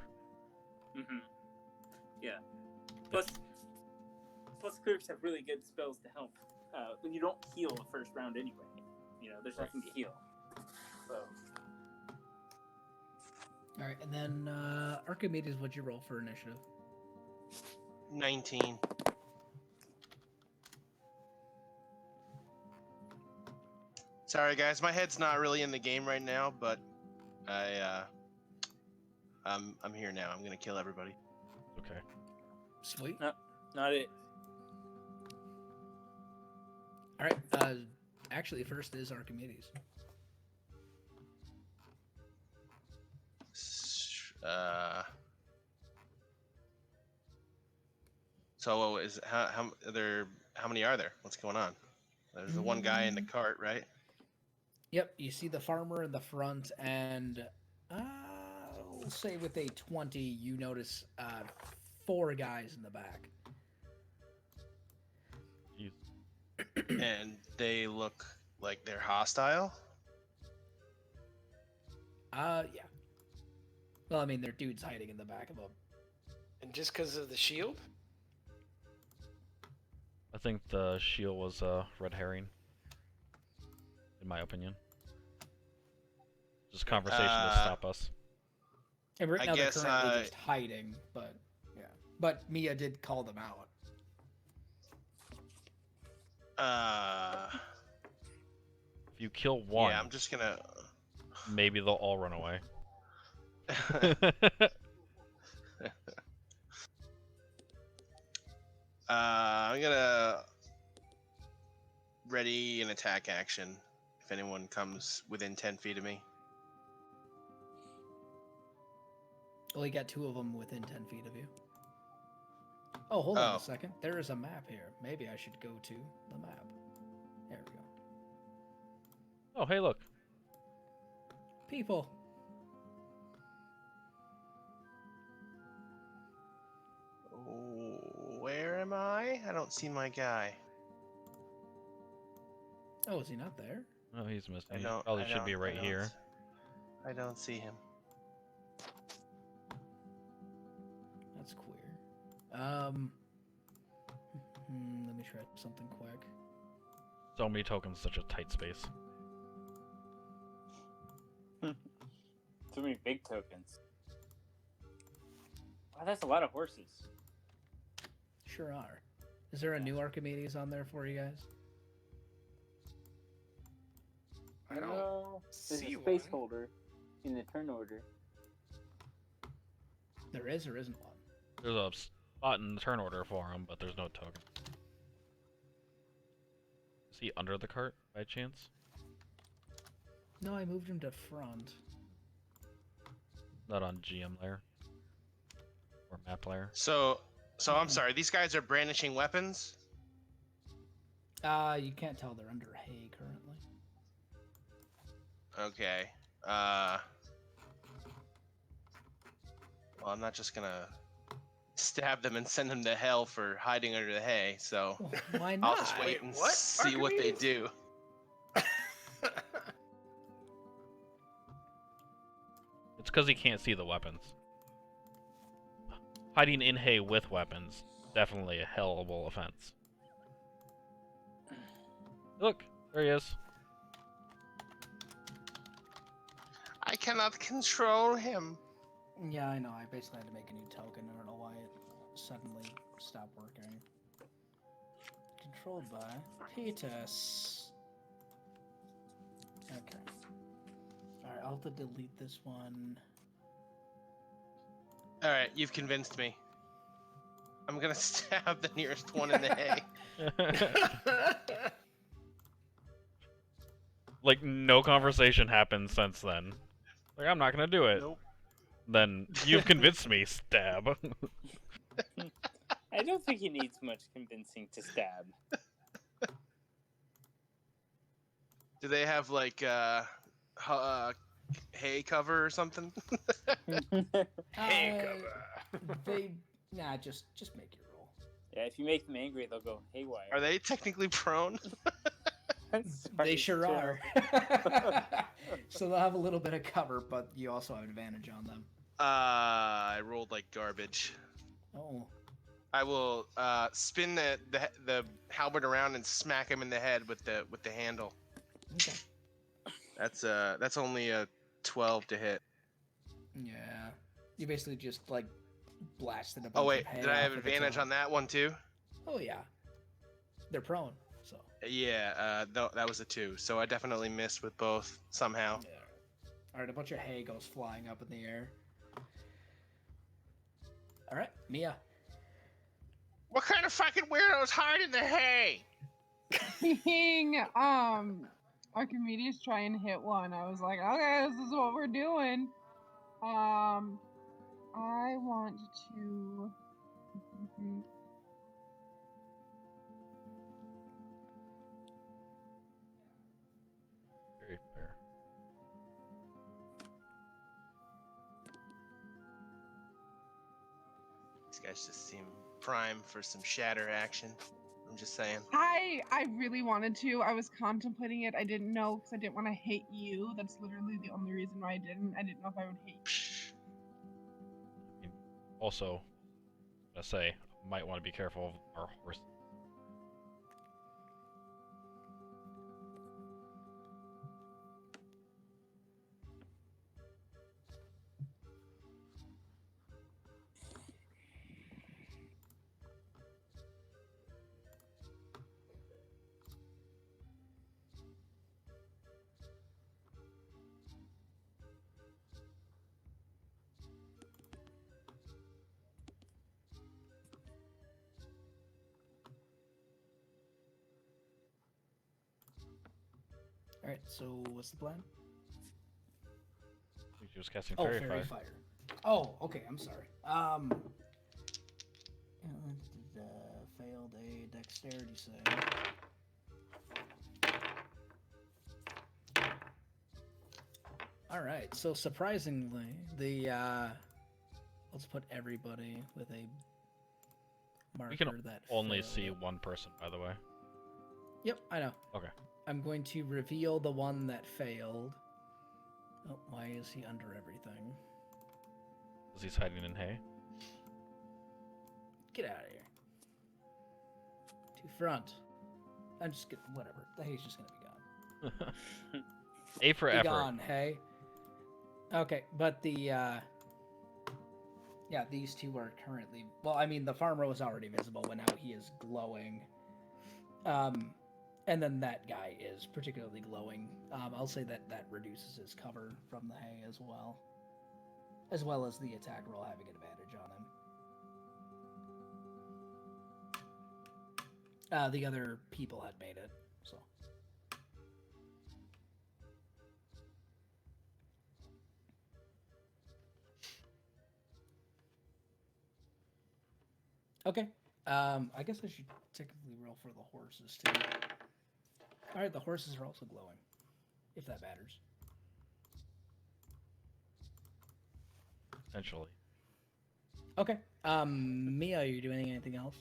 Mm-hmm. Yeah. Plus, clerics have really good spells to help. When you don't heal the first round anyway. You know, there's nothing to heal. So. Alright, and then Archimedes, what'd you roll for initiative? 19. Sorry, guys. My head's not really in the game right now, but I'm here now. I'm gonna kill everybody. Okay. Sweet. No, not it. All right. Actually, first is Archimedes. So is how many are there? What's going on? There's the one guy in the cart, right? Yep, you see the farmer in the front, and we'll say with a 20, you notice 4 guys in the back. Jeez. And they look like they're hostile. Yeah. Well, I mean, they're dudes hiding in the back of them. And just because of the shield? I think the shield was a red herring, in my opinion. Just conversation to stop us. And right I now they're guess, currently just hiding, but yeah. But Mia did call them out. If you kill one, Yeah, I'm just gonna. maybe they'll all run away. I'm gonna ready an attack action if anyone comes within 10 feet of me. Well, you got 2 of them within 10 feet of you. Oh, hold on Oh. a second. There is a map here. Maybe I should go to the map. There we go. Oh, hey, look. People. Where am I? I don't see my guy. Oh, is he not there? Oh, he's missing. I He don't. probably I should don't- be I right don't- here. I don't see him. That's queer. Let me try something quick. So many tokens, such a tight space. Too many big tokens. Wow, that's a lot of horses. Sure are. Is there a new Archimedes on there for you guys? I don't No, there's see a space one. holder in the turn order. There is or isn't one? There's a spot in the turn order for him, but there's no token. Is he under the cart, by chance? No, I moved him to front. Not on GM layer? Or map layer? So I'm sorry. These guys are brandishing weapons. You can't tell they're under hay currently. Okay. Well, I'm not just gonna stab them and send them to hell for hiding under the hay. So Well, why I'll not? just wait and what? see what they Archimedes? do. It's because he can't see the weapons. Hiding in hay with weapons, definitely a hellable offense. Look, there he is. I cannot control him. Yeah, I know. I basically had to make a new token. I don't know why it suddenly stopped working. Controlled by Petus. Okay. Alright, I'll have to delete this one. All right, you've convinced me. I'm gonna stab the nearest one in the hay. Like, no conversation happened since then. Like, I'm not gonna do it. Nope. Then, you've convinced me, stab. I don't think he needs much convincing to stab. Do they have like hay cover or something? Hey, Just make your roll. Yeah, if you make them angry, they'll go haywire. Are they technically prone? They sure are. So they'll have a little bit of cover, but you also have advantage on them. I rolled like garbage. Oh. I will spin the halberd around and smack him in the head with the handle. Okay. That's only a 12 to hit. Yeah. You basically just like blasted a bunch Oh wait, of hay did I have off of its advantage own. on that one too? Oh yeah. They're prone, so. Yeah, that was a 2. So I definitely missed with both somehow. Yeah. All right, a bunch of hay goes flying up in the air. All right, Mia. What kind of fucking weirdos hide in the hay? Seeing Archimedes try and hit one, I was like, okay, this is what we're doing. I want to. Very fair. These guys just seem prime for some shatter action. I'm just saying. I really wanted to. I was contemplating it. I didn't know because I didn't want to hit you. That's literally the only reason why I didn't. I didn't know if I would hit you. I mean, also, I say, might want to be careful of our horse. All right, so what's the plan? I think she was casting Oh, fairy fairy fire. fire. Oh, okay. I'm sorry. Failed a dexterity save. All right. So surprisingly, the let's put everybody with a marker We can that only failed. see one person, by the way. Yep, I know. Okay. I'm going to reveal the one that failed. Oh, why is he under everything? Because he's hiding in hay. Get out of here. To front. I'm just gonna, whatever. The hay's just gonna be gone. A for Be effort. gone, hay. Okay, but the yeah, these two are currently, well, I mean, the farmer was already visible, but now he is glowing. And then that guy is particularly glowing. I'll say that reduces his cover from the hay as well as the attack roll having an advantage on him. The other people had made it, so. Okay. I guess I should technically roll for the horses too. All right, the horses are also glowing, if that matters. Potentially. Okay. Mia, are you doing anything else?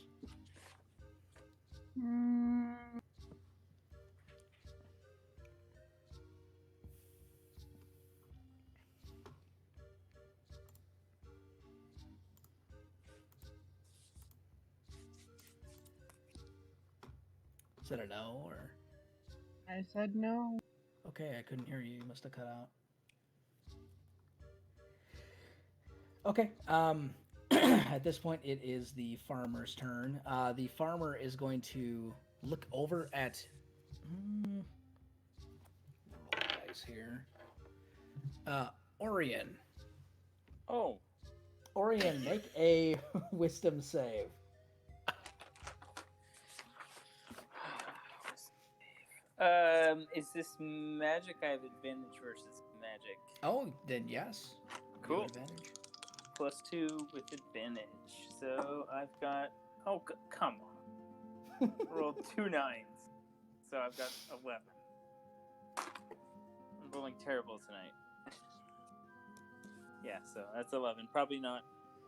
Is that a no or? I said no. Okay, I couldn't hear you. You must have cut out. Okay. At this point, it is the farmer's turn. The farmer is going to look over at. Roll dice here. Orion. Oh, Orion, make a wisdom save. Is this magic? I have advantage versus magic. Oh, then yes. You Cool. have advantage. +2 with advantage. So I've got. Oh, come on. Rolled 2 9s. So I've got 11. I'm rolling terrible tonight. Yeah, so that's 11. Probably not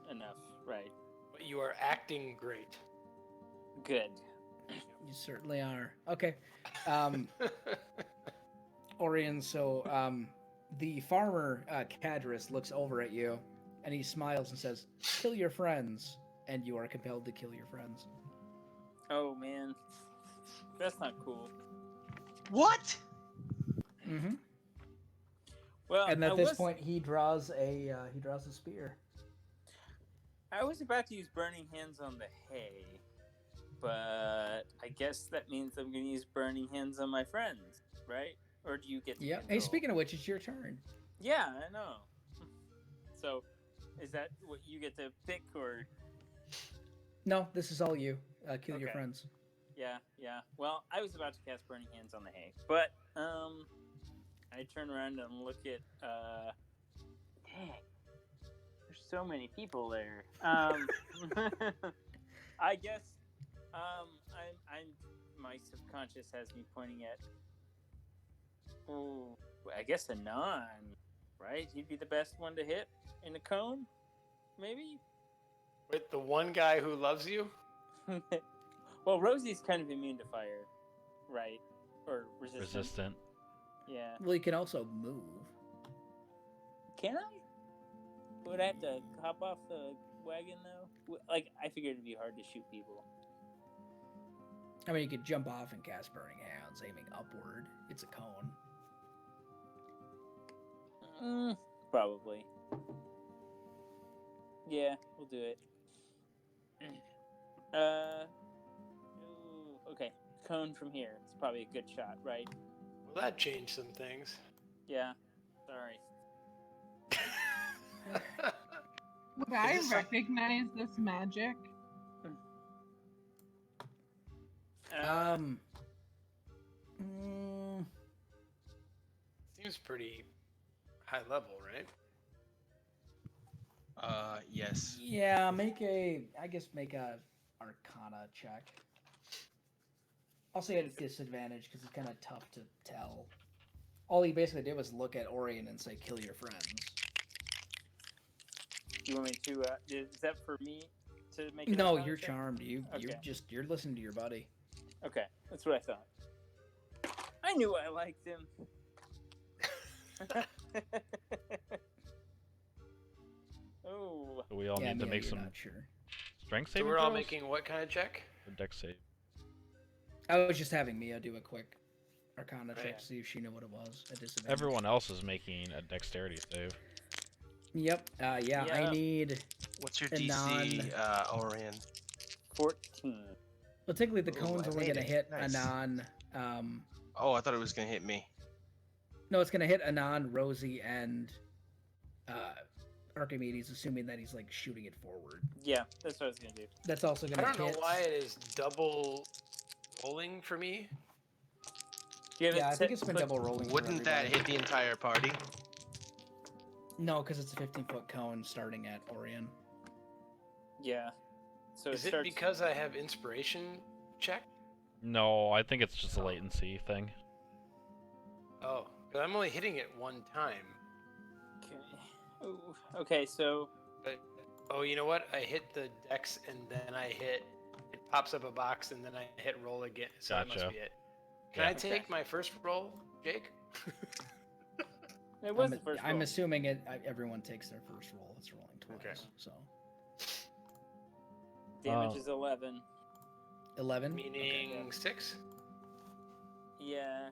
enough, right? But you are acting great. Good. You certainly are. Okay. Orion, so the farmer, Cadris, looks over at you and he smiles and says, "Kill your friends," and you are compelled to kill your friends. Oh, man. That's not cool. What? Mm-hmm. Well, And at this point, he draws a spear. I was about to use Burning Hands on the hay. but I guess that means I'm going to use burning hands on my friends, right? Or do you get to Yeah. control? Hey, speaking of which, it's your turn. Yeah, I know. So, is that what you get to pick, or? No, this is all you. Kill your Okay. friends. Yeah. Well, I was about to cast burning hands on the hay, but I turn around and look at dang, there's so many people there. I guess I'm my subconscious has me pointing at. Oh, I guess Anon, right? He'd be the best one to hit in a cone, maybe. Wait, the one guy who loves you? Well, Rosie's kind of immune to fire, right? Or resistant. Resistant. Yeah. Well, you can also move. Can I? Would I have to hop off the wagon though? Like, I figured it'd be hard to shoot people. I mean, you could jump off and cast Burning Hands, aiming upward. It's a cone. Probably. Yeah, we'll do it. Okay. Cone from here. It's probably a good shot, right? Well, that changed some things. Yeah. Sorry. Would I this recognize this magic? Seems pretty high level, right? Yes. Yeah, make a Arcana check. I'll say at disadvantage because it's kind of tough to tell. All he basically did was look at Orion and say, "Kill your friends." Do you want me to? Is that for me to make? An No, Arcana you're check? charmed. Okay. You're listening to your buddy. Okay, that's what I thought. I knew I liked him. Oh. So we all need to Mia, make you're some not sure. strength So saving we're all throws? making what kind of check? Or dex save. I was just having Mia do a quick Arcana check Right. to see if she knew what it was at disadvantage. Everyone else is making a dexterity save. Yep. I Yeah. need. What's your Anon. DC, Orion? 14. Well, technically, the Ooh, cone's I only made gonna it. hit Nice. Anon. Oh, I thought it was gonna hit me. No, it's gonna hit Anon, Rosie, and Archimedes, assuming that he's like shooting it forward. Yeah, that's what I was gonna do. That's also I gonna don't know hit. why it is double rolling for me. Do you have Yeah, it I think set- it's been click- double rolling. for Wouldn't that everybody. hit the entire party? No, because it's a 15-foot cone starting at Orion. Yeah. So Is it starts... because I have inspiration check? No, I think it's just a latency thing. Oh, but I'm only hitting it one time. Okay. Ooh, okay, so But oh, you know what? I hit the dex and then I hit. It pops up a box and then I hit roll again. So that must Gotcha. be it. Can Yeah. I take my first roll, Jake? it was the first I'm roll. assuming everyone takes their first roll. It's rolling twice. Okay. So Damage is 11. 11. Meaning 6. Yeah.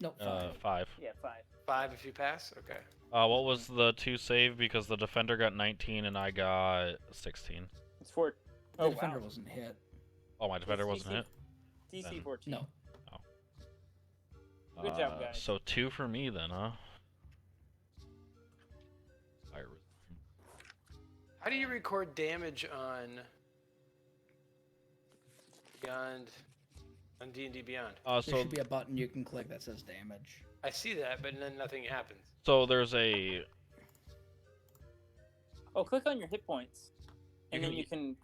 No, 5. 5. Yeah, 5. 5 if you pass. Okay. What was the 2 save? Because the defender got 19 and I got 16. It's 4. The Oh, defender wow. wasn't hit. Oh, my defender It's wasn't hit? DC Then- 14. No. Good job, guys. So 2 for me then, huh? How do you record damage on Beyond, on D&D Beyond? There So should be a button you can click that says damage. I see that, but then nothing happens. so there's a Oh, click on your hit points. And You then can- you can...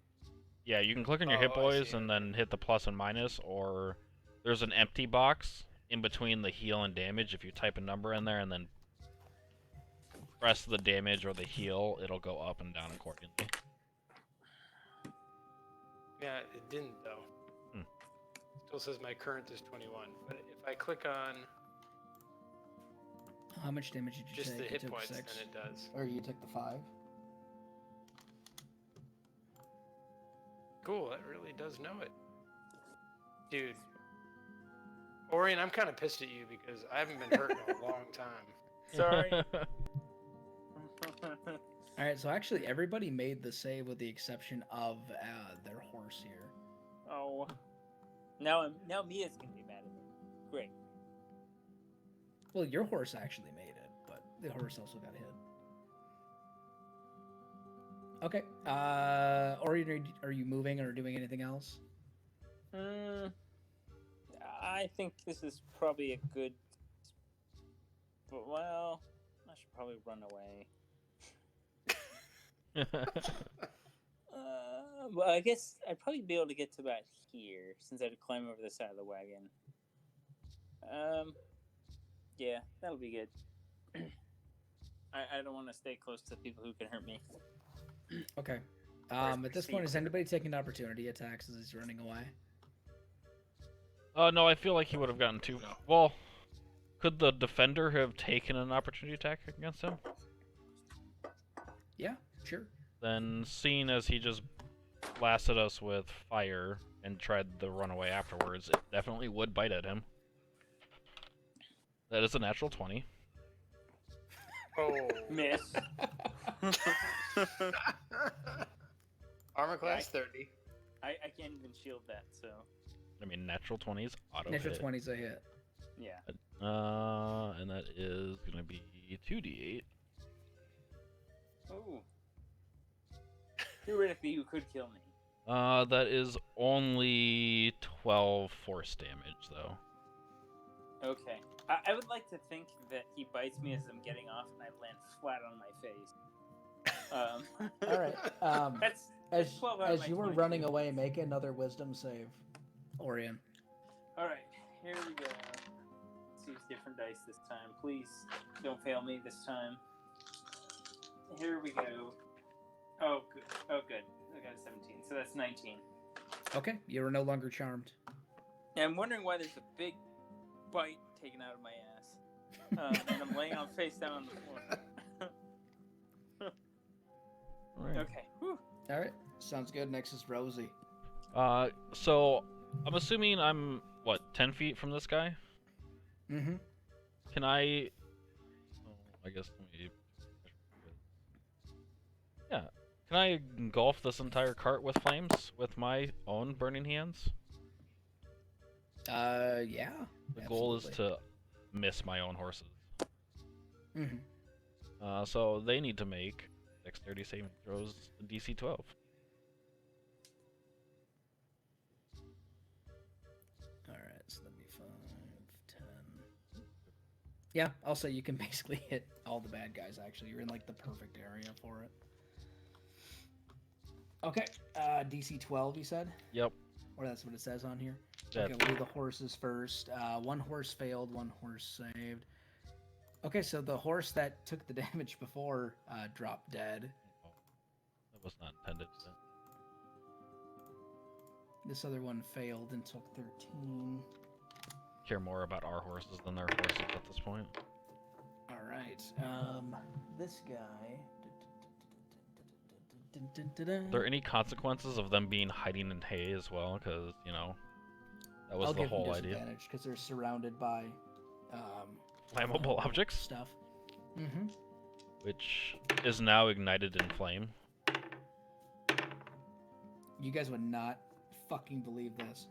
yeah, you can click on your Oh, hit I see boys it. and then hit the plus and minus, or there's an empty box in between the heal and damage. If you type a number in there and then press the damage or the heal, it'll go up and down accordingly. Yeah, it didn't though. Hmm. Still says my current is 21. But if I click on How much damage did you just take? the You hit took points, 6. then it does. Or you took the 5? Cool, that really does know it. Dude. Orion, I'm kind of pissed at you because I haven't been hurt in a long time. Sorry. Alright, so actually everybody made the save with the exception of their horse here. Oh. Now Mia's gonna be mad at me. Great. Well, your horse actually made it, but the horse also got hit. Okay. Orion, are you moving or doing anything else? I think this is probably a good. But well, I should probably run away. Well, I guess I'd probably be able to get to about here since I'd climb over the side of the wagon. Yeah, that'll be good. I don't want to stay close to people who can hurt me. Okay. At this point, is anybody taking opportunity attacks as he's running away? No, I feel like he would have gotten two. Well, could the defender have taken an opportunity attack against him? Yeah, sure. Then, seeing as he just blasted us with fire and tried to run away afterwards, it definitely would bite at him. That is a natural 20. Oh. Miss. Armor class 30. I can't even shield that, so. I mean, natural 20s auto Natural hit. 20's a hit. Yeah. And that is gonna be 2d8. Oh. Theoretically, you could kill me. That is only 12 force damage, though. Okay. I would like to think that he bites me as I'm getting off and I land flat on my face. All right. That's As 12 out of my you were 22. running away, make another wisdom save, Orion. All right, here we go. Let's use different dice this time. Please don't fail me this time. Here we go. Oh, good. Oh, good. I got a 17, so that's 19. Okay, you are no longer charmed. Yeah, I'm wondering why there's a big bite taken out of my ass. And I'm laying on face down on the floor. Right. Okay. Whew. All right, sounds good. Next is Rosie. So I'm assuming I'm what 10 feet from this guy. Mm-hmm. Can I? Oh, I guess let me. Yeah. Can I engulf this entire cart with flames with my own burning hands? Yeah. The goal is to miss my own horses. Mm-hmm. So they need to make dexterity saving throws, DC 12. All right, so that'd be 5, 10. Yeah, I'll say you can basically hit all the bad guys. Actually, you're in like the perfect area for it. Okay, DC 12. You said? Yep. Or that's what it says on here. That's Okay, we'll do the horses first. One horse failed, one horse saved. Okay, so the horse that took the damage before dropped dead. Oh, that was not intended. This other one failed and took 13. Care more about our horses than their horses at this point. All right. This guy. Are there any consequences of them being hiding in hay as well? Because, you know, that was the whole idea. Because they're surrounded by Flammable objects? stuff. Mm-hmm. Which is now ignited in flame. You guys would not fucking believe this.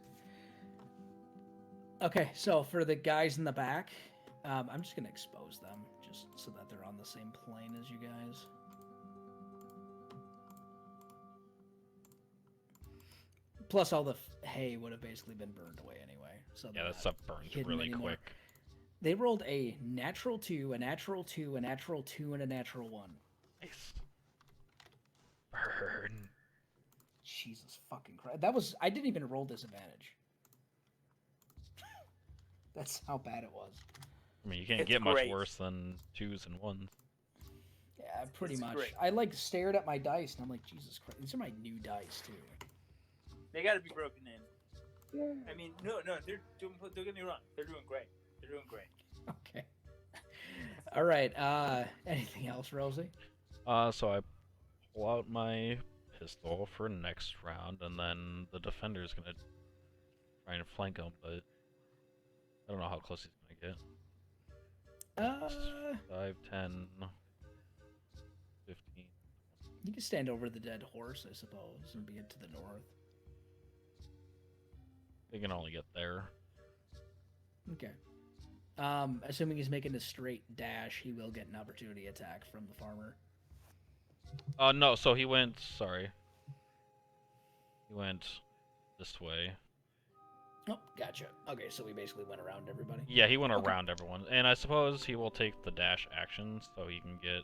Okay, so for the guys in the back, I'm just gonna expose them just so that they're on the same plane as you guys. Plus, all the hay would have basically been burned away anyway. So Yeah, that stuff burns hidden really anymore. quick. They rolled a natural 2, a natural 2, a natural 2, and a natural 1. Nice. Burn. Jesus fucking Christ. That was... I didn't even roll disadvantage. That's how bad it was. I mean, you can't It's get much great. worse than 2s and 1s. Yeah, pretty It's much. great. I, like, stared at my dice, and I'm like, Jesus Christ. These are my new dice, too. They gotta be broken in. I mean, no, don't get me wrong. They're doing great. They're doing great. Okay. All right. Anything else, Rosie? So I pull out my pistol for next round, and then the defender's gonna try and flank him, but I don't know how close he's gonna get. 5, 10, 15. You can stand over the dead horse, I suppose, and be it to the north. He can only get there. Okay. Assuming he's making a straight dash, he will get an opportunity attack from the farmer. No, so he went, sorry. He went this way. Oh, gotcha. Okay, so we basically went around everybody. Yeah, he went Okay. around everyone. And I suppose he will take the dash action so he can get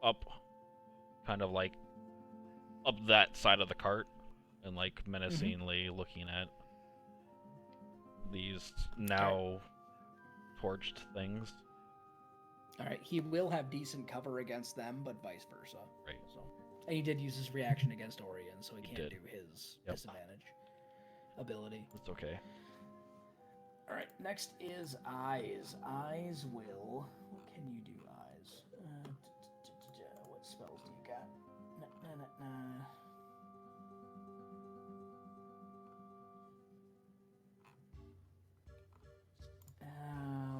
up, kind of like up that side of the cart and like menacingly looking at these now torched things. Alright, he will have decent cover against them, but vice versa. Right. So, and he did use his reaction against Orion, so he can't did. do his Yep. disadvantage ability. It's okay. Alright, next is Eyes. Eyes will... What can you do, Eyes? What spells do you got?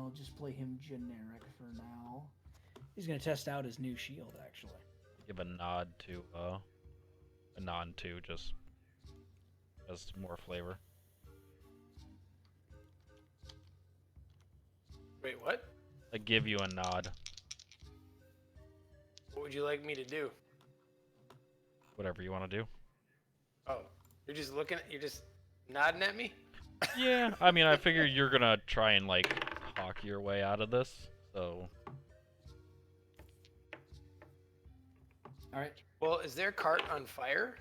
I'll just play him generic for now. He's going to test out his new shield, actually. Give a nod to just as more flavor. Wait, what? I give you a nod. What would you like me to do? Whatever you want to do. Oh, you're just nodding at me? Yeah, I mean, I figure you're gonna try and like talk your way out of this, so. All right. Well, is their cart on fire?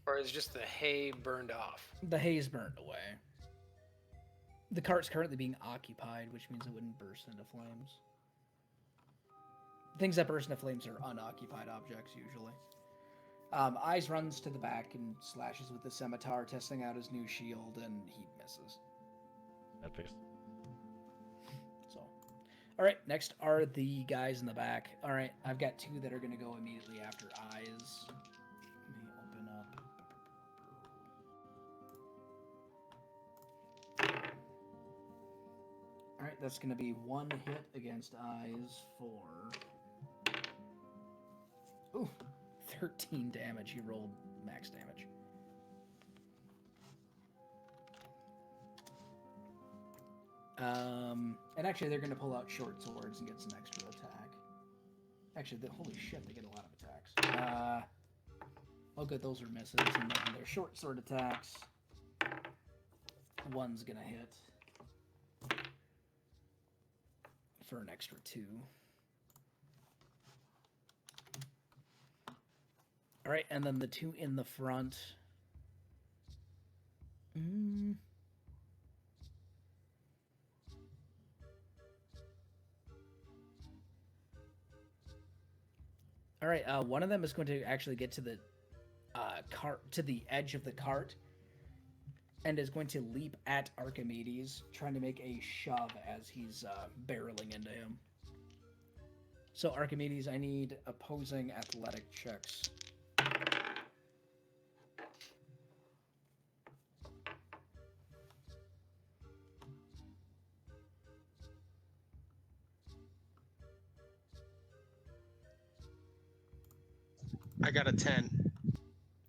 Or is just the hay burned off? The hay's burned away. The cart's currently being occupied, which means it wouldn't burst into flames. Things that burst into flames are unoccupied objects, usually. Eyes runs to the back and slashes with the scimitar, testing out his new shield, and he misses. That face. So, all right, next are the guys in the back. All right, I've got two that are going to go immediately after Eyes. Let me open up. All right, that's going to be one hit against Eyes for... Ooh, 13 damage. He rolled max damage. And actually, they're going to pull out short swords and get some extra attack. Actually, holy shit, they get a lot of attacks. Oh, good, those are misses. And then their short sword attacks. One's going to hit for an extra 2. All right, and then the two in the front. All right, one of them is going to actually get to the cart, to the edge of the cart, and is going to leap at Archimedes, trying to make a shove as he's barreling into him. So Archimedes, I need opposing athletic checks. I got a 10.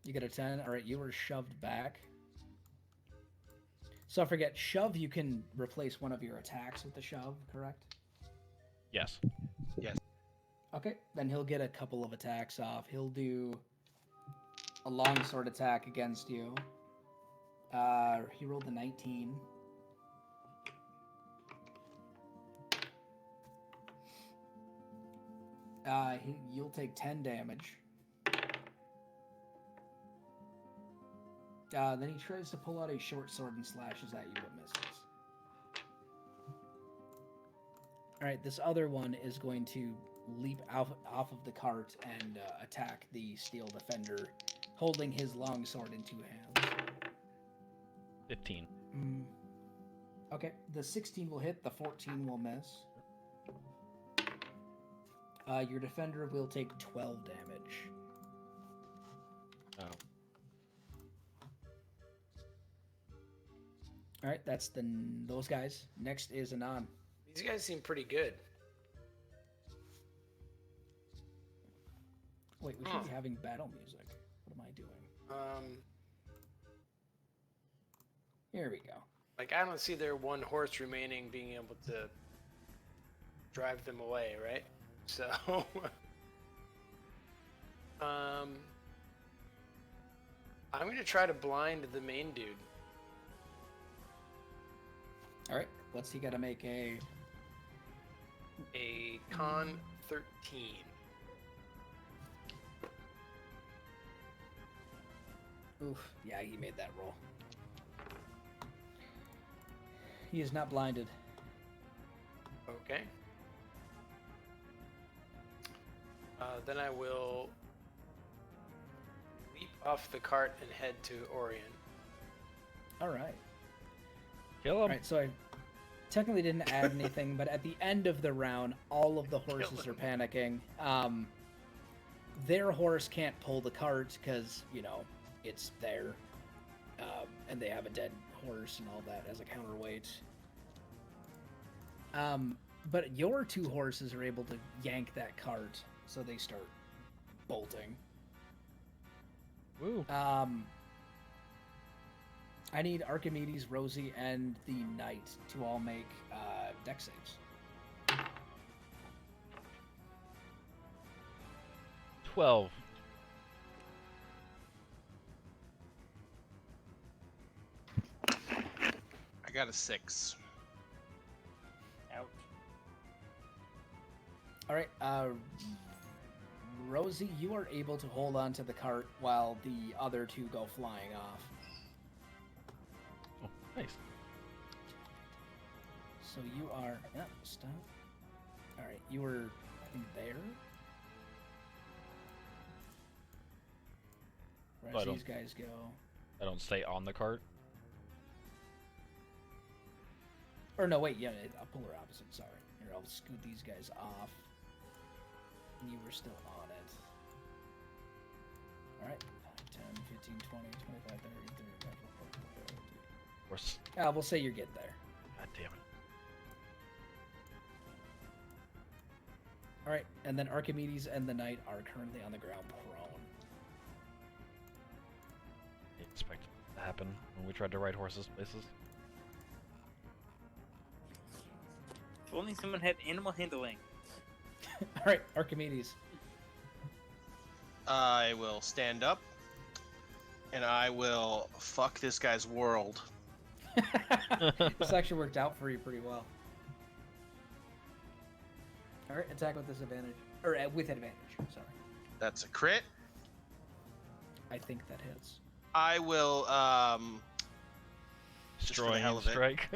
You get a 10. All right, you were shoved back. So I forget, shove, you can replace one of your attacks with the shove, correct? Yes. Yes. Okay, then he'll get a couple of attacks off. He'll do a longsword attack against you. He rolled a 19. You'll take 10 damage. Then he tries to pull out a short sword and slashes at you, but misses. Alright, this other one is going to leap off of the cart and attack the steel defender, holding his long sword in 2 hands. 15. Okay, the 16 will hit, the 14 will miss. Your defender will take 12 damage. Oh. Alright, that's those guys. Next is Anon. These guys seem pretty good. Wait, we should be having battle music. What am I doing? Here we go. Like, I don't see their one horse remaining being able to drive them away, right? So, I'm going to try to blind the main dude. All right. What's he got to make a? A con 13. Oof. Yeah, he made that roll. He is not blinded. Okay. Then I will leap off the cart and head to Orion. All right. Kill him. All right. So I technically didn't add anything, but at the end of the round, all of the horses are panicking. Their horse can't pull the cart because, you know, it's there. And they have a dead horse and all that as a counterweight. But your two horses are able to yank that cart, so they start bolting. Woo. I need Archimedes, Rosie, and the Knight to all make dex saves. 12. I got a 6. Ouch. All right, Rosie, you are able to hold on to the cart while the other two go flying off. Oh, nice. So you are... Yeah, stop. All right, you were, I think, there. Right, Oh, I so these don't- guys go... I don't stay on the cart. Or no, wait, yeah, polar opposite, sorry. Here, I'll scoot these guys off. And you were still on it. Alright, 10, 15, 20, 25, 30, 35, 40, 50. Of course. We'll say you're getting there. God damn it. Alright, and then Archimedes and the Knight are currently on the ground prone. I expected it to happen when we tried to ride horses places. If only someone had animal handling. Alright, Archimedes. I will stand up, and I will fuck this guy's world. This actually worked out for you pretty well. Alright, attack with disadvantage. Or with advantage, sorry. That's a crit. I think that hits. I will, just for the hell of it. Strike.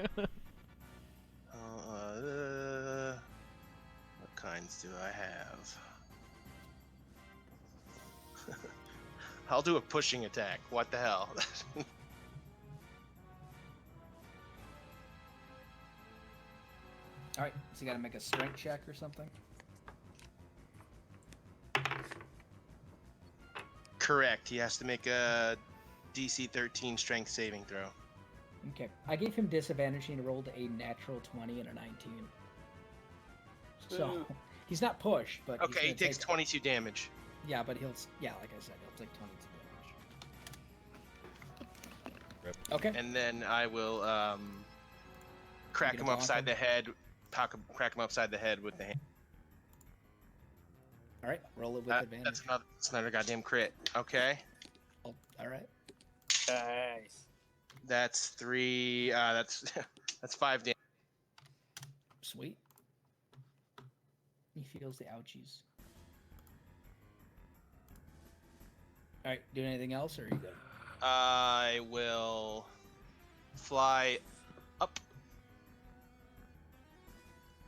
What kinds do I have? I'll do a pushing attack. What the hell? Alright, so you gotta make a strength check or something? Correct. He has to make a DC 13 strength saving throw. Okay. I gave him disadvantage and he rolled a natural 20 and a 19. So, Ooh. he's not pushed, but he's Okay, he gonna takes take, 22 damage. Yeah, but he'll, yeah, like I said, he'll take 22 damage. Rip. Okay. And then I will crack You him gonna upside bonk the head. Crack him upside the head with the hand. Alright, roll it with advantage. That's another goddamn crit. Okay. Oh, alright. Nice. That's 3. That's 5 damage. Sweet. He feels the ouchies. Alright, do anything else or are you good? I will fly up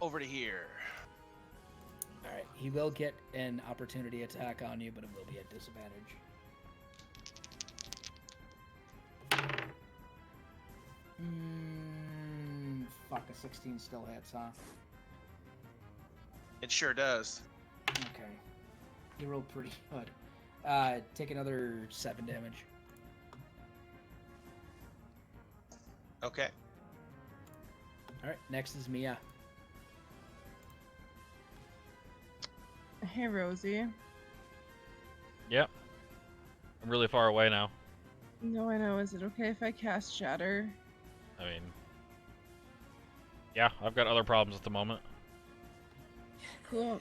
over to here. Alright, he will get an opportunity attack on you, but it will be at disadvantage. Fuck, a 16 still hits, huh? It sure does. Okay. You rolled pretty good. Take another 7 damage. Okay. Alright, next is Mia. Hey, Rosie. Yep. I'm really far away now. No, I know. Is it okay if I cast Shatter? I mean, yeah, I've got other problems at the moment. Cool.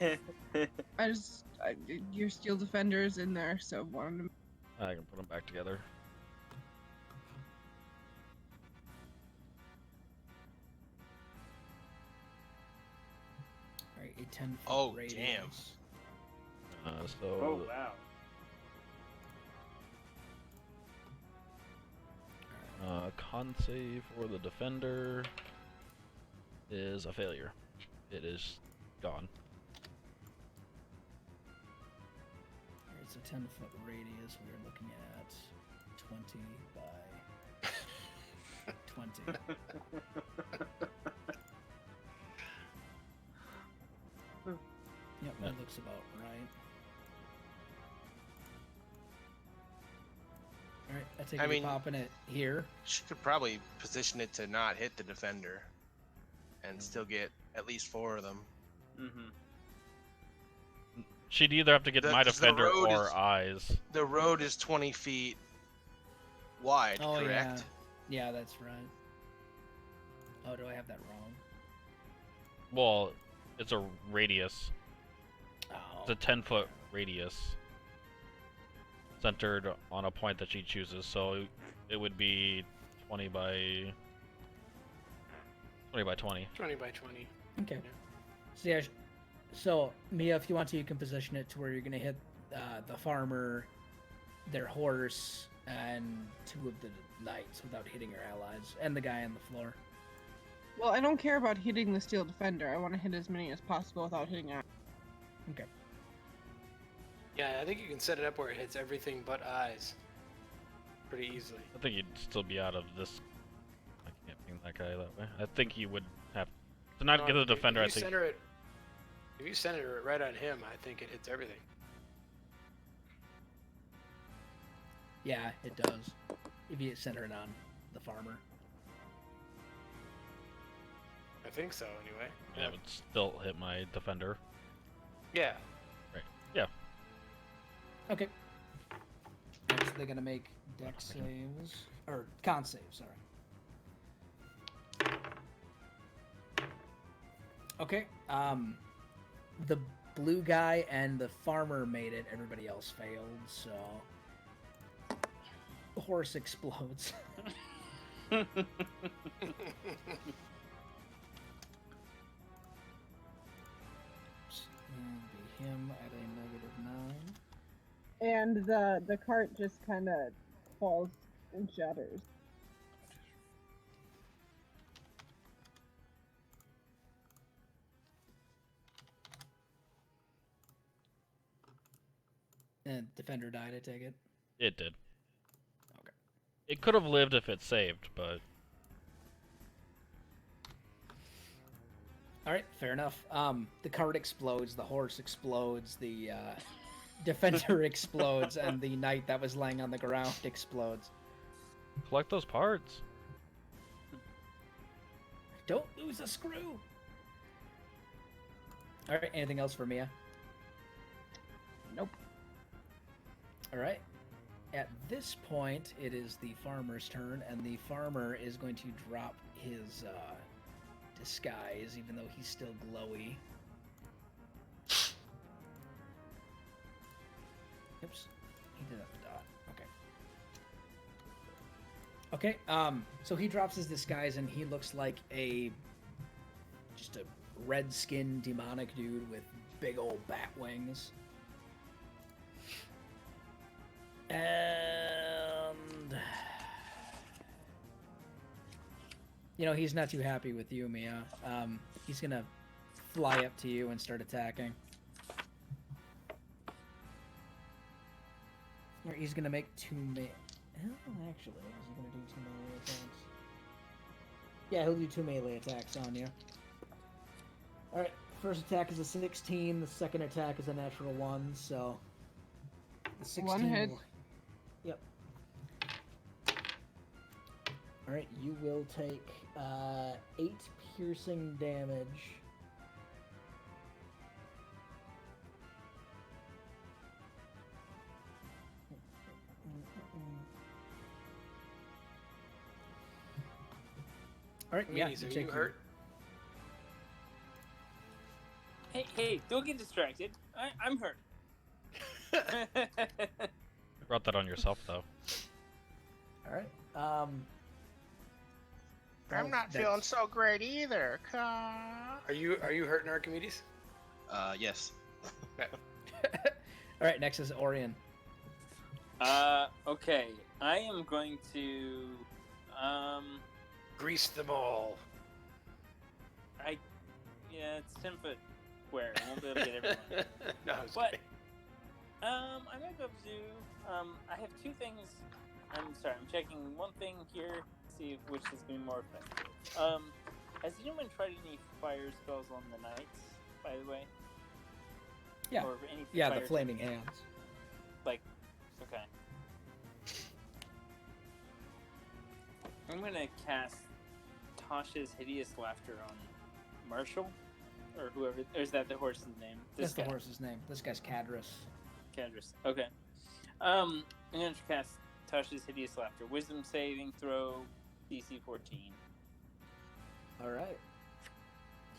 Your Steel Defender is in there, so wanted to. I can put them back together. Alright, a 10-foot Oh, radius. damn. So Oh wow. con save for the defender is a failure. It is gone. Alright, it's a 10-foot radius. We're looking at 20 by 20. Yep, that looks about right. Alright, I take it you're popping it here. She could probably position it to not hit the defender and still get at least 4 of them. Mm-hmm. She'd either have to get my 'cause the defender road or is- eyes. The road is 20 feet wide, Oh, correct? yeah. Yeah, that's right. Oh, do I have that wrong? Well, it's a radius. Oh. It's a 10-foot radius centered on a point that she chooses, so it would be 20 by 20 by 20. 20 by 20. Okay. So yeah, so Mia, if you want to, you can position it to where you're gonna hit the farmer, their horse, and 2 of the knights without hitting your allies, and the guy on the floor. Well, I don't care about hitting the Steel Defender. I want to hit as many as possible without hitting out. Okay. Yeah, I think you can set it up where it hits everything but eyes pretty easily. I think you'd still be out of this. I can't ping that guy that way. I think you would have to not get the defender. I think. If you center it right on him, I think it hits everything. Yeah, it does. If you center it on the farmer. I think so, anyway. Yeah, it would still hit my defender. Yeah. Right. Yeah. Okay. Next, they're gonna make dex saves or con saves. Sorry. Okay. The blue guy and the farmer made it. Everybody else failed. So the horse explodes. Be him at a -9. And the cart just kind of falls and shatters. And defender died. I take it. It did. Okay. It could have lived if it saved, but All right, fair enough. The cart explodes, the horse explodes, the defender explodes, and the knight that was laying on the ground explodes. collect those parts. Don't lose a screw. All right, anything else for Mia? Nope. All right. At this point, it is the farmer's turn, and the farmer is going to drop his disguise, even though he's still glowy. Oops, he did have a dot. Okay. Okay. So he drops his disguise, and he looks like just a red-skinned demonic dude with big old bat wings. And he's not too happy with you, Mia. He's gonna fly up to you and start attacking. Or he's gonna make 2 melee. Oh, actually, is he gonna do 2 melee attacks? Yeah, he'll do 2 melee attacks on you. All right, first attack is a 16. The second attack is a natural 1. So the 16. One hit. Yep. All right, you will take 8 piercing damage. All right, yeah. Meanies, are take you hurt? Hey, don't get distracted. I'm hurt. You brought that on yourself, though. All right. I'm not feeling so great either. Ka. Are you hurting Archimedes? Yes. All right, next is Orion. Okay. I am going to, Grease them all. yeah, it's 10 foot square. I won't be able to get everyone. No, I was But, kidding. I'm gonna go to, I have two things. I'm sorry, I'm checking one thing here, see which is gonna be more effective. Has anyone tried any fire spells on the knights, by the way? Yeah. Or any Yeah, fire the flaming hands. Like, okay. I'm gonna cast Tasha's Hideous Laughter on Marshall, or whoever. Or is that the horse's name? That's the horse's name. This guy's Cadrus. Cadrus. Okay. I'm gonna cast Tasha's Hideous Laughter. Wisdom saving throw, DC 14. All right.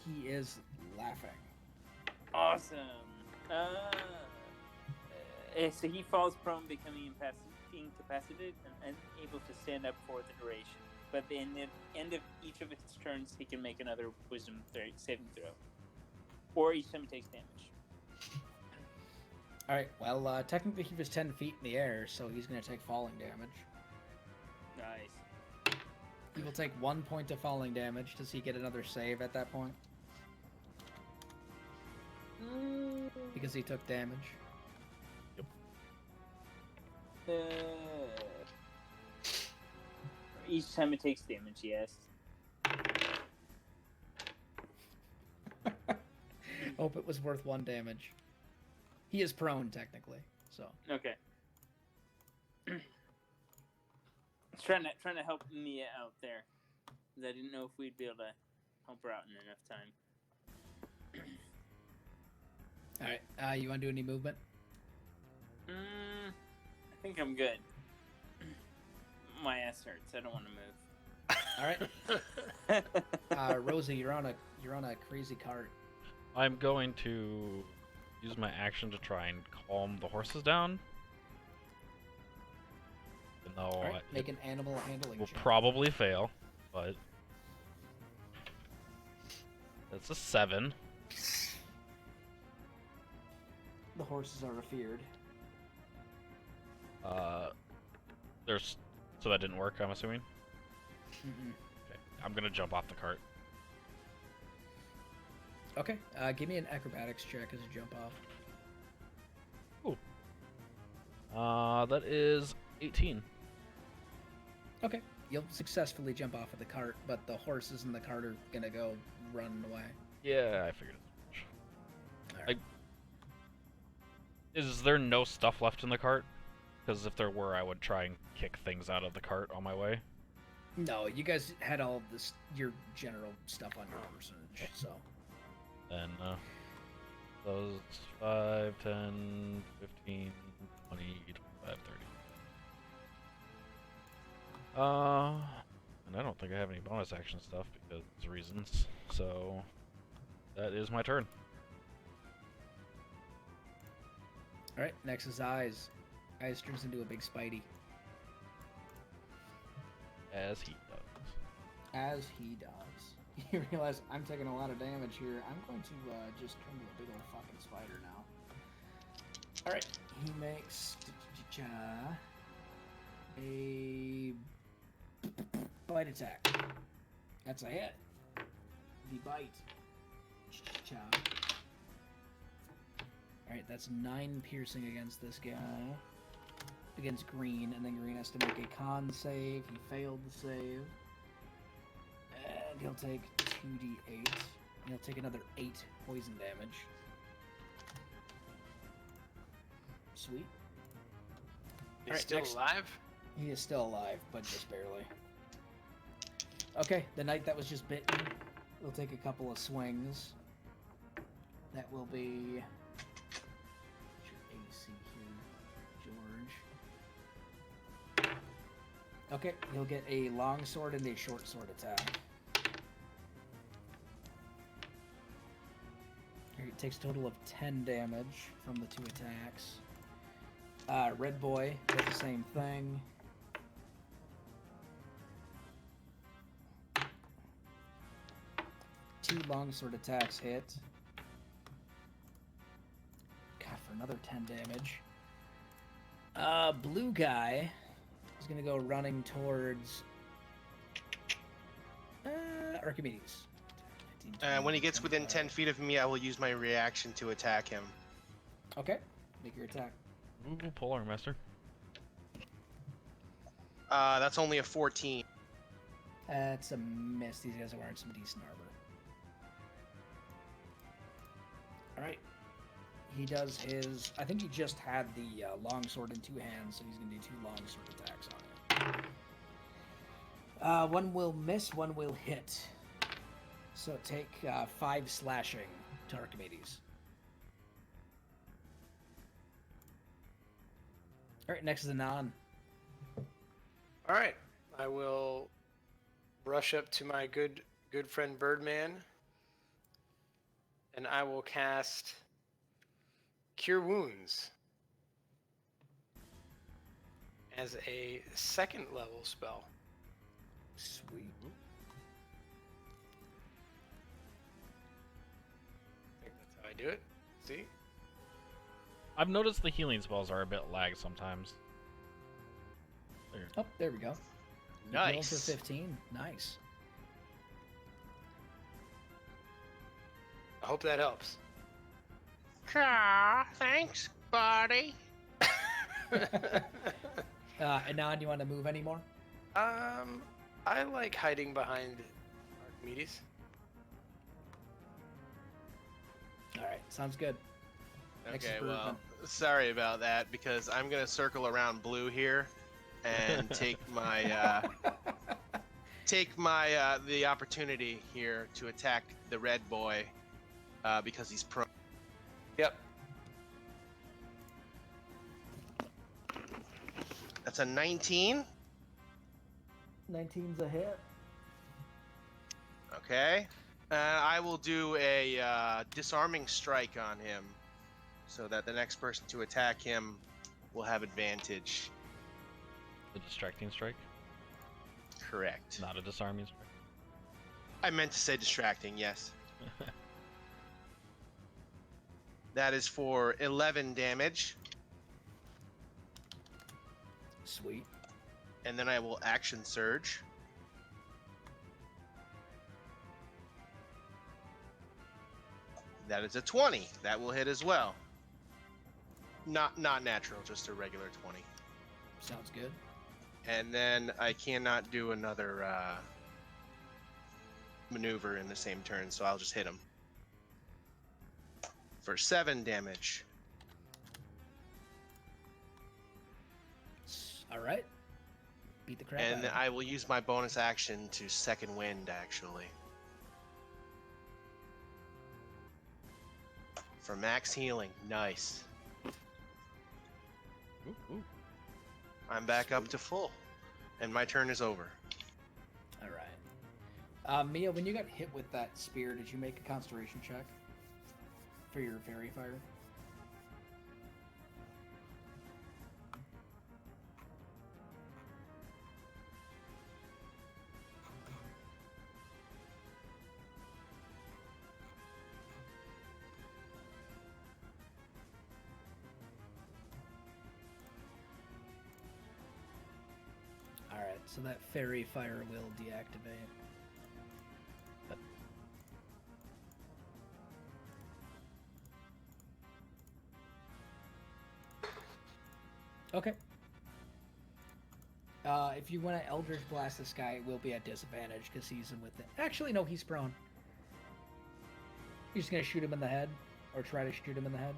He is laughing. Awesome. So he falls prone, becoming incapacitated and unable to stand up for the duration. But in the end of each of his turns, he can make another Wisdom saving throw, or each time he takes damage. All right. Well, technically he was 10 feet in the air, so he's going to take falling damage. Nice. He will take 1 point of falling damage. Does he get another save at that point? Because he took damage. Each time it takes damage, yes. Hope it was worth 1 damage. He is prone, technically, so. Okay. trying to help Mia out there. 'Cause I didn't know if we'd be able to help her out in enough time. Alright, you want to do any movement? I think I'm good. My ass hurts. I don't want to move. Alright. Rosie, you're on a crazy cart. I'm going to use my action to try and calm the horses down. Even though Alright, make an animal handling will check. probably fail, but that's a 7. The horses are afeared. So that didn't work, I'm assuming? Mm-mm. Okay. I'm gonna jump off the cart. Okay, give me an acrobatics check as you jump off. That is 18. Okay, you'll successfully jump off of the cart, but the horses in the cart are gonna go running away. Yeah, I figured as much. Alright. Is there no stuff left in the cart? Because if there were, I would try and kick things out of the cart on my way. No, you guys had all this, your general stuff on your personage, so. Then, those 5, 10, 15, 20, 25, 30. And I don't think I have any bonus action stuff because of reasons. So, that is my turn. Alright, next is Eyes. Eyes turns into a big Spidey. As he does. As he does. You realize I'm taking a lot of damage here. I'm going to just turn into a big old fucking spider now. Alright, he makes a bite attack. That's a hit. The bite. Alright, that's 9 piercing against this guy. Against Green, and then Green has to make a con save. He failed the save. And he'll take 2d8. He'll take another 8 poison damage. Sweet. He's Alright, still next. alive? He is still alive, but just barely. Okay, the knight that was just bitten will take a couple of swings. That will be... What's your AC here, George? Okay, he'll get a long sword and a short sword attack. takes a total of 10 damage from the 2 attacks. Red boy does the same thing. Two longsword attacks hit. God, for another 10 damage. Blue guy is gonna go running towards Archimedes. When he gets within 10 feet of me, I will use my reaction to attack him. Okay, make your attack. Ooh, Polar Master. That's only a 14. That's a miss. These guys are wearing some decent armor. Alright. He does his... I think he just had the longsword in 2 hands, so he's going to do 2 longsword attacks on it. One will miss, one will hit. So take 5 slashing to Archimedes. Alright, next is Anon. All right, I will rush up to my good friend Birdman, and I will cast Cure Wounds as a 2nd level spell. Sweet. I think that's how I do it. See? I've noticed the healing spells are a bit lag sometimes. There. Oh, there we go. Nice. Roll for 15. Nice. I hope that helps. Thanks, buddy. Anon, you want to move anymore? I like hiding behind Archimedes. Alright, sounds good. Next is Okay, Birdman. well, sorry about that, because I'm going to circle around blue here and take my the opportunity here to attack the red boy because he's prone. Yep. That's a 19. 19's a hit. Okay. I will do a disarming strike on him so that the next person to attack him will have advantage. The distracting strike, Correct. not a disarming strike. I meant to say distracting, yes. That is for 11 damage. Sweet. And then I will action surge. That is a 20. That will hit as well. Not natural, just a regular 20. Sounds good. And then I cannot do another maneuver in the same turn, so I'll just hit him. For 7 damage. Alright. Beat the crap And out then of him. I will use my bonus action to second wind, actually. For max healing. Nice. Ooh. I'm back up to full. And my turn is over. Alright. Mia, when you got hit with that spear, did you make a concentration check? For your fairy fire? Alright, so that fairy fire will deactivate. Okay. If you want to Eldritch Blast this guy, it will be at disadvantage because he's in with it. Actually, no, he's prone. You're just going to shoot him in the head? Or try to shoot him in the head?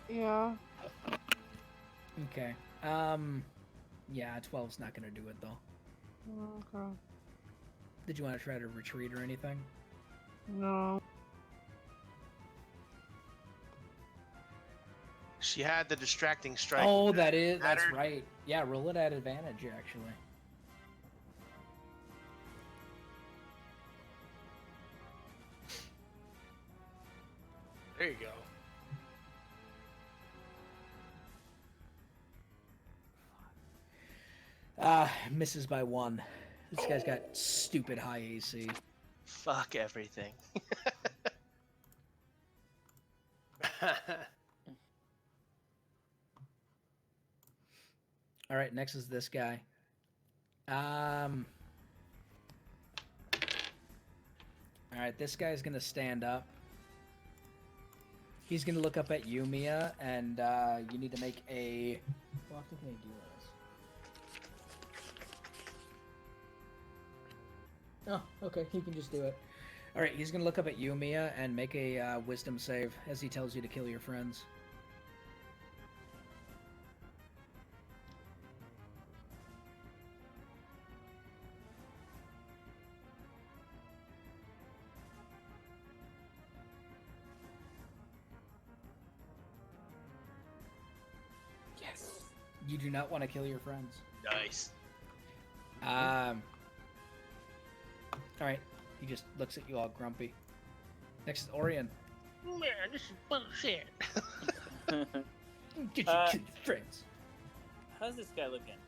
Yeah. Okay. Yeah, 12's not going to do it, though. Okay. Did you want to try to retreat or anything? No. She had the distracting strike. Oh, that's mattered. right. Yeah, roll it at advantage, actually. There you go. Misses by 1. This guy's got stupid high AC. Fuck everything. All right, next is this guy. All right, this guy's gonna stand up. He's gonna look up at you, Mia, and you need to make a. How often can I do this? Oh, okay. He can just do it. All right, he's gonna look up at you, Mia, and make a wisdom save as he tells you to kill your friends. Yes. You do not want to kill your friends. Nice. All right. He just looks at you all grumpy. Next is Orion. Man, this is bullshit. Get you kill your friends. How's this guy looking?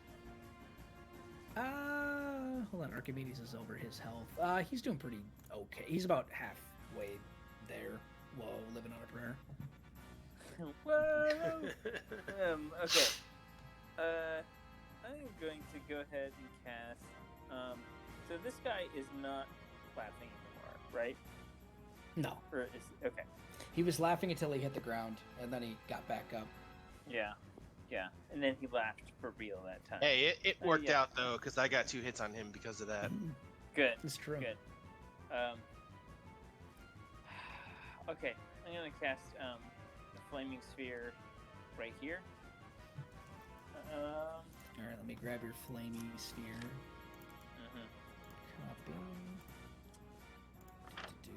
Hold on. Archimedes is over his health. He's doing pretty okay. He's about halfway there. Whoa, living on a prayer. Whoa. Okay. I'm going to go ahead and cast. So this guy is not laughing anymore, right? No. Or is okay? He was laughing until he hit the ground, and then he got back up. Yeah, yeah. And then he laughed for real that time. Hey, it worked yeah. out though, because I got 2 hits on him because of that. Good. It's true. Good. Okay, I'm gonna cast the flaming sphere right here. All right, let me grab your flamey sphere. Mhm. Copy. Do.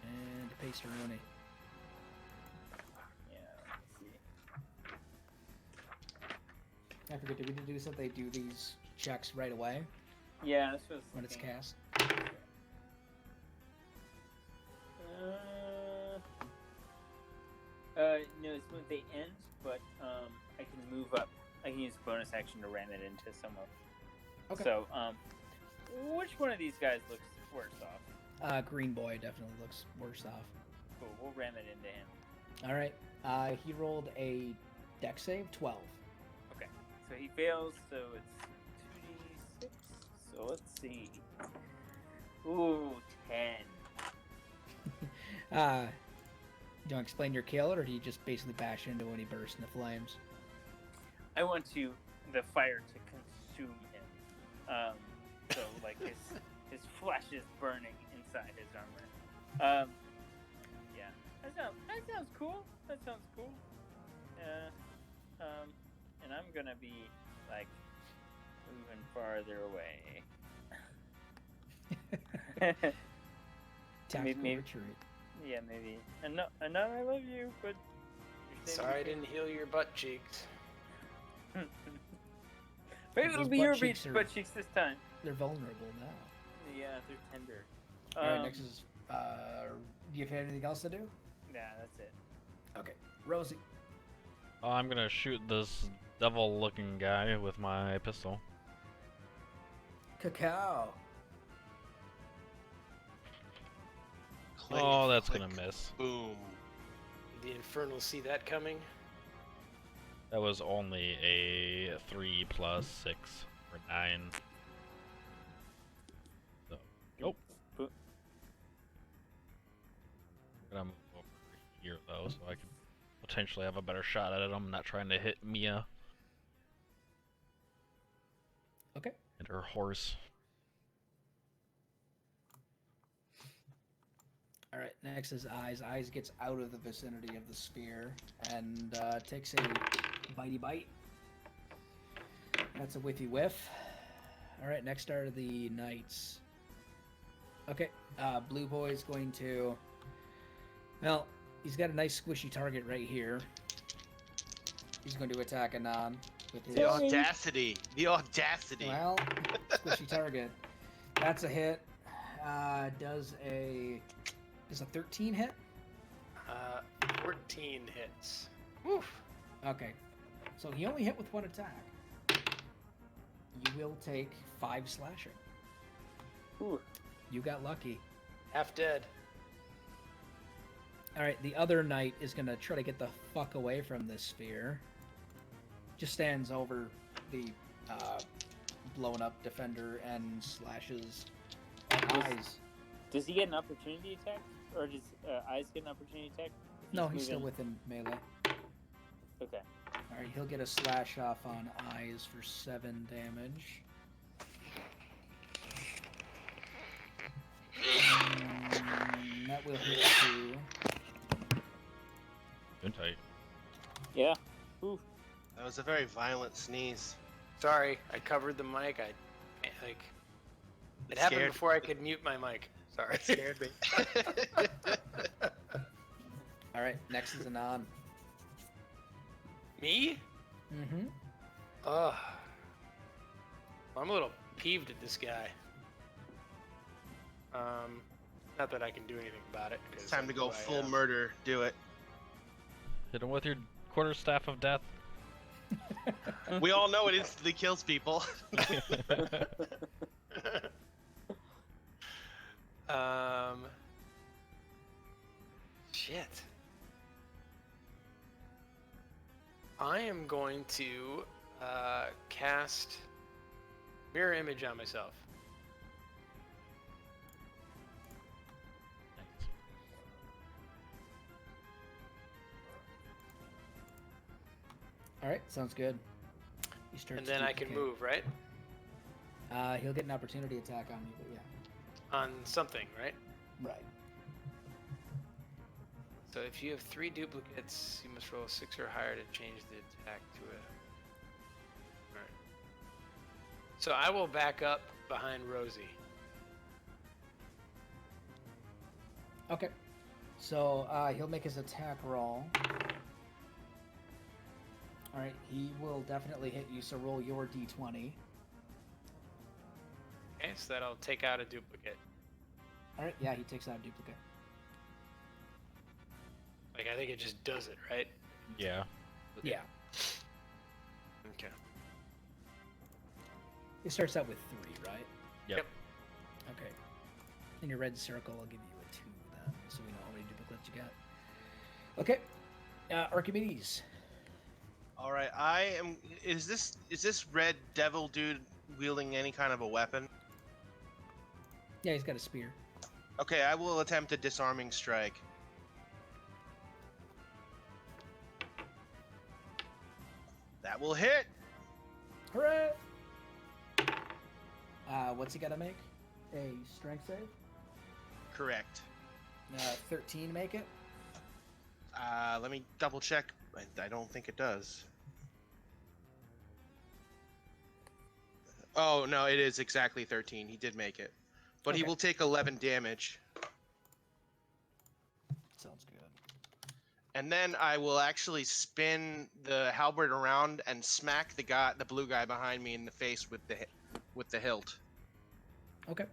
And paste Rooney. Yeah. Let's see. I forget, did we do something? They do these checks right away Yeah, this was when it's thinking. cast? No, it's when they end, but I can move up. I can use a bonus action to ram it into someone. Okay. So, which one of these guys looks worse off? Green Boy definitely looks worse off. Cool, we'll ram it into him. All right. He rolled a dex save, 12. Okay, so he fails, so it's 2d6. So let's see. Ooh, 10. Do you want to explain your kill, or do you just basically bash into when he bursts into flames? I want the fire to consume him. So like his flesh is burning inside his armor. Yeah, that sounds cool. That sounds cool. And I'm gonna be like moving farther away. Tactical Maybe- retreat. Yeah, maybe. And no, I love you, but you're saying Sorry I didn't heal your butt cheeks. Maybe Those it'll be butt your cheeks are- butt cheeks this time. They're vulnerable now. Yeah, they're tender. All right, next is. Do you have anything else to do? Yeah, that's it. Okay, Rosie. Oh, I'm gonna shoot this devil-looking guy with my pistol. Cacao. Click, Oh, that's click, gonna miss. Boom. Did the Infernal see that coming? That was only a 3 plus 6 for 9. So, nope. Boop. I'm gonna move over here though, so I can potentially have a better shot at it. I'm not trying to hit Mia Okay. and her horse. All right, next is Eyes. Eyes gets out of the vicinity of the sphere and takes a bitey bite. That's a whiffy whiff. All right, next are the Knights. Okay, Blue Boy's going to... Well, he's got a nice squishy target right here. He's going to attack Anon with his... The audacity. The audacity. Well, squishy target. That's a hit. Does a 13 hit? 14 hits. Woof. Okay. So he only hit with one attack. You will take 5 slashing. Ooh. You got lucky. Half dead. Alright, the other knight is going to try to get the fuck away from this sphere. Just stands over the blown up defender and slashes at eyes. Does he get an opportunity attack? Or does Eyes get an opportunity attack? If No, he's moving? still within melee. Okay. Alright, he'll get a slash off on eyes for 7 damage. That will hit 2. Good tight. Yeah. Ooh. That was a very violent sneeze. Sorry, I covered the mic. It It happened scared- before I could mute my mic. Sorry. It scared me. Alright, next is Anon. Me? Mm-hmm. Ugh. I'm a little peeved at this guy. Not that I can do anything about it. 'cause It's time to go who I full am. murder. Do it. Hit him with your quarterstaff of death. We all know it instantly kills people. Shit. I am going to cast mirror image on myself. Nice. Alright, sounds good. You start And to then I can duplicate. move, right? He'll get an opportunity attack on you, but yeah. On something, right? Right. So if you have 3 duplicates, you must roll a 6 or higher to change the attack to a... Alright. So I will back up behind Rosie. Okay. So he'll make his attack roll. Alright, he will definitely hit you, so roll your d20. Okay, so that'll take out a duplicate. Alright, yeah, he takes out a duplicate. Like, I think it just does it, right? Yeah. Yeah. Okay. It starts out with 3, right? Yep. Okay. In your red circle, I'll give you a 2 then, so we know how many duplicates you got. Okay. Archimedes. All right, I am. Is this red devil dude wielding any kind of a weapon? Yeah, he's got a spear. Okay, I will attempt a disarming strike. That will hit. Hooray! What's he got to make? A strength save? Correct. 13 make it? Let me double check. I don't think it does. Oh no, it is exactly 13. He did make it, but he Okay. will take 11 damage. Sounds good. And then I will actually spin the halberd around and smack the blue guy behind me in the face with the hilt. Okay.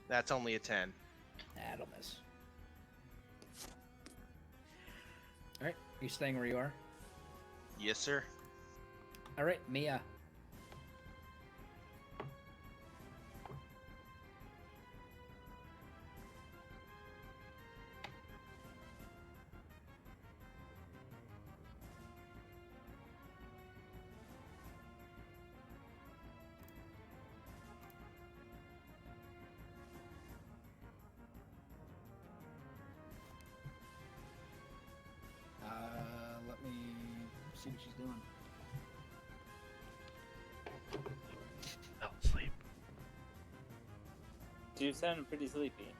That's only a 10. That'll miss. Alright, you staying where you are? Yes, sir. Alright, Mia. Let me see what she's doing. Fell asleep. You sound pretty sleepy.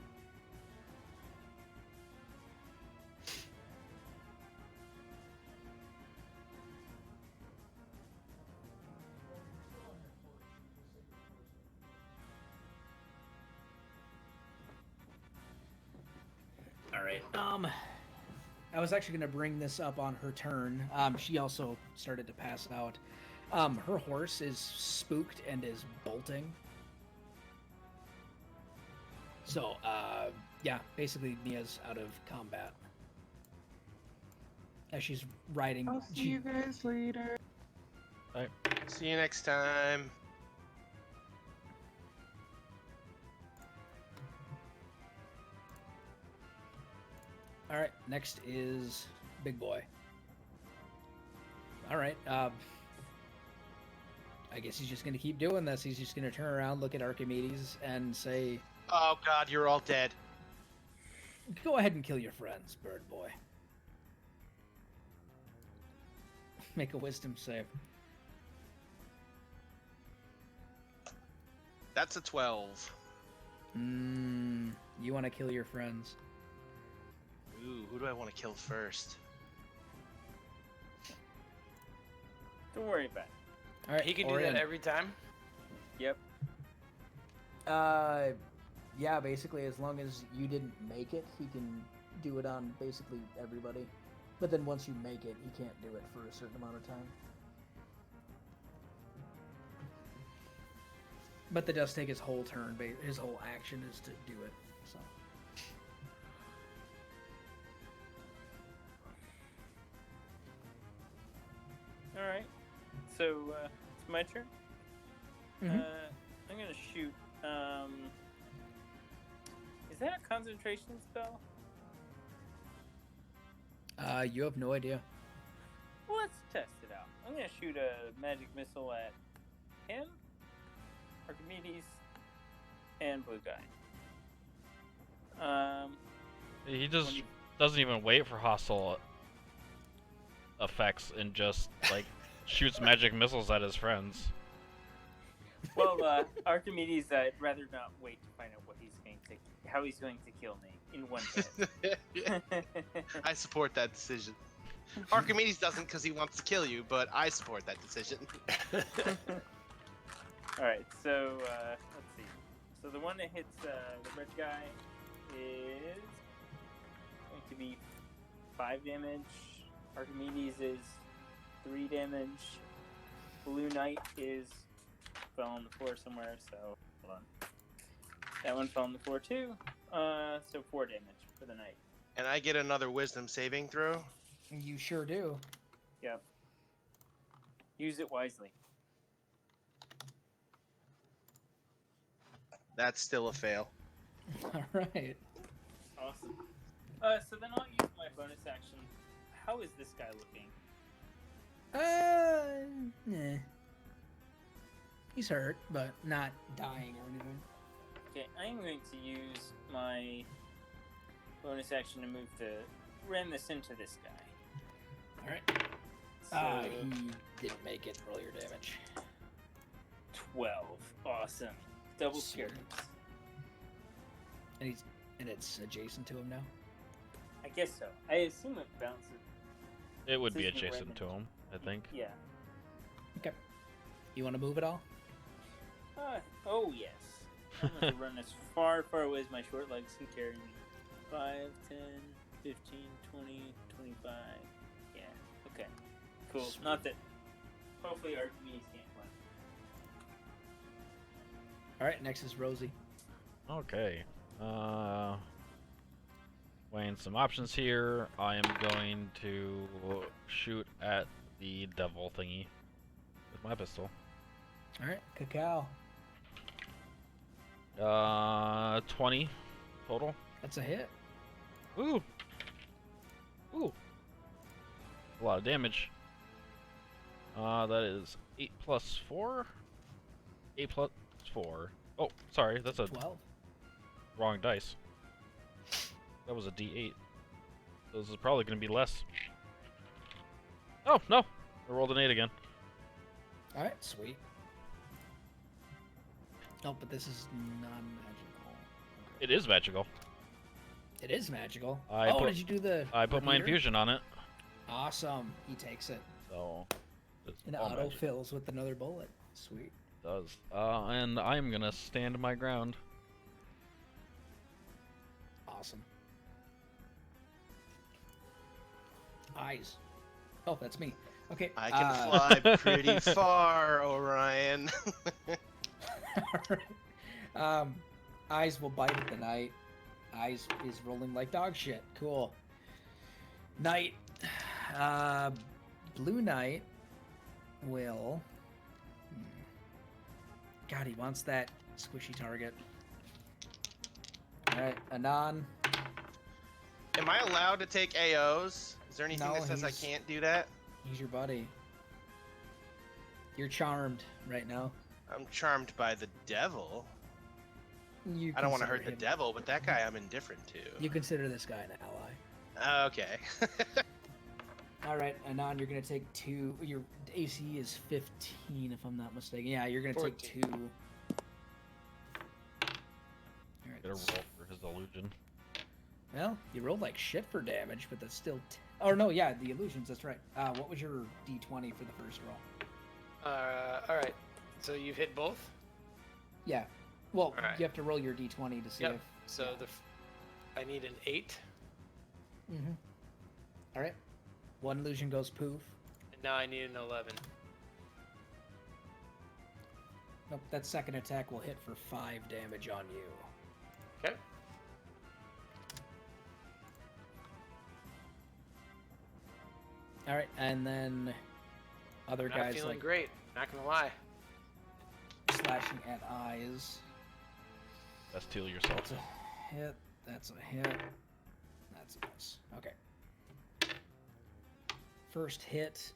Alright, I was actually going to bring this up on her turn. She also started to pass out. Her horse is spooked and is bolting. So, yeah, basically Mia's out of combat. as she's riding. I'll see you guys later. See you next time. All right, next is Big Boy. All right, I guess he's just gonna keep doing this. He's just gonna turn around, look at Archimedes, and say, Oh God, you're all dead. "Go ahead and kill your friends, Bird Boy." Make a wisdom save. That's a 12. You want to kill your friends? Ooh, who do I want to kill first? Don't worry about it. All right, He can do Orion. that every time. Yep. Yeah, basically, as long as you didn't make it, he can do it on basically everybody. But then once you make it, he can't do it for a certain amount of time. But that does take his whole turn. His whole action is to do it. So. All right. So it's my turn. Mhm. I'm gonna shoot. Is that a concentration spell? You have no idea. Well, let's test it out. I'm gonna shoot a magic missile at him, Archimedes, and Blue Guy. He just 20 doesn't even wait for hostile effects and just like shoots magic missiles at his friends. Well, Archimedes, I'd rather not wait to find out how he's going to kill me in one hit. I support that decision. Archimedes doesn't because he wants to kill you, but I support that decision. All right, so let's see. So the one that hits the red guy is going to be 5 damage. Archimedes is 3 damage. Blue Knight fell on the floor somewhere, so hold on. That one fell on the floor too. So 4 damage for the knight. And I get another wisdom saving throw. You sure do. Yep. Use it wisely. That's still a fail. All right. Awesome. So then I'll use my bonus action. How is this guy looking? Nah. He's hurt, but not dying or anything. Okay, I'm going to use my bonus action to move to ram this into this guy. All right. So He didn't make it. Roll your damage. 12. Awesome. Double Sweet. scared. And it's adjacent to him now. I guess so. I assume it bounces. It would be Since you're adjacent to right. him, I think. Yeah. Okay. You want to move it all? Oh yes. I'm going to run as far away as my short legs can carry me. 5, 10, 15, 20, 25. Yeah. Okay. Cool. Sweet. Not that. Hopefully Archimedes can't climb. All right. Next is Rosie. Okay. Weighing some options here. I am going to shoot at the devil thingy with my pistol. All right. Cacao. 20 total. That's a hit. Ooh. Ooh. A lot of damage. That is 8 plus 4. 8 plus 4. Oh, sorry, that's a 12. wrong dice. That was a D8. This is probably going to be less. Oh, no. I rolled an 8 again. All right. Sweet. Oh, but this is non-magical. It is magical. It is magical. I put- did you do the? I put my repeater? infusion on it. Awesome. He takes it. So, it's And all auto magic. fills with another bullet. Sweet. It does. And I'm going to stand my ground. Awesome. Eyes. Oh, that's me. Okay. I can fly pretty far, Orion. Alright. Eyes will bite at the knight. Eyes is rolling like dog shit. Cool. Knight Blue Knight will. God, he wants that squishy target. All right, Anon. Am I allowed to take AOs? Is there anything No, that says I he's- can't do that? He's your buddy. You're charmed right now. I'm charmed by the devil. You I don't want to consider hurt the him- devil, but that guy I'm indifferent to. You consider this guy an ally. Okay. All right, Anon, you're gonna take 2. Your AC is 15, if I'm not mistaken. Yeah, you're gonna 14. take 2. All right. Get a roll for his illusion. Well, you rolled like shit for damage, but that's still. Oh no, yeah, the illusions. That's right. What was your D20 for the first roll? All right. So you've hit both. Yeah. Well, All right. you have to roll your D20 to see Yep. if. So I need an 8, Mm-hmm. All right. One illusion goes poof. and now I need an 11. Nope. That second attack will hit for 5 damage on you. Okay. All right, and then other Not guys feeling like great. Not gonna lie. slashing at eyes. Best heal yourself. That's a hit. That's a hit. That's a miss. Okay. First hit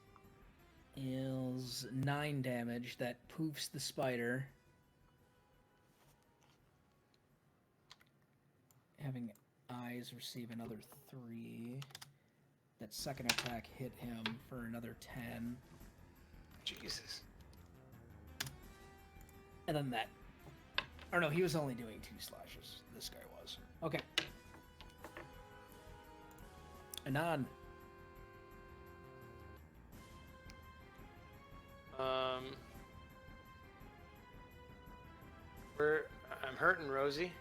is 9 damage. That poofs the spider. Having eyes receive another 3. That second attack hit him for another 10. Jesus. And then that. Or no, he was only doing 2 slashes. This guy was. Okay. Anon. I'm hurting Rosie.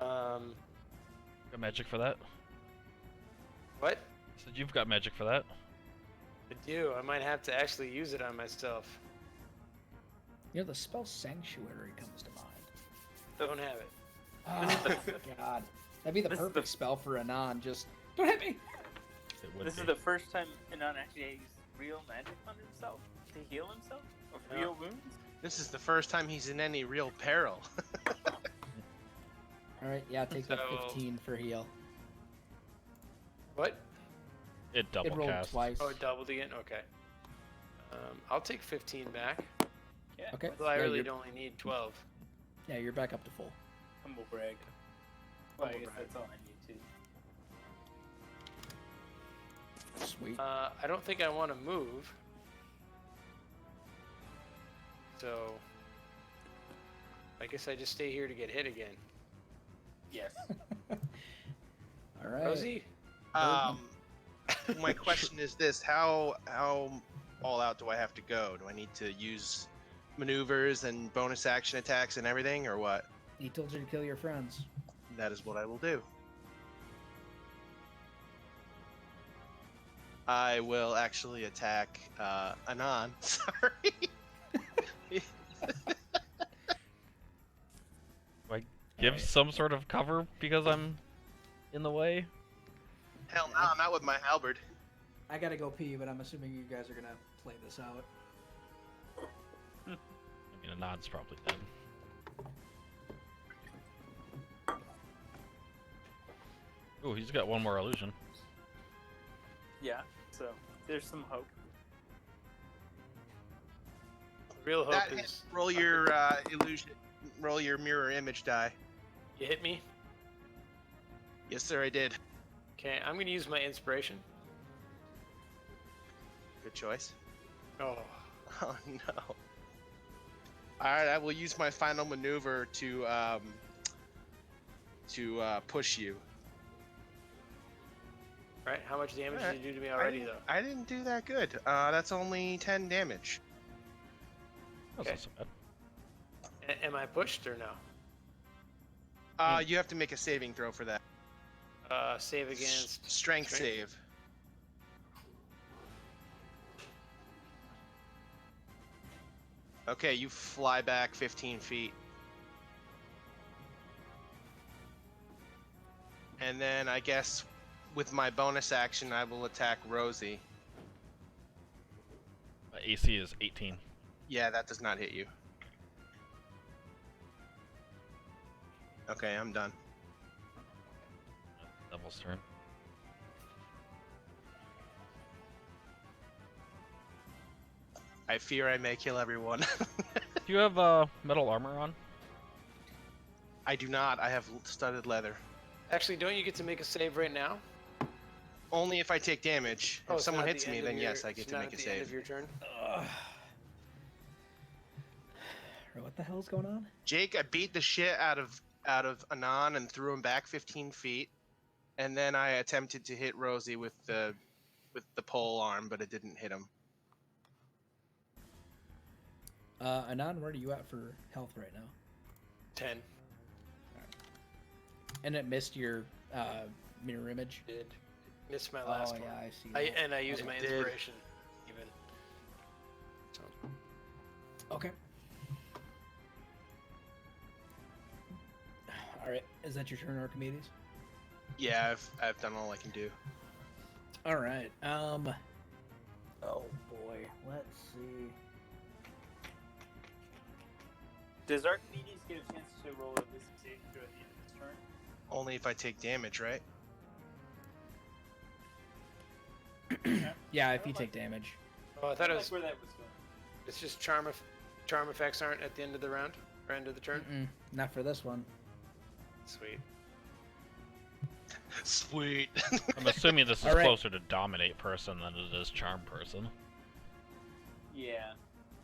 Got magic for that? What? Said you've got magic for that. I do. I might have to actually use it on myself. You know, the spell Sanctuary comes to mind. Don't have it. Oh, God. That'd be the This is perfect the- spell for Anon. Just, don't hit me! It would This be. is the first time Anon actually used real magic on himself to heal himself of Yeah. real wounds. This is the first time he's in any real peril. Alright, yeah, take that So- 15 for heal. What? It double It rolled cast. twice. Oh, it doubled again? Okay. I'll take 15 back. Yeah. Okay. Although I Yeah, really you're- only need 12. Yeah, you're back up to full. Humble brag. Well, I Humble guess brag. that's all I need too. Sweet. I don't think I want to move. So, I guess I just stay here to get hit again. Yes. Alright. Rosie? My question is this: How all out do I have to go? Do I need to use maneuvers and bonus action attacks and everything, or what? He told you to kill your friends. That is what I will do. I will actually attack Anon. Sorry. Give some sort of cover because I'm in the way. Hell no, not with my halberd. I gotta go pee, but I'm assuming you guys are gonna play this out. I mean, a nod's probably dead. Ooh, he's got one more illusion. Yeah. So there's some hope. Real hope That is hit. Roll your illusion. Roll your mirror image die. you hit me. Yes, sir, I did. Okay, I'm gonna use my inspiration. Good choice. Oh, Oh no. Alright, I will use my final maneuver to push you. right. How much damage Alright. did you do to me already, though? I didn't do that good. That's only 10 damage. That's Okay. not so bad. Am I pushed or no? You have to make a saving throw for that. Save against. Strength strength? save. Okay, you fly back 15 feet. And then I guess with my bonus action, I will attack Rosie. My AC is 18. Yeah, that does not hit you. Okay, I'm done. Devil's turn. I fear I may kill everyone. Do you have metal armor on? I do not. I have studded leather. Actually, don't you get to make a save right now? Only if I take damage. Oh, If it's someone not at hits the me, end of then your- yes, I it's get to not make at a the end save. of your turn. What the hell's going on? Jake, I beat the shit out of Anon and threw him back 15 feet, and then I attempted to hit Rosie with the pole arm, but it didn't hit him. Anon, where are you at for health right now? 10. And it missed your mirror image. Did miss my last oh, one. yeah, I see. And I used It my did. inspiration. Even. So, Okay. All right, is that your turn, Archimedes? Yeah, I've done all I can do. All right. Oh boy, let's see. Does Archimedes get a chance to roll a wisdom saving throw at the end of his turn? Only if I take damage, right? Yeah, if you take damage. oh, I thought it was. Where that was going. It's just charm effects aren't at the end of the round or end of the turn. Not for this one. Sweet. Sweet. I'm assuming this is All right. closer to dominate person than it is charm person. Yeah.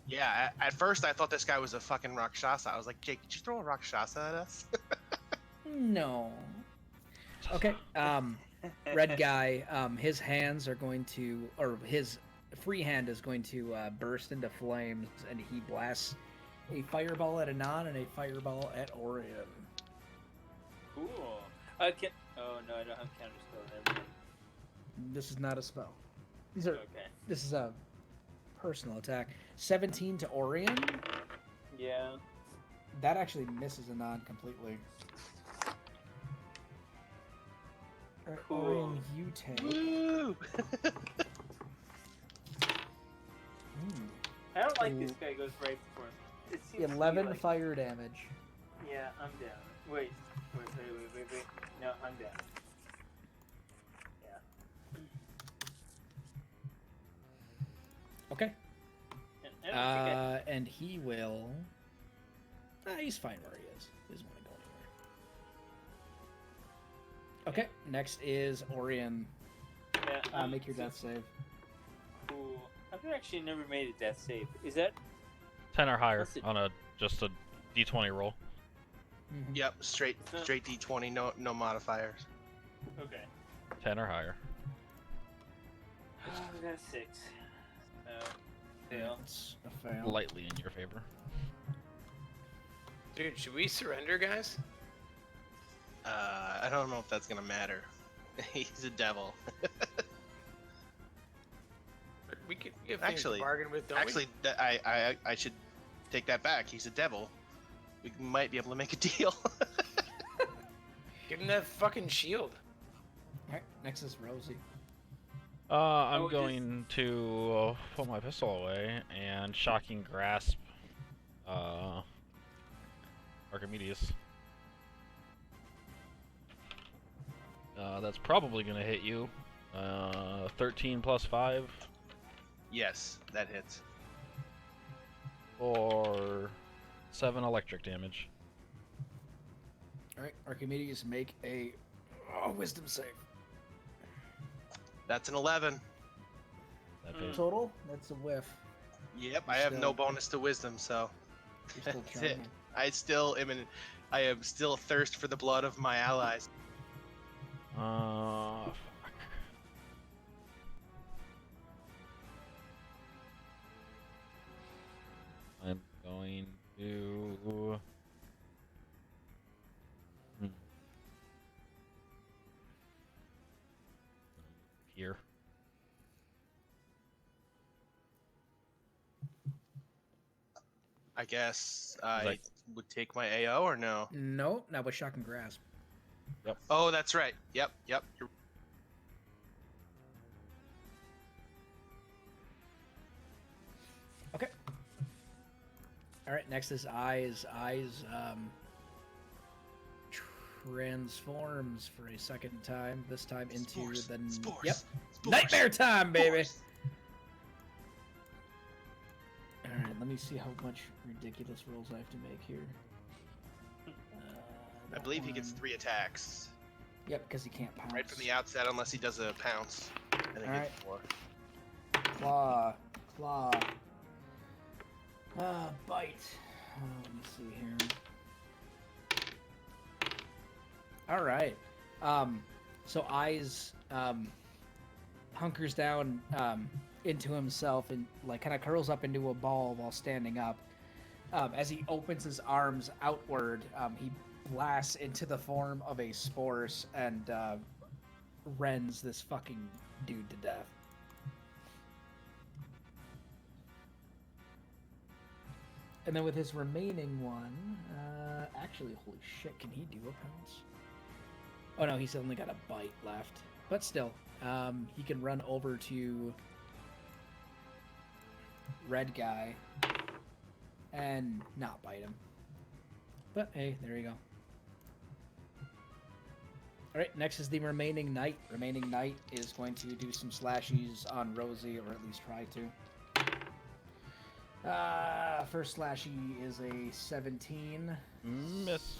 Yeah, at first I thought this guy was a fucking Rakshasa. I was like, Jake, did you throw a Rakshasa at us? No. Okay. Red guy. His hands are going to, or his free hand is going to burst into flames, and he blasts a fireball at Anon and a fireball at Orion. Cool. Can... Oh no, I don't have counterspell. Never mind. This is not a spell. These are. Okay. This is a personal attack. 17 to Orion. Yeah. That actually misses Anon completely. Alright, Cool. Orion, you take. Woo! I don't like this guy goes right for him. It seems to be 11 like... fire damage. Yeah, I'm down. Wait. No, I'm down. Yeah. Okay. And I don't think And he will. He's fine where he is. He doesn't want to go anywhere. Okay, next is Orion. yeah, Make your death save. Cool. I've actually never made a death save. Is that 10 or higher What's it- on just a d20 roll. Mhm. Yep, straight D20, no modifiers. okay? 10 or higher. We got a 6. Fail. It's a fail. Lightly in your favor. Dude, should we surrender, guys? I don't know if that's gonna matter. He's a devil. We have things Actually- to bargain with, don't Actually, I should take that back. He's a devil. We might be able to make a deal. we? Give him that fucking shield. Alright, next is Rosie. I'm Oh, going to put my pistol away and shocking grasp Archimedes. That's probably going to hit you. 13 plus 5 Yes, that hits. or 7 electric damage. Alright, Archimedes, make a wisdom save. That's an 11. That fails. Total? That's a whiff. Yep, I have no Still- bonus to wisdom, so You're still that's it. charming. I am still thirst for the blood of my allies. Fuck. I'm going to. Here. I guess I Like- would take my AO or no? No, not with shock and grasp. Oh, that's right. Yep. All right, next is Eyes. Eyes transforms for a second time. This time into Spores, the spores, yep spores, nightmare time, baby. spores. All right, let me see how much ridiculous rolls I have to make here. I believe he gets 3 attacks Yep, because he can't pounce. right from the outset, unless he does a pounce. And then Alright. gets 4. Claw. Bite. Let me see here. All right. So Eyes hunkers down into himself and like kind of curls up into a ball while standing up. As he opens his arms outward, he blasts into the form of a Spores and rends this fucking dude to death. And then with his remaining one, actually, holy shit, can he do a pounce? Oh no, he's only got a bite left. But still, he can run over to Red Guy and not bite him. But hey, there you go. Alright, next is the Remaining Knight. Remaining Knight is going to do some slashies on Rosie, or at least try to. First slashie is a 17. Miss.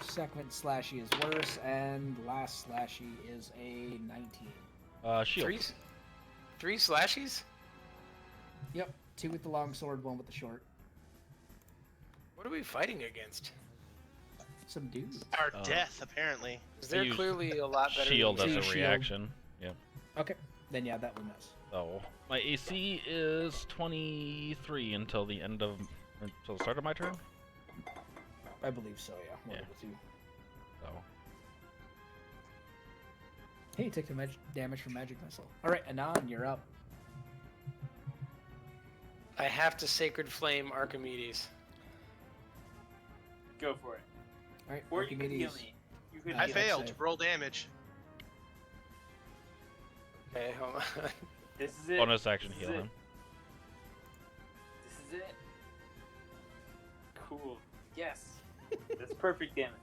Second slashie is worse, and last slashie is a 19. Shield. Three slashies? Yep, 2 with the long sword, 1 with the short. What are we fighting against? Some dudes. Our death, apparently. 'Cause they're use clearly a lot better Shield than as we a are. Shield. reaction. Yeah. Okay, then yeah, that one does. So my AC is 23 until the start of my turn. I believe so, yeah. One Yeah. of the 2. So Hey, take the damage from Magic Missile. Alright, Anon, you're up. I have to Sacred Flame Archimedes. Go for it. Alright, Or you can heal Archimedes. me. You could I heal failed. failed. save. Roll damage. Okay, hold on. This is it. bonus action This is healing. it. This is it. Cool. Yes. That's perfect damage.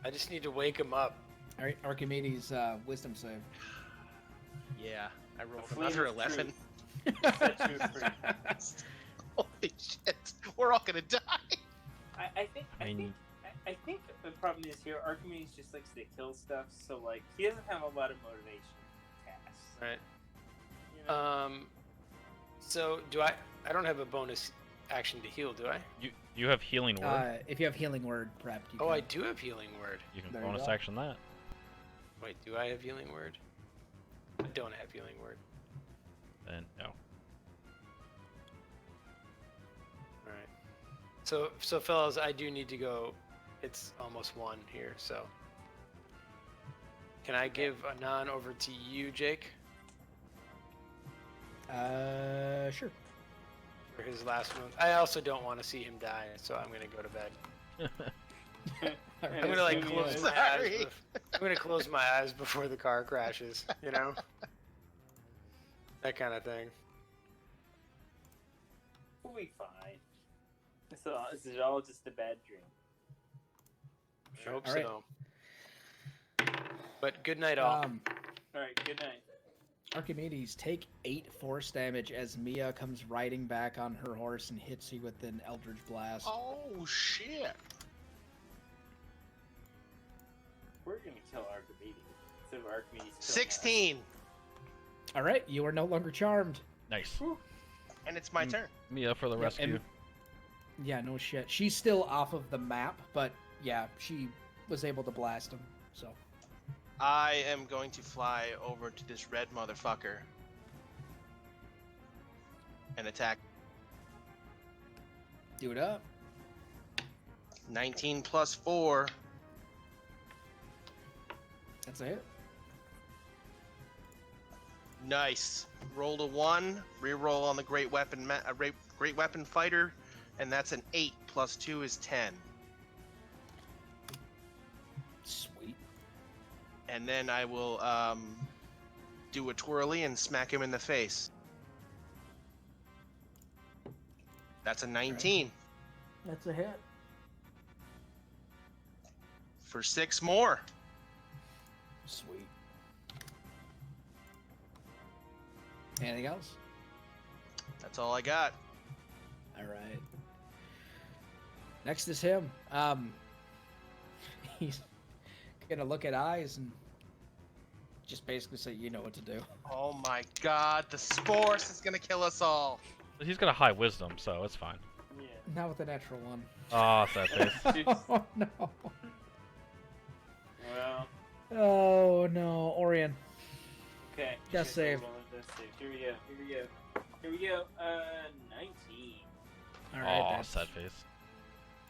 I just need to wake him up. Alright, Archimedes, wisdom save. Yeah, I rolled flame another of 11. Set you free. Holy shit. We're all gonna die. I think the problem is here. Archimedes just likes to kill stuff, so like he doesn't have a lot of motivation tasks. Right. You know? So do I don't have a bonus action to heal, do I? You have healing word. If you have Healing Word prepped, you Oh, can. I do have healing word. You can there you bonus go. action that. Wait, do I have healing word? I don't have healing word. Then no. Alright. So fellas, I do need to go. It's almost 1 here, so. Can I give Anon over to you, Jake, Sure. for his last one? I also don't want to see him die, so I'm gonna go to bed. I'm gonna like Assuming close it- my eyes. Sorry. I'm gonna close my eyes before the car crashes. You know, that kind of thing. We'll be fine. This is all just a bad dream. I hope All right. so. But good night, all. All right. Good night. Archimedes, take 8 force damage as Mia comes riding back on her horse and hits you with an Eldritch Blast. Oh shit. We're gonna kill Archimedes. So Archimedes. killing us. 16. Alright, you are no longer charmed. Nice. And it's my turn. Mia for the Yep, rescue. Yeah, no shit. She's still off of the map, but yeah, she was able to blast him, so. I am going to fly over to this red motherfucker and attack. Do it up. 19 plus 4. That's a hit. Nice. Rolled a 1. Reroll on the great weapon great weapon fighter, and that's an 8 plus 2 is 10. Sweet. And then I will do a twirly and smack him in the face. That's a 19 That's a hit. for 6 more. Sweet. Anything else? That's all I got. All right. Next is him. He's gonna look at eyes and just basically say, "You know what to do." Oh my god, the Sporce is gonna kill us all. But he's got a high wisdom, so it's fine. Yeah. Not with a natural one. Ah, sad face. Oh no. Well, Oh no, Orion. okay. Just save. Just save. Here we go. Here we go. Here we go. 19. All right. Aw, That's sad face.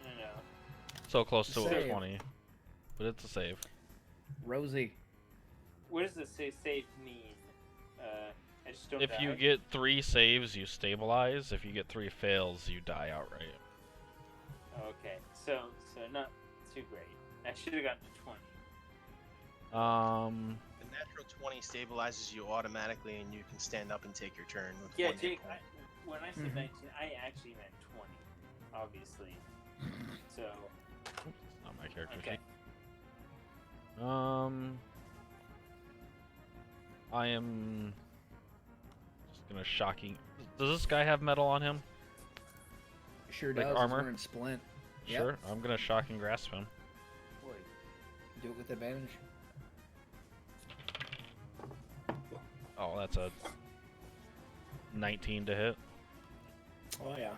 No, no. So close to a Save. 20. But it's a save. Rosie. What does this say save mean? I just don't If die. you get 3 saves, you stabilize. If you get 3 fails, you die outright. Okay, so not too great. I should have gotten a 20. The natural 20 stabilizes you automatically, and you can stand up and take your turn. With Yeah, 1 hit Jake, point. when I said Mhm. 19, I actually meant 20, obviously. So, It's not my character okay. sheet. I am just gonna shocking. Does this guy have metal on him? Sure Like does. armor? He's wearing splint. Yep. Sure. I'm gonna shocking grasp him. Do it with advantage. Oh, that's a 19 to hit. Oh yeah.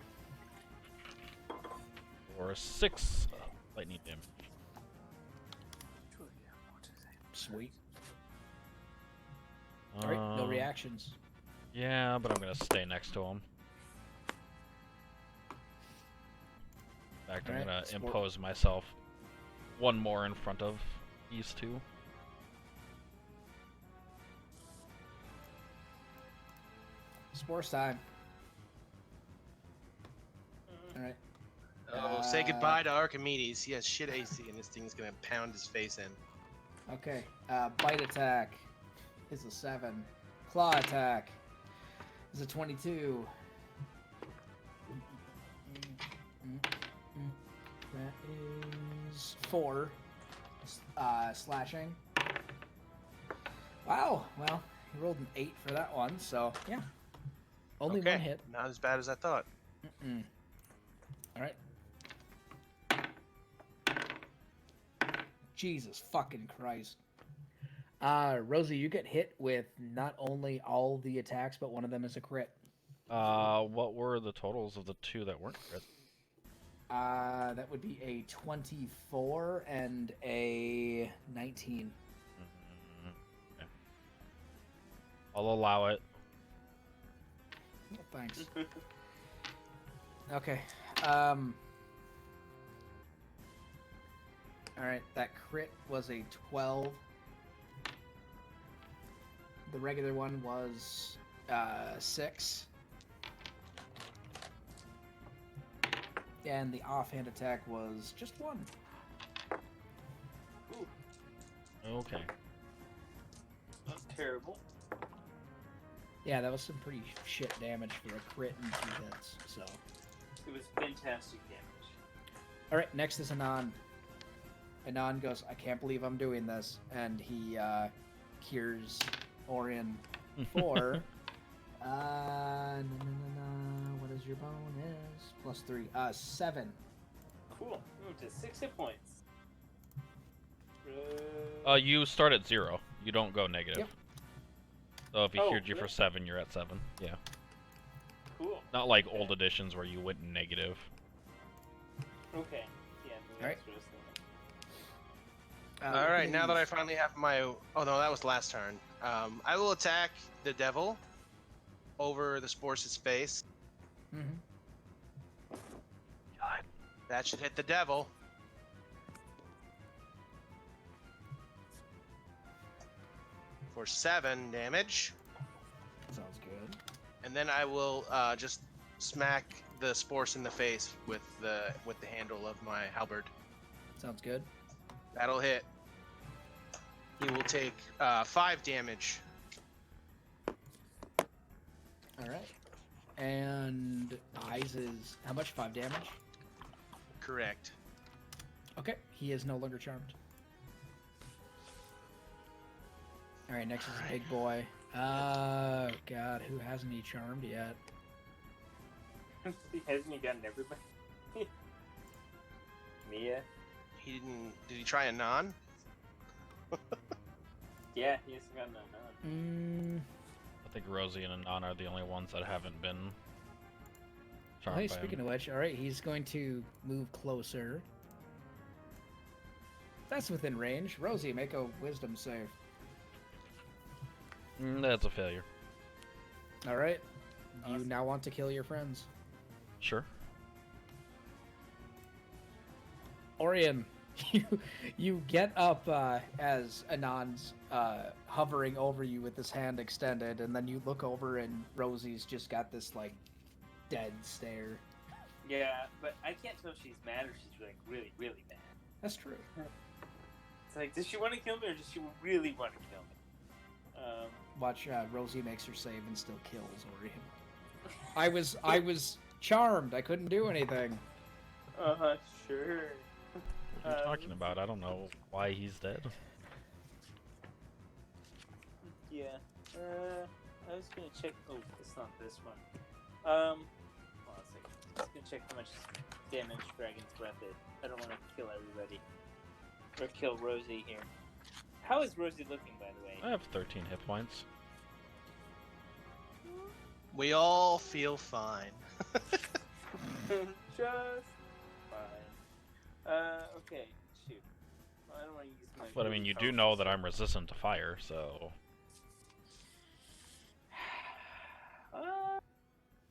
Or a 6 lightning damage. Sweet. All right. No Um, reactions. Yeah, but I'm gonna stay next to him. In fact, I'm Alright, gonna sport. impose myself one more in front of these two. Sports time. All right. Oh, say goodbye to Archimedes. He has shit AC, and this thing's gonna pound his face in. Okay. Bite attack is a 7. Claw attack is a 22. That is 4. Slashing. Wow. Well, he rolled an 8 for that one, so yeah. Only Okay, one hit. not as bad as I thought. All right. Jesus fucking Christ. Rosie, you get hit with not only all the attacks, but one of them is a crit. What were the totals of the 2 that weren't crit? That would be a 24 and a 19. Okay. I'll allow it. Oh, thanks. Okay. Alright, that crit was a 12. The regular one was 6. And the offhand attack was just 1. Ooh, Okay. that's terrible. Yeah, that was some pretty shit damage for a crit and 2 hits. So, It was fantastic damage. all right, next is Anon. Anon goes, "I can't believe I'm doing this," and he cures Orion for. What is your bonus? Plus 3. 7. Cool. Moved to 6 hit points. You start at 0. You don't go negative. Yep. So if he Oh, cured you for really? 7, you're at 7. Yeah. Cool. Not like old editions where you went negative. Okay. Yeah. Maybe Alright. that's what I was thinking. All right, now that I finally have my... Oh, no, that was last turn. I will attack the devil over the Sporce's face. Mhm. That should hit the devil. For 7 damage. Sounds good. And then I will just smack the Sporce in the face with the handle of my halberd. Sounds good. That'll hit. He will take 5 damage. All right. And Eyes is how much? 5 damage? Correct. Okay, he is no longer charmed. Alright, next is a big boy. God, who hasn't he charmed yet? Hasn't he gotten everybody? Mia? He didn't. Did he try a non? Yeah, he hasn't gotten that. I think Rosie and Anon are the only ones that haven't been charmed Hey, by speaking him. of which, alright, he's going to move closer. That's within range. Rosie, make a wisdom save. That's a failure. Alright. You Awesome. now want to kill your friends. Sure. Orion, you get up as Anon's hovering over you with his hand extended, and then you look over and Rosie's just got this like dead stare. Yeah, but I can't tell if she's mad or she's like really, really mad. That's true. It's like, does she want to kill me or does she really want to kill me? Watch, Rosie makes her save and still kills Orion. I was charmed. I couldn't do anything. Sure. What are you talking about? I don't know why he's dead. Yeah. I was gonna check. Oh, it's not this one. Hold on a second. I was gonna check how much damage Dragon's Breath is. I don't want to kill everybody. Or kill Rosie here. How is Rosie looking, by the way? I have 13 hit points. We all feel fine. Just fine. Okay. Shoot. Well, I don't want to use my. But I mean, you do know that I'm resistant to fire, so...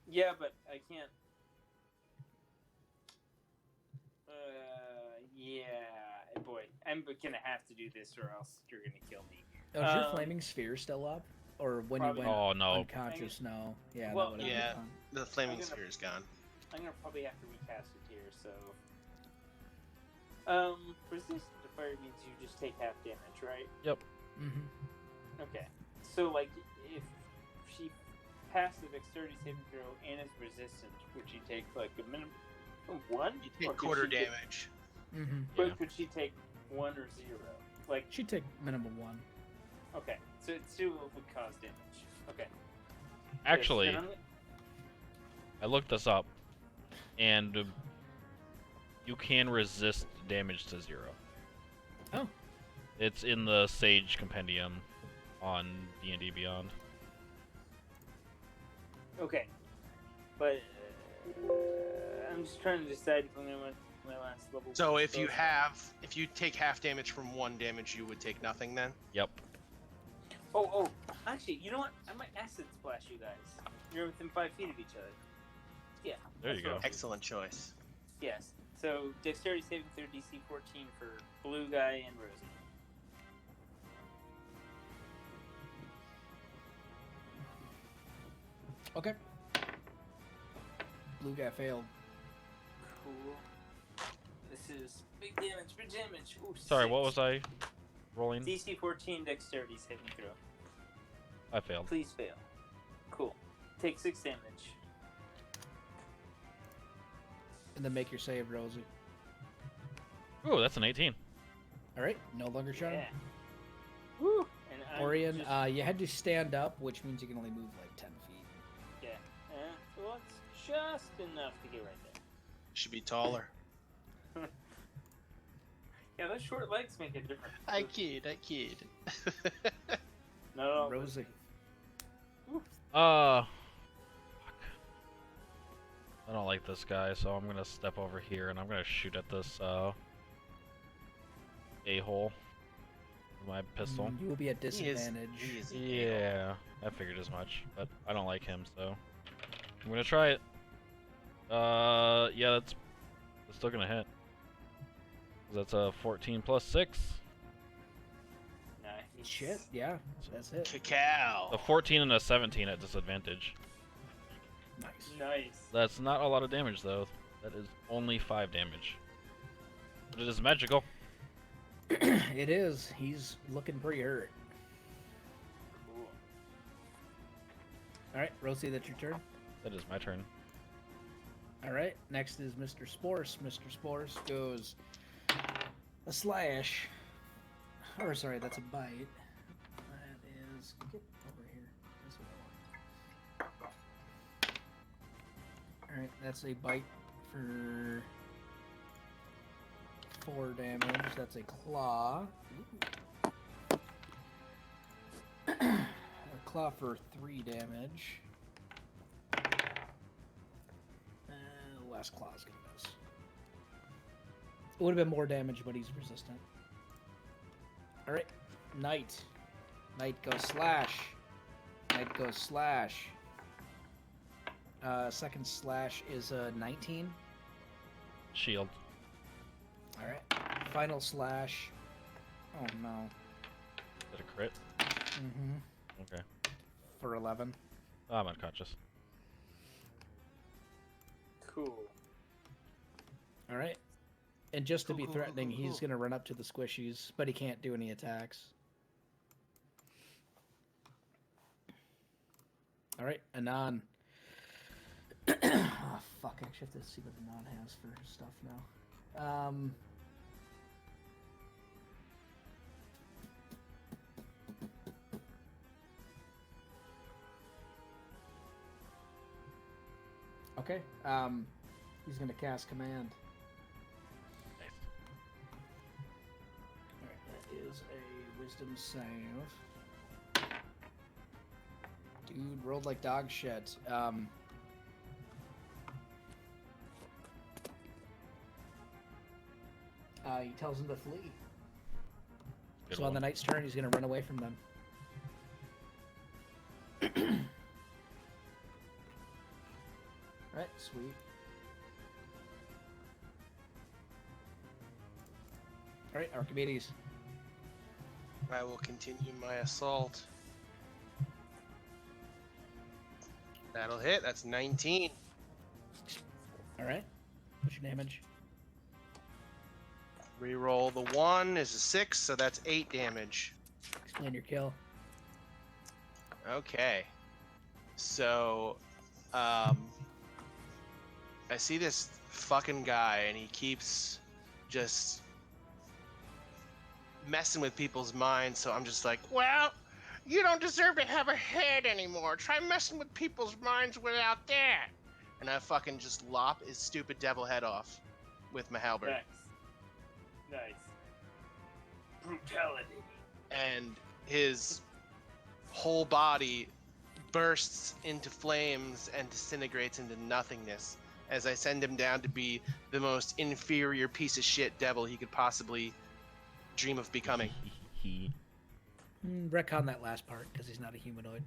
Yeah, but I can't. Yeah, boy, I'm gonna have to do this, or else you're gonna kill me. Oh, is your flaming sphere still up? Or when Probably you went Oh, no. unconscious? No. Yeah, Well, that would've yeah. been fun. The flaming I'm gonna- sphere is gone. I'm gonna probably have to recast it here. So, resist to fire means you just take half damage, right? Yep. Mm-hmm. Okay. So, like, if she passed the dexterity saving throw and is resistant, would she take like a minimum of 1? You Or take could quarter she take- damage. Mm-hmm. But Yeah. could she take 1 or 0? Like, She'd take minimum 1. okay, so it still would cause damage. Okay. Actually, Yes, then I looked this up, and you can resist damage to 0. Oh. It's in the Sage Compendium on D&D Beyond. okay, but I'm just trying to decide if I'm gonna win my last level. So if you take half damage from 1 damage, you would take nothing then? Yep. Oh, actually, you know what? I might acid splash you guys. You're within 5 feet of each other. Yeah. There that's you what go. I'll do. Excellent choice. Yes. So dexterity saving throw DC 14 for blue guy and Rosie. Okay. Blue guy failed. Cool. This is big damage. Ooh, Sorry, 6. what was I rolling? DC 14 dexterity saving throw. I failed. Please fail. Cool. Take 6 damage. And then make your save, Rosie. Ooh, that's an 18. Alright, no longer charmed. Yeah. Woo! And I'm Orion, just- you had to stand up, which means you can only move like 10 feet. yeah. Well, it's just enough to get right there. Should be taller. Yeah, those short legs make a difference. I kid. No, Rosie. Fuck. I don't like this guy, so I'm gonna step over here and I'm gonna shoot at this a-hole with my pistol. You will be at He is- disadvantage. he is a Yeah, I figured as much, but I don't like him, so I'm gonna try it. Yeah, that's still gonna hit. That's a 14 plus 6. nice. Shit, yeah, that's it. Cacao. A 14 and a 17 at disadvantage. Nice. Nice. That's not a lot of damage, though. That is only 5 damage. But it is magical. It is. He's looking pretty hurt. Cool. Alright, Rosie, that's your turn. That is my turn. All right. Next is Mr. Spores. Mr. Spores goes a slash. Or sorry, that's a bite. That is get over here. That's what I want. All right, that's a bite for 4 damage. That's a claw. A claw for 3 damage. Last claw is gonna miss. It would have been more damage, but he's resistant. Alright. Knight. Knight goes slash. Knight goes slash. Second slash is 19. Shield. Alright. Final slash. Oh no. Is that a crit? Mm-hmm. Okay. For 11. Oh, I'm unconscious. Cool. Alright. And just to be Cool. threatening, he's gonna run up to the squishies, but he can't do any attacks. Alright, Anon. Oh, fuck, I actually have to see what Anon has for stuff now. Okay, he's gonna cast Command. Nice. Alright, that is a Wisdom save. Dude, rolled like dog shit. He tells him to flee. Good So on one. the knight's turn, he's gonna run away from them. Alright, sweet. Alright, Archimedes. I will continue my assault. That'll hit. That's 19. Alright. What's your damage? Reroll the 1 is a 6, so that's 8 damage. Explain your kill. Okay. So, I see this fucking guy, and he keeps just messing with people's minds, so I'm just like, Well, you don't deserve to have a head anymore. Try messing with people's minds without that. and I fucking just lop his stupid devil head off with my halberd. Nice. Nice. Brutality. And his whole body bursts into flames and disintegrates into nothingness as I send him down to be the most inferior piece of shit devil he could possibly dream of becoming. Retcon that last part, because he's not a humanoid.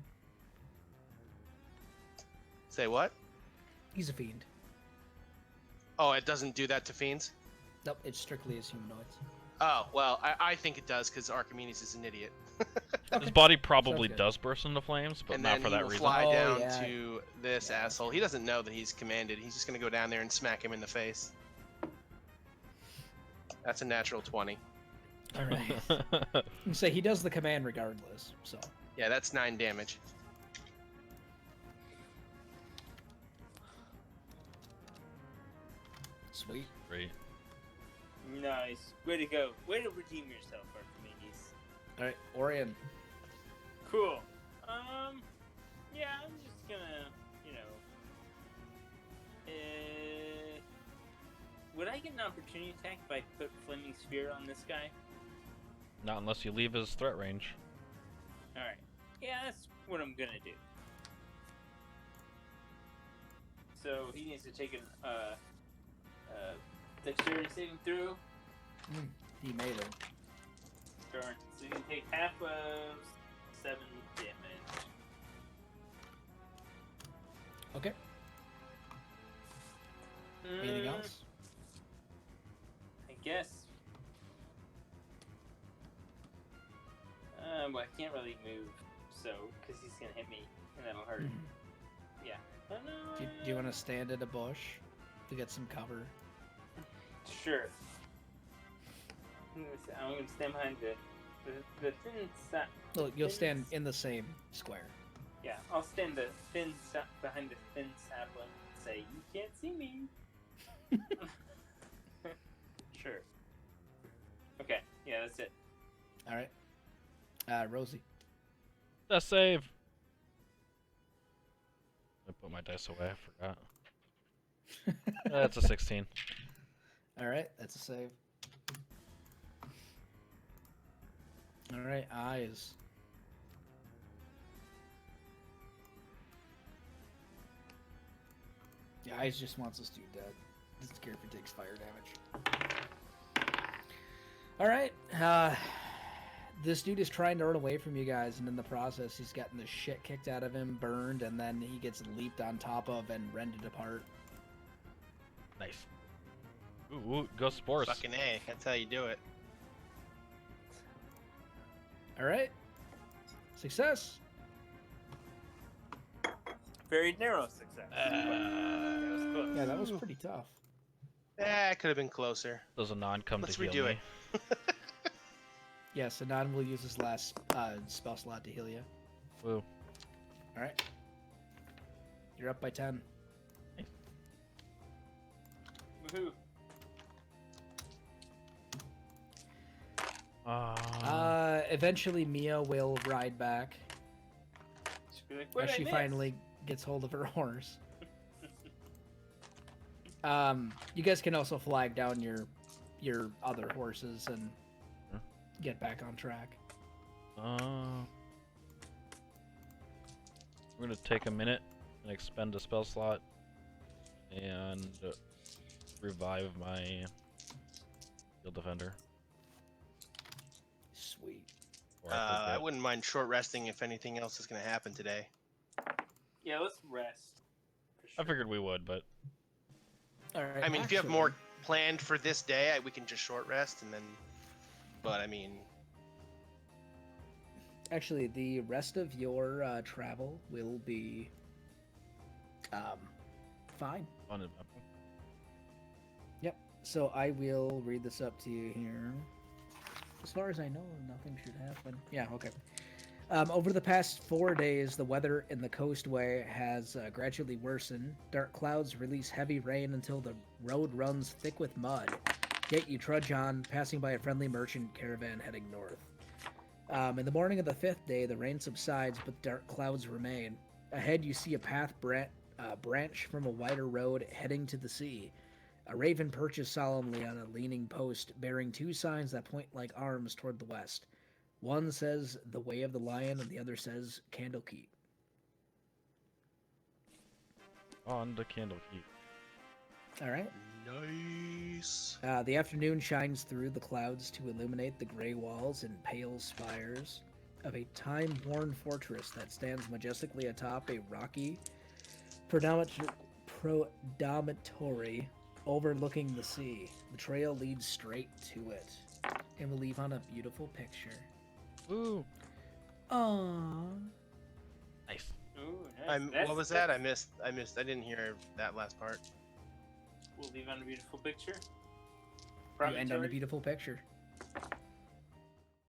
Say what? He's a fiend. Oh, it doesn't do that to fiends? Nope, it's strictly as humanoids. Oh, well, I think it does because Archimedes is an idiot. His body probably Sounds good. does burst into flames, but And not then for he that will reason. fly Oh, down yeah. to this Yeah. asshole. He doesn't know that he's commanded. He's just going to go down there and smack him in the face. That's a natural 20. Alright. And say he does the command regardless, so. Yeah, that's 9 damage. Sweet. Great. Nice. Way to go. Way to redeem yourself, Archimedes. Alright, Orion. Cool. Yeah, I'm just gonna, would I get an opportunity attack if I put Flaming Sphere on this guy? Not unless you leave his threat range. Alright. Yeah, that's what I'm gonna do. So he needs to take an, dexterity saving throw. He made it. Darn. So you can take half of 7 damage. Okay. Anything else? I guess. Well, I can't really move, so, because he's gonna hit me, and that'll hurt. Mhm. Yeah. Do you want to stand in a bush to get some cover? Sure. I'm gonna stand behind the thin side. Look, you'll stand in the same square. Yeah, I'll stand behind the thin sapling and say, "You can't see me." Sure. Okay. Yeah, that's it. All right. Rosie. Death save. I put my dice away. I forgot. That's a 16. All right, that's a save. All right, eyes. Yeah, eyes just wants us to dead. Doesn't care if it takes fire damage. All right, this dude is trying to run away from you guys, and in the process, he's gotten the shit kicked out of him, burned, and then he gets leaped on top of and rended apart. Nice. Ooh, go Spores. Fucking A. That's how you do it. All right, success. Very narrow success. That was close. Yeah, that was pretty tough. It could have been closer. Does a non come Let's to heal redo me? it. Yes, Anon will use his last spell slot to heal you. Woo. All right, you're up by 10. Woohoo. Eventually Mia will ride back She'll be like, as "What she finally gets hold of her horse. You guys can also flag down your other horses and get back on track. We're gonna take a minute and expend a spell slot and revive my Field Defender. Sweet. Or I forget. wouldn't mind short resting if anything else is going to happen today. Yeah, let's rest. I figured we would, but All right. I mean, if you have more planned for this day, we can just short rest and then. But I mean, Actually, the rest of your travel will be fine. uneventful. Yep. So I will read this up to you here. As far as I know, nothing should happen. Yeah, okay. Over the past 4 days, the weather in the coastway has gradually worsened. Dark clouds release heavy rain until the road runs thick with mud. Yet you trudge on, passing by a friendly merchant caravan heading north. In the morning of the 5th day, the rain subsides, but dark clouds remain. Ahead, you see a path branch from a wider road heading to the sea. A raven perches solemnly on a leaning post, bearing 2 signs that point like arms toward the west. One says the Way of the Lion, and the other says Candlekeep. On the Candlekeep. All right. nice. The afternoon shines through the clouds to illuminate the gray walls and pale spires of a time-worn fortress that stands majestically atop a rocky promontory overlooking the sea. The trail leads straight to it, and will leave on a beautiful picture. Ooh. Aww. Nice. Ooh, nice. What was that? I missed. I didn't hear that last part. We'll leave on a beautiful picture. You end on a Promontory? beautiful picture.